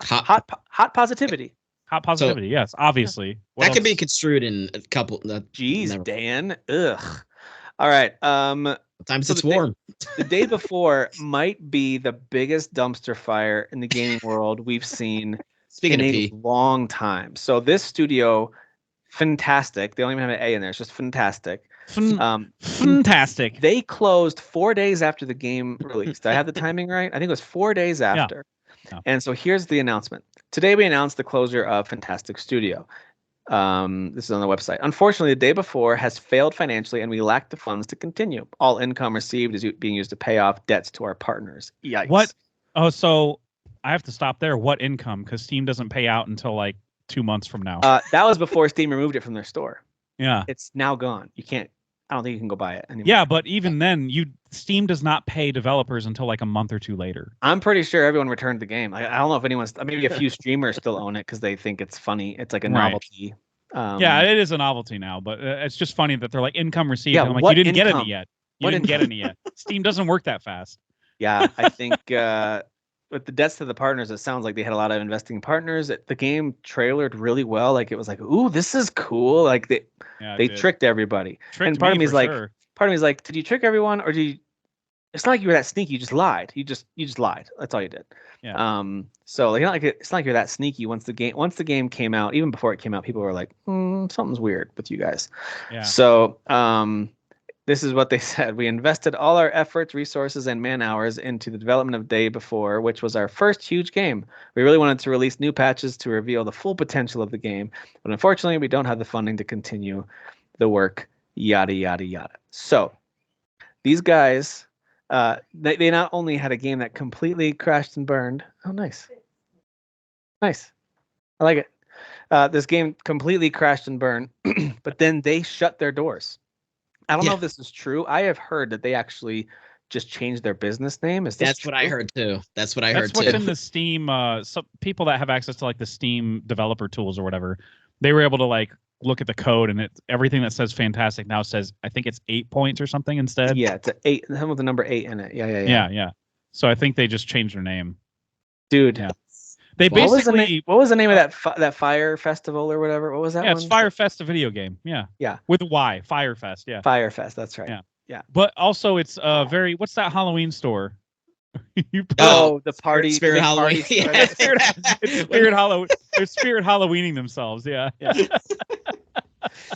Hot positivity. Hot positivity, yes, obviously. That could be construed in a couple. Jeez, Dan. Ugh. All right. Sometimes it's warm. The day before might be the biggest dumpster fire in the gaming world we've seen in a long time. So this studio, fantastic. They don't even have an A in there. It's just fantastic. Fantastic. They closed 4 days after the game released. Did I have the timing right? I think it was 4 days after. Yeah. And so here's the announcement. Today we announced the closure of Fantastic Studio. This is on the website. Unfortunately, the day before has failed financially, and we lack the funds to continue. All income received is being used to pay off debts to our partners. Yikes. What? Oh, so I have to stop there. What income? Because Steam doesn't pay out until like 2 months from now. That was before Steam removed it from their store. Yeah. It's now gone. You can't. I don't think you can go buy it anymore. Yeah, but even then, Steam does not pay developers until like a month or two later. I'm pretty sure everyone returned the game. I don't know if anyone's. Maybe a few streamers still own it because they think it's funny. It's like a novelty. Yeah, it is a novelty now, but it's just funny that they're like income received. And I'm like, you didn't get any yet. You didn't get any yet. Steam doesn't work that fast. Yeah, I think with the debts to the partners, it sounds like they had a lot of investing partners. The game trailered really well. Like it was like, ooh, this is cool. Like they tricked everybody. And part of me is like, did you trick everyone, or did you? It's not like you were that sneaky. You just lied. You just lied. That's all you did. Yeah. So like, it's not like you're that sneaky. Once the game came out, even before it came out, people were like, something's weird with you guys. Yeah. So this is what they said. We invested all our efforts, resources, and man hours into the development of Day Before, which was our first huge game. We really wanted to release new patches to reveal the full potential of the game, but unfortunately, we don't have the funding to continue the work. Yada yada yada. So these guys. They not only had a game that completely crashed and burned. Oh, nice. I like it. This game completely crashed and burned, but then they shut their doors. I don't know if this is true. I have heard that they actually just changed their business name. That's what I heard too. That's what's in the Steam. Some people that have access to like the Steam developer tools or whatever, they were able to like look at the code, and everything that says fantastic now says, I think it's 8 points or something instead. Yeah, it's 8. Some with the number 8 in it. Yeah. So I think they just changed their name, dude. Yeah. They basically. What was the name of that Fire Festival or whatever? What was that? Yeah, it's Firefest, a video game. Yeah. With a Y, Firefest. Yeah. Firefest. That's right. Yeah. But also, it's what's that Halloween store? The party. Spirit Halloween. Yeah, Spirit Halloween. They're Spirit Halloweening themselves. Yeah.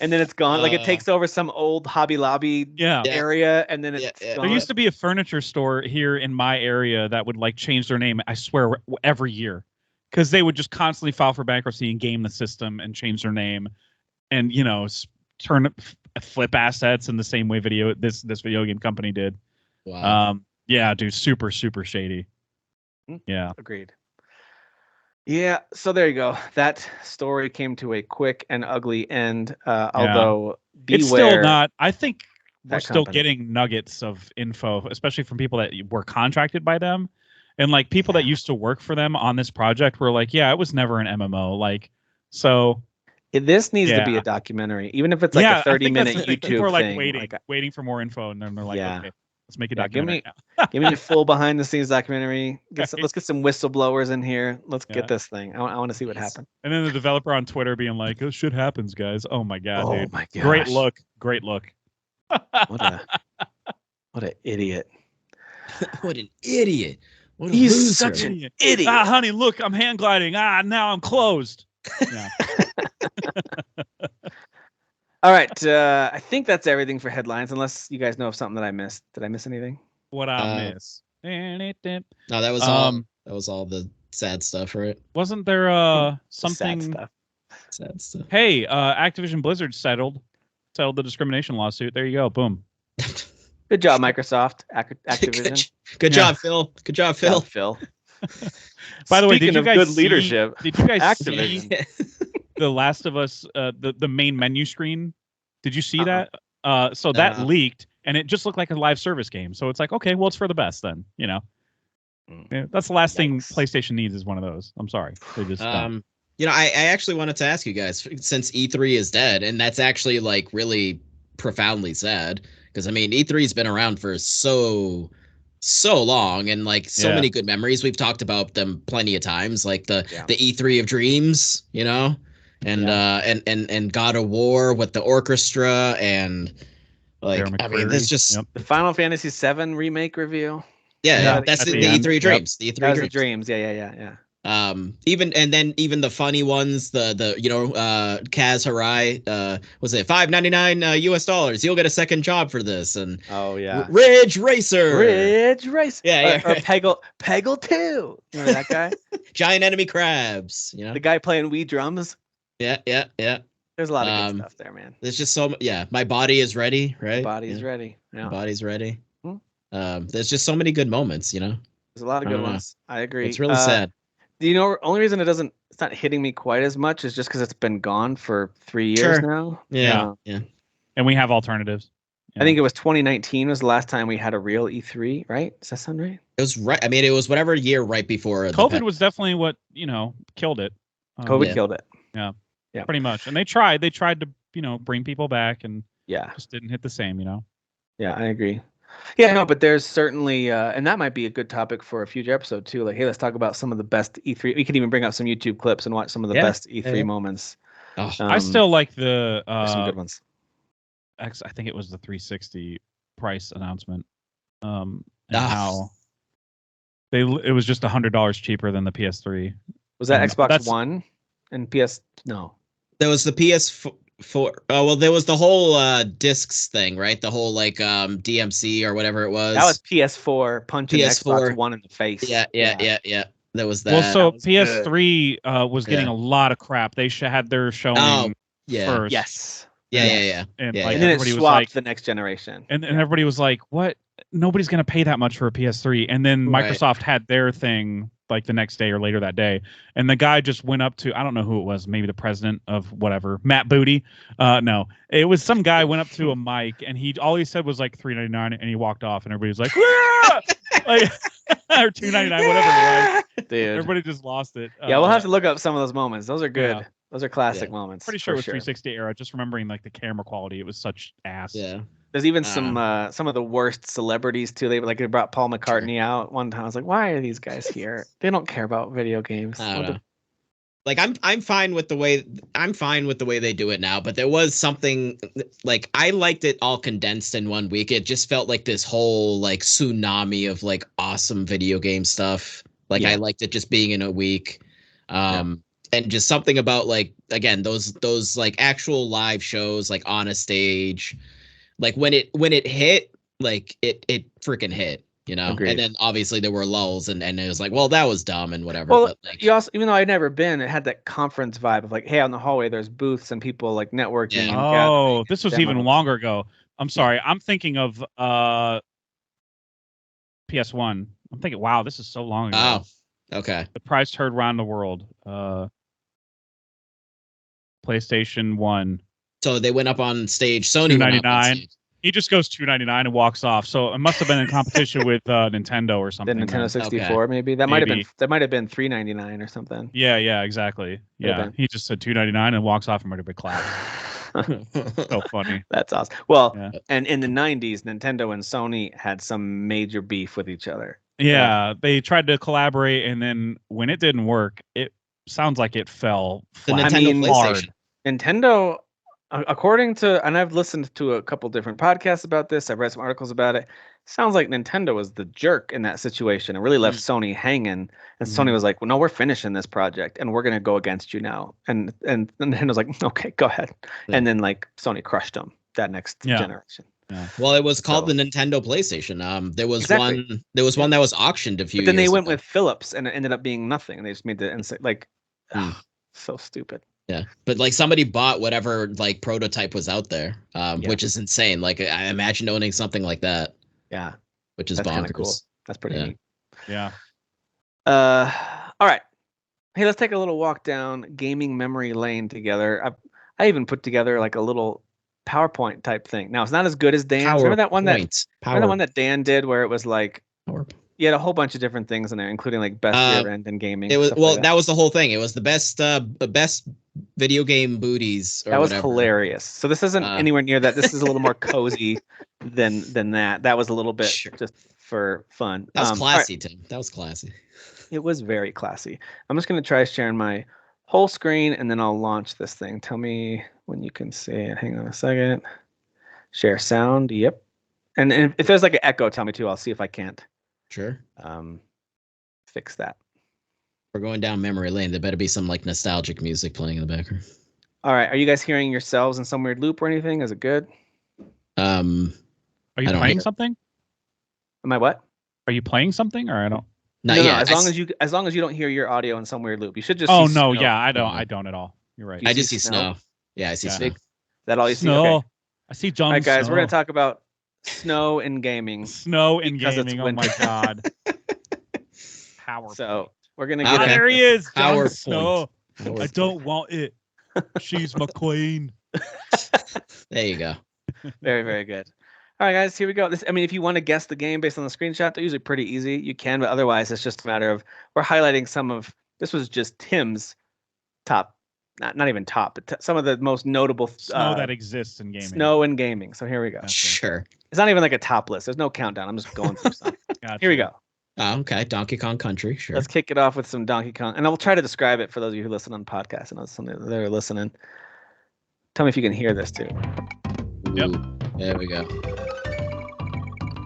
And then it's gone. Like it takes over some old Hobby Lobby area, and then it's gone. There used to be a furniture store here in my area that would like change their name, I swear, every year, because they would just constantly file for bankruptcy and game the system and change their name, and flip assets in the same way this video game company did. Wow. Yeah, dude, super shady. Yeah. Agreed. Yeah, so there you go. That story came to a quick and ugly end. Although beware, it's still not. I think we're still getting nuggets of info, especially from people that were contracted by them, and like people that used to work for them on this project were like, "Yeah, it was never an MMO." Like, so this needs to be a documentary, even if it's like a 30-minute YouTube thing. We're like thing. waiting for more info, and then they're like, "Okay, let's make a documentary." Give me a full behind-the-scenes documentary. Let's get some whistleblowers in here. Let's get this thing. I want to see what happened. And then the developer on Twitter being like, "Oh, shit happens, guys." Oh my god, dude! My gosh. Great look. What an idiot! What an idiot! What a He's loser. such an idiot. Honey, look, I'm hand gliding. Now I'm closed. Yeah. All right. I think that's everything for headlines, unless you guys know of something that I missed. Did I miss anything? What I miss? No, that was all. That was all the sad stuff, right? Wasn't there something? Sad stuff. Hey, Activision Blizzard settled the discrimination lawsuit. There you go. Boom. Good job, Microsoft. Activision. Good job, Phil. Good job, Phil. By the way, did you guys good leadership? Did you guys see The Last of Us, the main menu screen? Did you see that? So that leaked, and it just looked like a live service game. So it's like, okay, well, it's for the best then. Yeah, that's the last thing PlayStation needs is one of those. I'm sorry, they just. I actually wanted to ask you guys, since E3 is dead, and that's actually like really profoundly sad, because I mean E3's been around for so long, and like so many good memories. We've talked about them plenty of times, like the E3 of Dreams, and God of War with the orchestra, and like I mean, there's just the Final Fantasy VII remake review. That's the E3 Dreams. The E3 Dreams. Yeah. Even the funny ones, the Kaz Hirai, was it $5.99 US? You'll get a second job for this, and Ridge Racer, or Peggle 2. Remember that guy? Giant enemy crabs. The guy playing Wii drums. Yeah. There's a lot of good stuff there, man. There's just so my body is ready, right? My body's ready. Yeah. My body's ready. There's just so many good moments, There's a lot of good ones. I agree. It's really sad. Only reason it's not hitting me quite as much is just because it's been gone for 3 years now. Yeah. And we have alternatives. I think it was 2019 was the last time we had a real E3, right? Does that sound right? It was right. I mean, it was whatever year right before. COVID was definitely what, killed it. COVID killed it. Yeah. Pretty much. And they tried to, bring people back, and just didn't hit the same, Yeah, I agree. Yeah, no, but there's certainly, and that might be a good topic for a future episode too. Like, hey, let's talk about some of the best E3. We could even bring out some YouTube clips and watch some of the best E3 moments. I still like the some good ones. I think it was the 360 price announcement. And how it was just $100 cheaper than the PS3. Was that Xbox One and PS? No, there was the PS4. There was the whole discs thing, right? The whole like DMC or whatever it was. That was PS4 punching Xbox One in the face. Yeah. There was that. Well, so PS3 was getting a lot of crap. They had their showing first. Yes. Yeah. And then it swapped the next generation. And everybody was like, "What? Nobody's gonna pay that much for a PS3." And then Microsoft had their thing like the next day or later that day, and the guy just went up to, I don't know who it was, maybe the president of whatever, Matt Booty. No, it was some guy went up to a mic, and all he said was like $3.99, and he walked off, and everybody was like, like or $2.99, whatever it was. Dude, everybody just lost it. Yeah, we'll have to look up some of those moments. Those are good. Yeah. Those are classic moments. Pretty sure it was 360 era. Just remembering like the camera quality, it was such ass. Yeah. There's even some of the worst celebrities too. They brought Paul McCartney out one time. I was like, why are these guys here? They don't care about video games. I don't know. Like I'm fine with the way they do it now, but there was something like I liked it all condensed in 1 week. It just felt like this whole like tsunami of like awesome video game stuff. Like I liked it just being in a week. And just something about like, again, those like actual live shows like on a stage. Like when it hit, like it freaking hit, you know. Agreed. And then obviously there were lulls, and it was like, well, that was dumb and whatever. Well, but like, you also, even though I'd never been, it had that conference vibe of like, hey, on the hallway there's booths and people like networking. Yeah. And oh, this was even longer ago. I'm sorry, I'm thinking of PS1. I'm thinking, wow, this is so long ago. Oh, okay. The price heard around the world. PlayStation 1. So they went up on stage. Sony $2.99. He just goes $2.99 and walks off. So it must have been in competition with Nintendo or something. The Nintendo 64, maybe that might have been $3.99 or something. Yeah, exactly. Yeah, he just said $2.99 and walks off and everybody claps. So funny. That's awesome. Well, and in the 90s, Nintendo and Sony had some major beef with each other. Yeah, they tried to collaborate, and then when it didn't work, it sounds like it fell flat. Hard. Nintendo, according to, and I've listened to a couple different podcasts about this, I've read some articles about it. Sounds like Nintendo was the jerk in that situation and really left Sony hanging. And Sony was like, well, no, we're finishing this project and we're going to go against you now. And Nintendo's like, okay, go ahead. Yeah. And then like Sony crushed them that next generation. Yeah. Well, it was called the Nintendo PlayStation. There was one that was auctioned a few years ago. But then they went with Philips and it ended up being nothing. And they just made the so stupid. Yeah, but like somebody bought whatever like prototype was out there, which is insane. Like I imagine owning something like that. Yeah, which is bonkers. Cool. That's pretty neat. Yeah. All right. Hey, let's take a little walk down gaming memory lane together. I even put together like a little PowerPoint type thing. Now it's not as good as Dan's. Remember that one that Dan did where it was like. You had a whole bunch of different things in there, including like best year end in gaming. It was that was the whole thing. It was the best video game booties. Or that was whatever. Hilarious. So this isn't anywhere near that. This is a little more cozy than that. That was a little bit just for fun. That was classy, Tim. That was classy. It was very classy. I'm just gonna try sharing my whole screen and then I'll launch this thing. Tell me when you can see it. Hang on a second. Share sound. Yep. And if there's like an echo, tell me too. I'll see if I can't. Sure. Fix that. We're going down memory lane. There better be some like nostalgic music playing in the background. All right. Are you guys hearing yourselves in some weird loop or anything? Is it good? Are you playing something? Am I what? Are you playing something or I don't? No, as long as you don't hear your audio in some weird loop, you should just. Oh no, yeah, I don't at all. You're right. I just see snow. Yeah, I see snow. That all you see? Snow. Okay. I see John. All right, guys, snow. we're gonna talk about snow in gaming. Snow in gaming. Oh my god. PowerPoint. So we're gonna get there he is. PowerPoint. Snow. I don't want it. She's my queen. There you go. Very, very good. All right, guys, here we go. If you want to guess the game based on the screenshot, they're usually pretty easy. You can, but otherwise, it's just a matter of we're highlighting some of. This was just Tim's top, not even top, but some of the most notable snow that exists in gaming. Snow in gaming. So here we go. Sure. It's not even like a top list. There's no countdown. I'm just going through some. Gotcha. Here we go. Oh, okay. Donkey Kong Country. Sure. Let's kick it off with some Donkey Kong, and I will try to describe it for those of you who listen on podcasts and they're listening. Tell me if you can hear this too. Yep. There we go.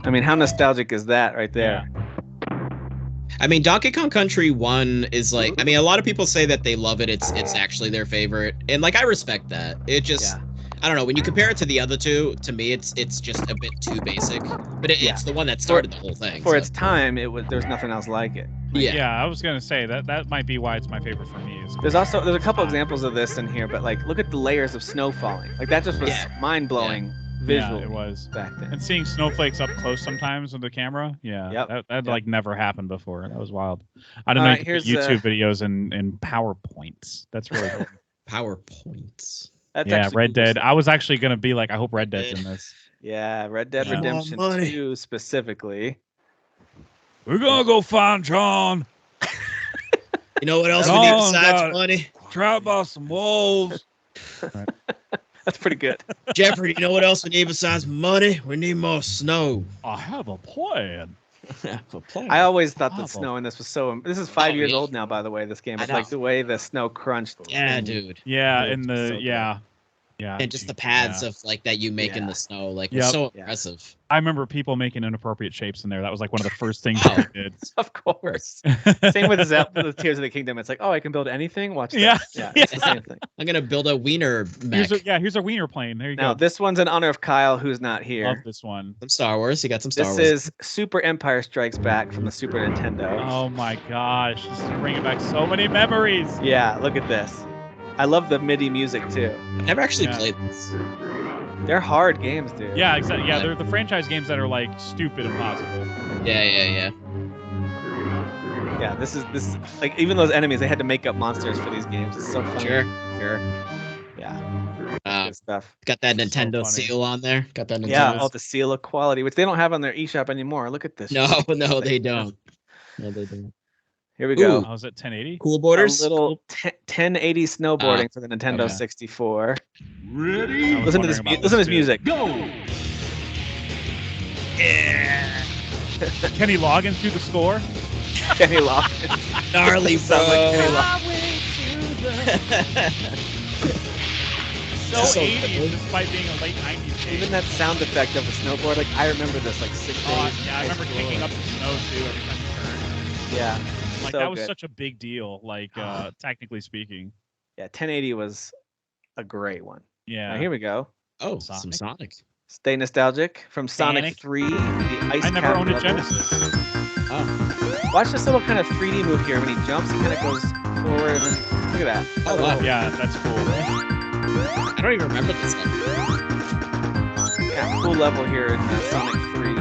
I mean, how nostalgic is that right there? Yeah. I mean, Donkey Kong Country 1 is like, I mean, a lot of people say that they love it. It's actually their favorite. And like, I respect that. It just, I don't know. When you compare it to the other two, to me, it's just a bit too basic. But it's the one that started the whole thing. For its time, there's nothing else like it. Yeah, I was gonna say that might be why it's my favorite for me. There's a couple examples of this in here, but like, look at the layers of snow falling. Like that just was mind blowing visual. Yeah, it was back then. And seeing snowflakes up close sometimes with the camera, that like never happened before. That was wild. I don't know. You could put YouTube videos in PowerPoints. That's really cool. PowerPoints. That's Red Dead. I was actually gonna be like, I hope Red Dead's in this. Yeah, Red Dead Redemption 2 specifically. We're gonna go find John. You know what else we need besides money? Try about some wolves. Right. That's pretty good. Jeffrey, you know what else we need besides money? We need more snow. I have a plan. I always thought the snow in this was so. This is 5 years old now, by the way. This game, it's like the way the snow crunched. Yeah, dude. Yeah, and the so yeah. And just the paths of like that you make in the snow, like it's so impressive. I remember people making inappropriate shapes in there. That was like one of the first things they did. Of course. Same with the Tears of the Kingdom. It's like, oh, I can build anything. Watch that. Yeah, it's the same thing. I'm gonna build a wiener mech. Here's a wiener plane. There you go. Now this one's in honor of Kyle, who's not here. Love this one. Some Star Wars. You got some Star Wars. This is Super Empire Strikes Back from the Super Nintendo. Oh my gosh, this is bringing back so many memories. Yeah, look at this. I love the MIDI music too. I've never actually played this. They're hard games, dude. Yeah, exactly. Yeah, they're the franchise games that are like stupid impossible. Yeah. Yeah, this is like even those enemies, they had to make up monsters for these games. It's so fun. Sure. Yeah. Good stuff. Got that Nintendo seal on there. Got that Nintendo. Yeah, the seal of quality, which they don't have on their eShop anymore. Look at this. No, they don't. No, they don't. Here we go. How's it 1080? Cool borders. A little 1080 snowboarding for the Nintendo 64. Ready? Listen to this music. Go. Yeah. Kenny Loggins through the score. Kenny Loggins. Gnarly, bro. So 80s despite being a late 90s game. Even that sound effect of a snowboard, like I remember this like 6 days. Yeah, I remember kicking up the snow too every time you turned. Yeah. Like that was such a big deal, like technically speaking. Yeah, 1080 was a great one. Yeah. Now, here we go. Oh, some Sonic. Stay nostalgic from Sonic 3. The Ice I never owned a level. Genesis. Oh. Watch this little kind of 3D move here. When he jumps, he kind of goes forward. And then, look at that. Oh, wow. Yeah, that's cool. I don't even remember this level. Yeah, cool level here in Sonic 3.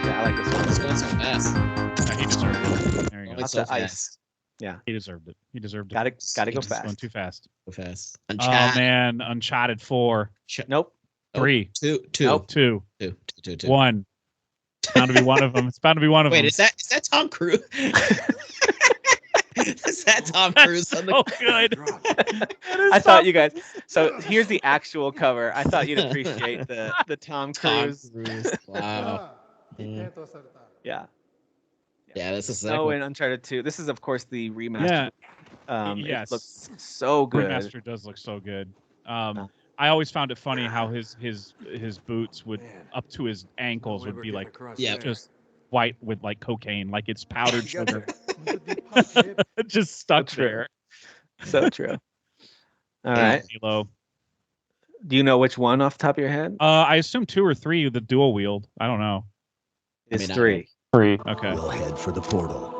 Yeah, I like this one. It's going so fast. Yeah, he deserved it. There you go. Lots of ice. Yeah. He deserved it. He deserved it. Gotta go fast. Going too fast. Go fast. Uncharted. Oh man, Uncharted 4. Nope. 3. 2. Nope. 2. 2. 1. It's bound to be one of them. It's bound to be one of them. Wait, is that Tom Cruise? Is that Tom Cruise? So good. I thought you guys. So here's the actual cover. I thought you'd appreciate the Tom Cruise. Wow. Yeah. Yeah, this is Snow in Uncharted 2. This is of course the remaster. Yeah. It looks so good. Remaster does look so good. I always found it funny how his boots would up to his ankles would be like just white with like cocaine, like it's powdered sugar. Just stuck there. So true. All right. Halo. Do you know which one off the top of your head? I assume 2 or 3, the dual wield. I don't know. It's 3. 3. Okay. We'll head for the portal.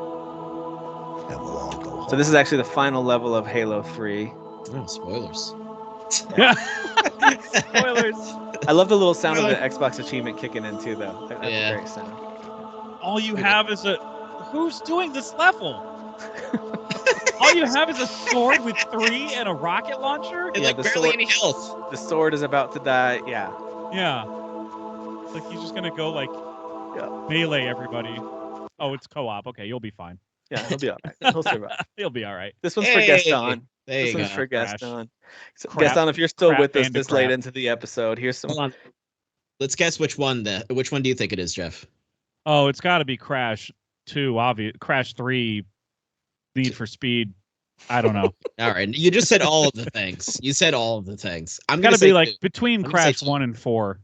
And we'll all go home. So this is actually the final level of Halo 3. Oh, spoilers. Yeah. Spoilers. I love the little sound of the Xbox achievement kicking in too, though. That's a great sound. All you have is who's doing this level? All you have is a sword with 3 and a rocket launcher? And like barely any health. The sword is about to die. Yeah. Yeah. Like he's just gonna go like melee everybody. Oh, it's co-op. Okay, you'll be fine. Yeah, he'll be all right. He'll survive. He'll be all right. This one's for Gaston. This one's for Gaston. So, Crap. Gaston, if you're still with us Crap this late into the episode, here's some. Hold on. Let's guess which one do you think it is, Jeff? Oh, it's got to be Crash 2, obvious. Crash 3, Need for Speed. I don't know. All right, you just said all of the things. You said all of the things. I'm gonna be like 2. between Crash 1 and 4.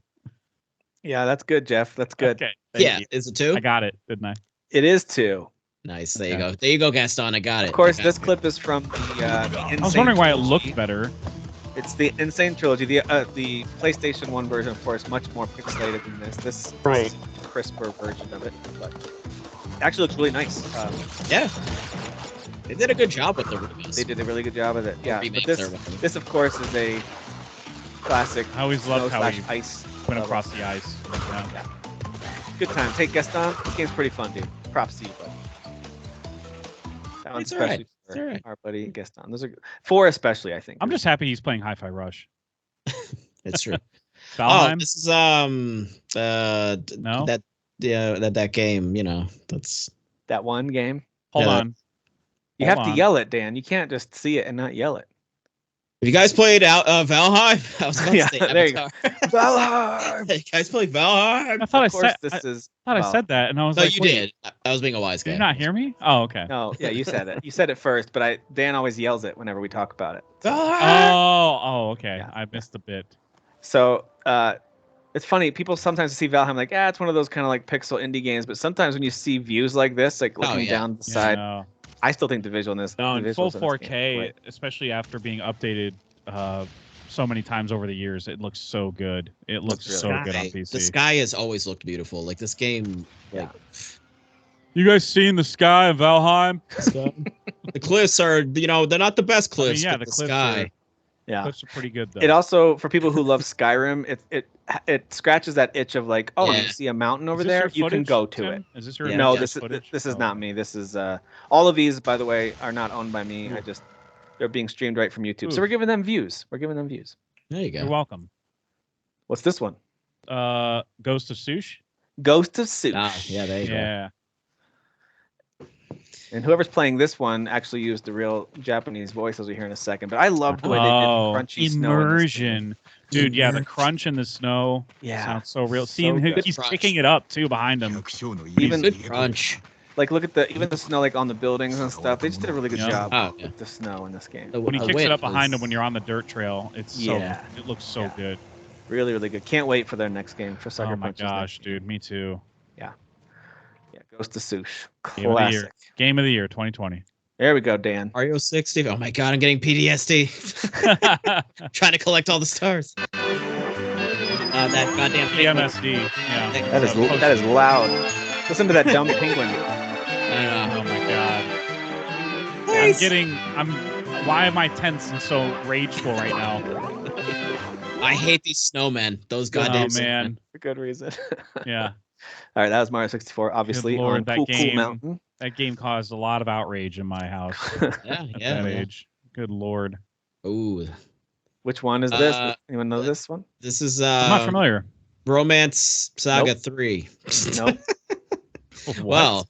Yeah, that's good, Jeff. That's good. Okay. Yeah, is it 2? I got it, didn't I? It is 2. Nice. There you go. There you go, Gaston. I got it. Of course, this clip is from the Insane I was wondering why it trilogy. looked better. It's the Insane Trilogy. The PlayStation 1 version, of course, much more pixelated than this. This is a crisper version of it, but it actually looks really nice. Yeah. They did a good job with the reviews. They did a really good job of it. Yeah. But Remakes this, of course, is a classic. I always loved how he ice went level. across the ice. Yeah. Good time. Take Gaston. This game's pretty fun, dude. Props to you, buddy. That one's especially for our buddy Gaston. Those are 4 especially, I think. I'm just happy he's playing Hi-Fi Rush. It's true. Valheim? Oh, this is no? that game, you know, that's that one game. Hold on. You have to yell it, Dan. You can't just see it and not yell it. Have you guys played Valheim? I was about to say there you go. Valheim. You guys played Valheim? I thought I said that, and I was no, like, you did. I was being a wise guy. Did you not hear me? Oh, okay. No, yeah, you said it. You said it first, but Dan always yells it whenever we talk about it. So. Oh, okay. Yeah. I missed a bit. So it's funny. People sometimes see Valheim like, it's one of those kind of like pixel indie games. But sometimes when you see views like this, like looking down the side, no. I still think the visual in this. No, in full 4K, game, especially after being updated so many times over the years, it looks so good. It looks really good on PC. The sky has always looked beautiful. Like this game. Yeah. You guys seen the sky of Valheim? The cliffs are, you know, they're not the best cliffs. I mean, but the cliffs sky. Cliffs are pretty good though. It also, for people who love Skyrim, it scratches that itch of like, you see a mountain over there, you can go to it. Is this your No, this is not me. This is all of these, by the way, are not owned by me. They're being streamed right from YouTube. So we're giving them views. There you go. You're welcome. What's this one? Ghost of Tsushima. Ghost of Tsushima. Yeah, there you go. And whoever's playing this one actually used the real Japanese voice, as we hear in a second. But I loved the way they did crunchy immersion. Dude, yeah, the crunch in the snow sounds so real. Seeing who he's picking it up too behind him. Even good crunch. Like look at even the snow like on the buildings and stuff. They just did a really good job with the snow in this game. When he kicks it up behind him when you're on the dirt trail, it looks so good. Really, really good. Can't wait for their next game for Sucker Punch. Oh my gosh, dude, me too. Yeah. Ghost of Tsushima. Classic. Game of the year 2020. There we go, Dan. Mario 60. Oh my god, I'm getting PTSD. Trying to collect all the stars. That goddamn PMSD. Yeah. That is loud. Listen to that dumb penguin. Oh my god. Nice. Why am I tense and so rageful right now? I hate these snowmen. Those goddamn man. For good reason. Yeah. All right, that was Mario 64, obviously. Lord, on Cool Mountain. That game caused a lot of outrage in my house. At that age. Good Lord. Ooh. Which one is this? Anyone know this one? This is I'm not familiar. Romance Saga 3. Nope. Well,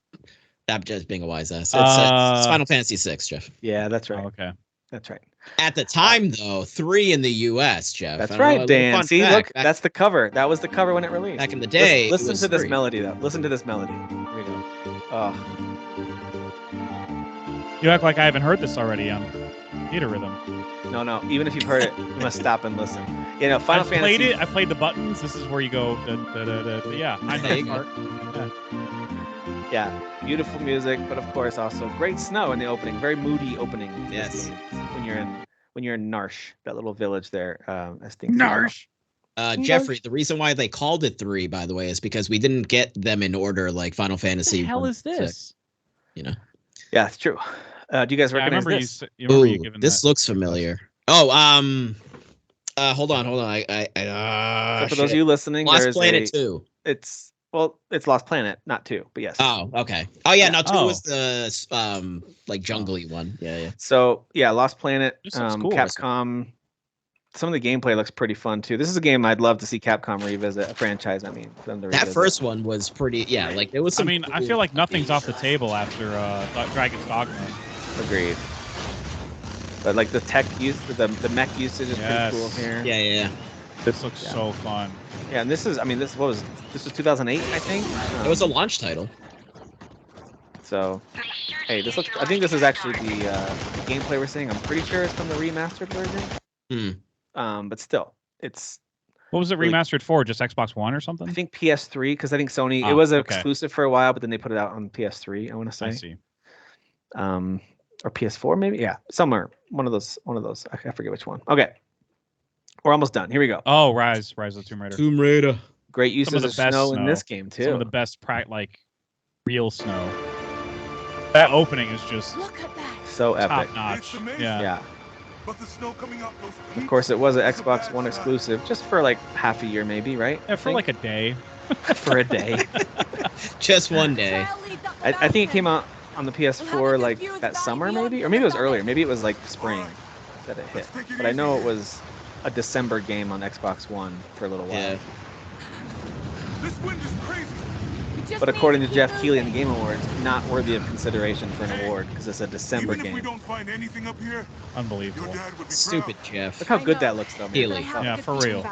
I'm just being a wise ass. It's Final Fantasy 6, Jeff. Yeah, that's right. Oh, okay. That's right. At the time, though, 3 in the U.S., Jeff. That's right, Dan. See, look, that's the cover. That was the cover when it released. Back in the day. Listen to this melody, though. Listen to this melody. Here we go. Oh. You act like I haven't heard this already on Theater Rhythm. No. Even if you've heard it, you must stop and listen. You know, Final Fantasy. I played the buttons. This is where you go. Yeah, I know the part. Yeah, beautiful music, but of course also great snow in the opening. Very moody opening. Yes. When you're in Narsh, that little village there. Narsh. Jeffrey, the reason why they called it 3, by the way, is because we didn't get them in order like Final Fantasy. What the hell is this? You know. Yeah, it's true. Do you guys recognize this? This looks familiar. Oh, hold on. For those of you listening, Lost Planet 2. It's Lost Planet, not 2, but yes. Oh, okay. Oh yeah, no, 2 was the like jungly one. Yeah. So yeah, Lost Planet, cool. Capcom. Some of the gameplay looks pretty fun too. This is a game I'd love to see Capcom revisit, a franchise. I mean, for them to revisit. That first one was pretty. Yeah, like there was some. I feel like nothing's off the table after Dragon's Dogma. Agreed. But like the tech use, the mech usage is pretty cool here. Yeah. This looks so fun. Yeah, and this was 2008, I think. It was a launch title. So, hey, I think this is actually the gameplay we're seeing. I'm pretty sure it's from the remastered version. But still, it's. What was it remastered for? Just Xbox One or something? I think PS3, because I think Sony. It was exclusive for a while, but then they put it out on PS3. I want to say. I see. Or PS4 maybe. Yeah, somewhere one of those. I forget which one. Okay, we're almost done. Here we go. Oh, Rise of the Tomb Raider. Tomb Raider. Great use of snow in this game too. Some of the best real snow. That opening is just so epic. Top notch. Yeah. But the snow coming up those Of course, it was an Xbox One exclusive, just for like half a year, maybe, right? Yeah, for like a day. For a day. Just one day. I think it came out on the PS4 like that summer, maybe, or maybe it was earlier. Maybe it was like spring that it hit. But I know it was a December game on Xbox One for a little while. Yeah. This wind is crazy. But according to Jeff Keighley in the Game Awards, not worthy of consideration for an award because it's a December Even if we game. don't find anything up here, Unbelievable. your dad would be Stupid proud. Jeff. Look how good that looks, though, man. Keighley. Yeah, for real.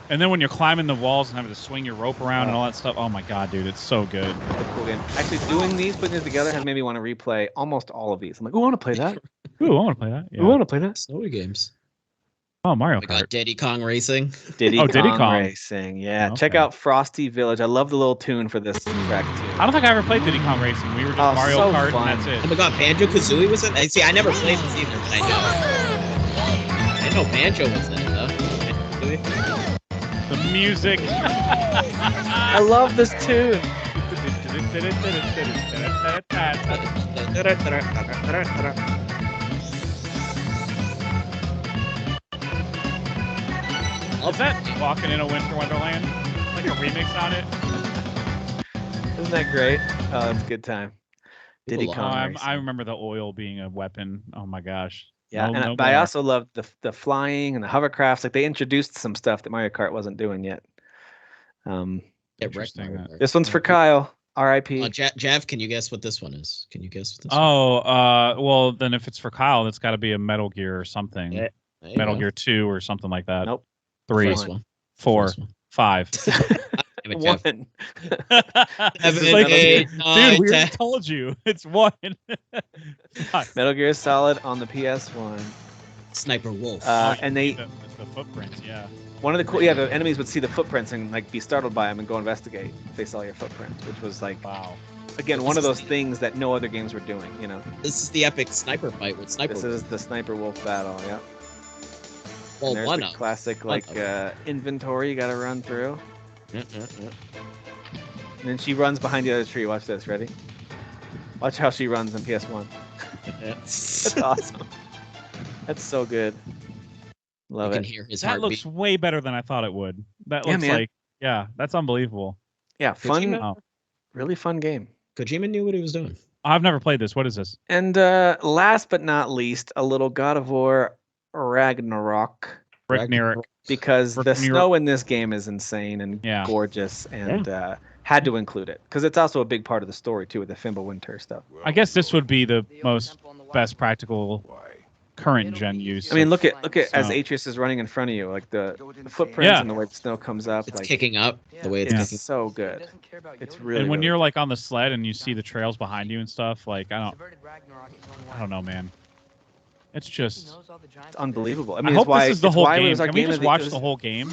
And then when you're climbing the walls and having to swing your rope around and all that stuff, oh my god, dude, it's so good. It's a cool game. Actually, doing these, putting these together, has made me want to replay almost all of these. I'm like, I want to play that. Ooh, I want to play that. Yeah. I want to play that. Snowy games. Oh, Mario Oh my god, Kart. Diddy Kong Racing. Diddy Diddy Kong Kong. Racing. Yeah, Okay. check out Frosty Village. I love the little tune for this track too. I don't think I ever played Diddy Kong Racing. We were just Oh, Mario so Kart fun. and that's Oh it. my god, Banjo-Kazooie was in it? See, I never played this either, but I know Banjo was in it, though. The music. I love this tune. Is that Walking in a Winter Wonderland? Like a remix on it? Isn't that great? Oh, that's a good time. Diddy People Kong I Racing. remember the oil being a weapon. Oh my gosh. Yeah, but I also love the flying and the hovercrafts. Like they introduced some stuff that Mario Kart wasn't doing yet. Interesting. This one's for Kyle. R.I.P. Jav, can you guess what this one is? Can you guess what this Well, then if it's for Kyle, that's got to be a Metal Gear or something. Yeah. Metal Gear 2 or something like that. Nope. 3, First one. 4, First one. 5. Damn it, Jeff. 1. It's Seven, like, eight, dude, nine, we 10. already told you. It's 1. Metal Gear Solid on the PS1. Sniper Wolf. And they, It's the footprints, yeah. one of the cool, the enemies would see the footprints and like be startled by them and go investigate if they saw your footprints, which was like, Wow. again, one of those things that no other games were doing, you know. This is the epic sniper fight with Sniper This Wolf. is the Sniper Wolf battle, yeah. Well, And there's one the of. classic One like of. inventory you got to run through. Yeah. And then she runs behind the other tree. Watch this. Ready? Watch how she runs in PS1. That's awesome. That's so good. Love You can it. hear his That heartbeat. looks way better than I thought it would. That Yeah, looks man. like, yeah, that's unbelievable. Yeah, fun. Kojima? Oh. Really fun game. Kojima knew what he was doing. I've never played this. What is this? And last but not least, a little God of War Ragnarok. Ragnarok. Because the Ragnarok. snow in this game is insane and Yeah. gorgeous, and had to include it because it's also a big part of the story too with the Fimbulwinter stuff. I guess this would be the most best practical current gen use. I mean, of- look at as snow. Atreus is running in front of you, like the footprints Yeah. and the way the snow comes up. It's like, kicking up the way it's it's kicking. so good. It's really. and when really you're good. like on the sled and you see the trails behind you and stuff, like I don't know, man. It's just It's unbelievable. I I mean, hope it's why this is the it's whole why it game. was our Can we game just of the- watch it was- the whole game?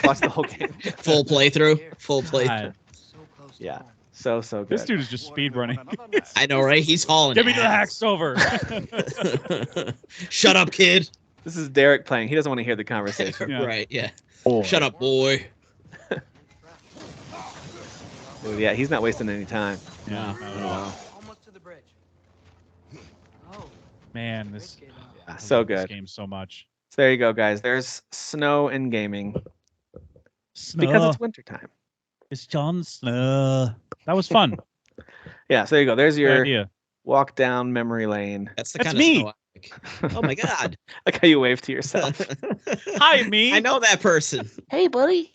watch the whole game. Full playthrough. Full playthrough. God, Yeah, so good. this dude is just speed running. I know, right? He's hauling. Give me the ass. hacks over. Shut up, kid. This is Derek playing. He doesn't want to hear the conversation. Yeah. Right? Yeah. Shut up, boy. Well, yeah, he's not wasting any time. Yeah, not at all. Almost to the bridge. Oh, Man, this Yeah, I so love this good. game so much. So there you go, guys. There's snow in gaming because Snow. it's wintertime. It's Jon Snow. That was fun. Yeah, so there you go. There's Good your idea. walk down memory lane. That's the That's kind me. of snow I like. Oh my god. Like how you wave to yourself. Hi, me. I know that person. Hey, buddy.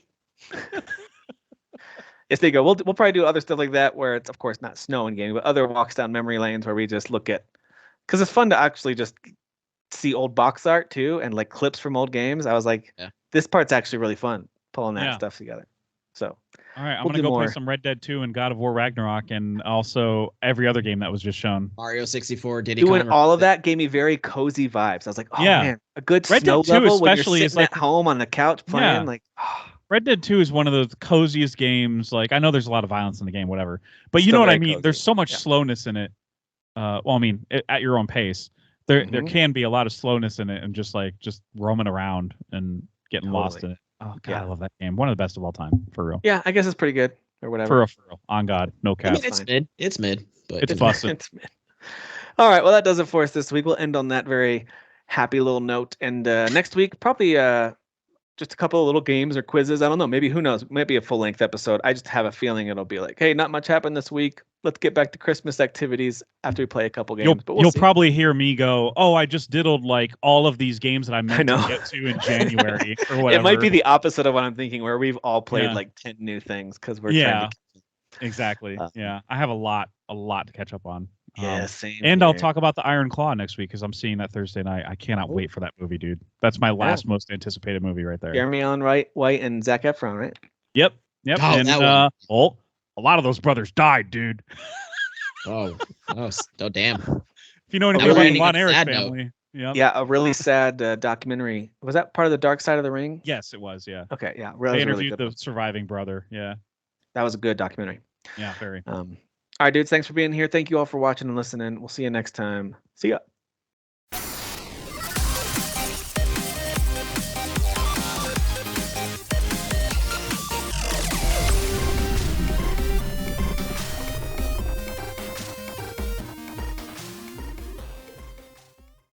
Yes, there you go. We'll probably do other stuff like that where it's, of course, not snow in gaming, but other walks down memory lanes where we just look at, because it's fun to actually just see old box art too and like clips from old games. I was like, Yeah. this part's actually really fun pulling that Yeah. stuff together. So All right, I'm We'll gonna do go more. play some Red Dead 2 and God of War Ragnarok, and also every other game that was just shown. Mario 64, Diddy doing Kong. all of that gave me very cozy vibes. I was like, oh Yeah. man, a good Red snow Dead 2 level when you're especially sitting is like- at home on the couch playing. Yeah. Like, Red Dead 2 is one of the coziest games. Like, I know there's a lot of violence in the game, whatever, but you Still know what I very mean. cozy. There's so much Yeah. slowness in it. Well, I mean, at your own pace. There Mhm. can be a lot of slowness in it, and just roaming around and getting lost Totally. in it. Oh god, Yeah. I love that game. One of the best of all time, for real. yeah, I guess it's pretty good or whatever. For real. On God, no I cap. mean, it's fine. mid. It's mid. But It's you know. busted. It's mid. All right, well, that does it for us this week. We'll end on that very happy little note. And next week, probably just a couple of little games or quizzes. I don't know. Maybe, who knows? Maybe a full-length episode. I just have a feeling it'll be like, hey, not much happened this week. Let's get back to Christmas activities after we play a couple games. You'll probably hear me go, oh, I just diddled like all of these games that I meant to get to in January or whatever. It might be the opposite of what I'm thinking, where we've all played like 10 new things because we're trying to. Exactly. I have a lot to catch up on. Same. And I'll talk about the Iron Claw next week because I'm seeing that Thursday night. I cannot wait for that movie, dude. That's my last most anticipated movie right there. Jeremy Allen White and Zac Efron, right? Yep. Oh, and that one. A lot of those brothers died, dude. Oh, damn. If you know anything about the Von Erich family. Yeah, a really sad documentary. Was that part of the Dark Side of the Ring? Yes, it was. Yeah. Okay. Yeah. They interviewed the surviving brother. Yeah. That was a good documentary. Yeah, very. All right, dudes. Thanks for being here. Thank you all for watching and listening. We'll see you next time. See ya.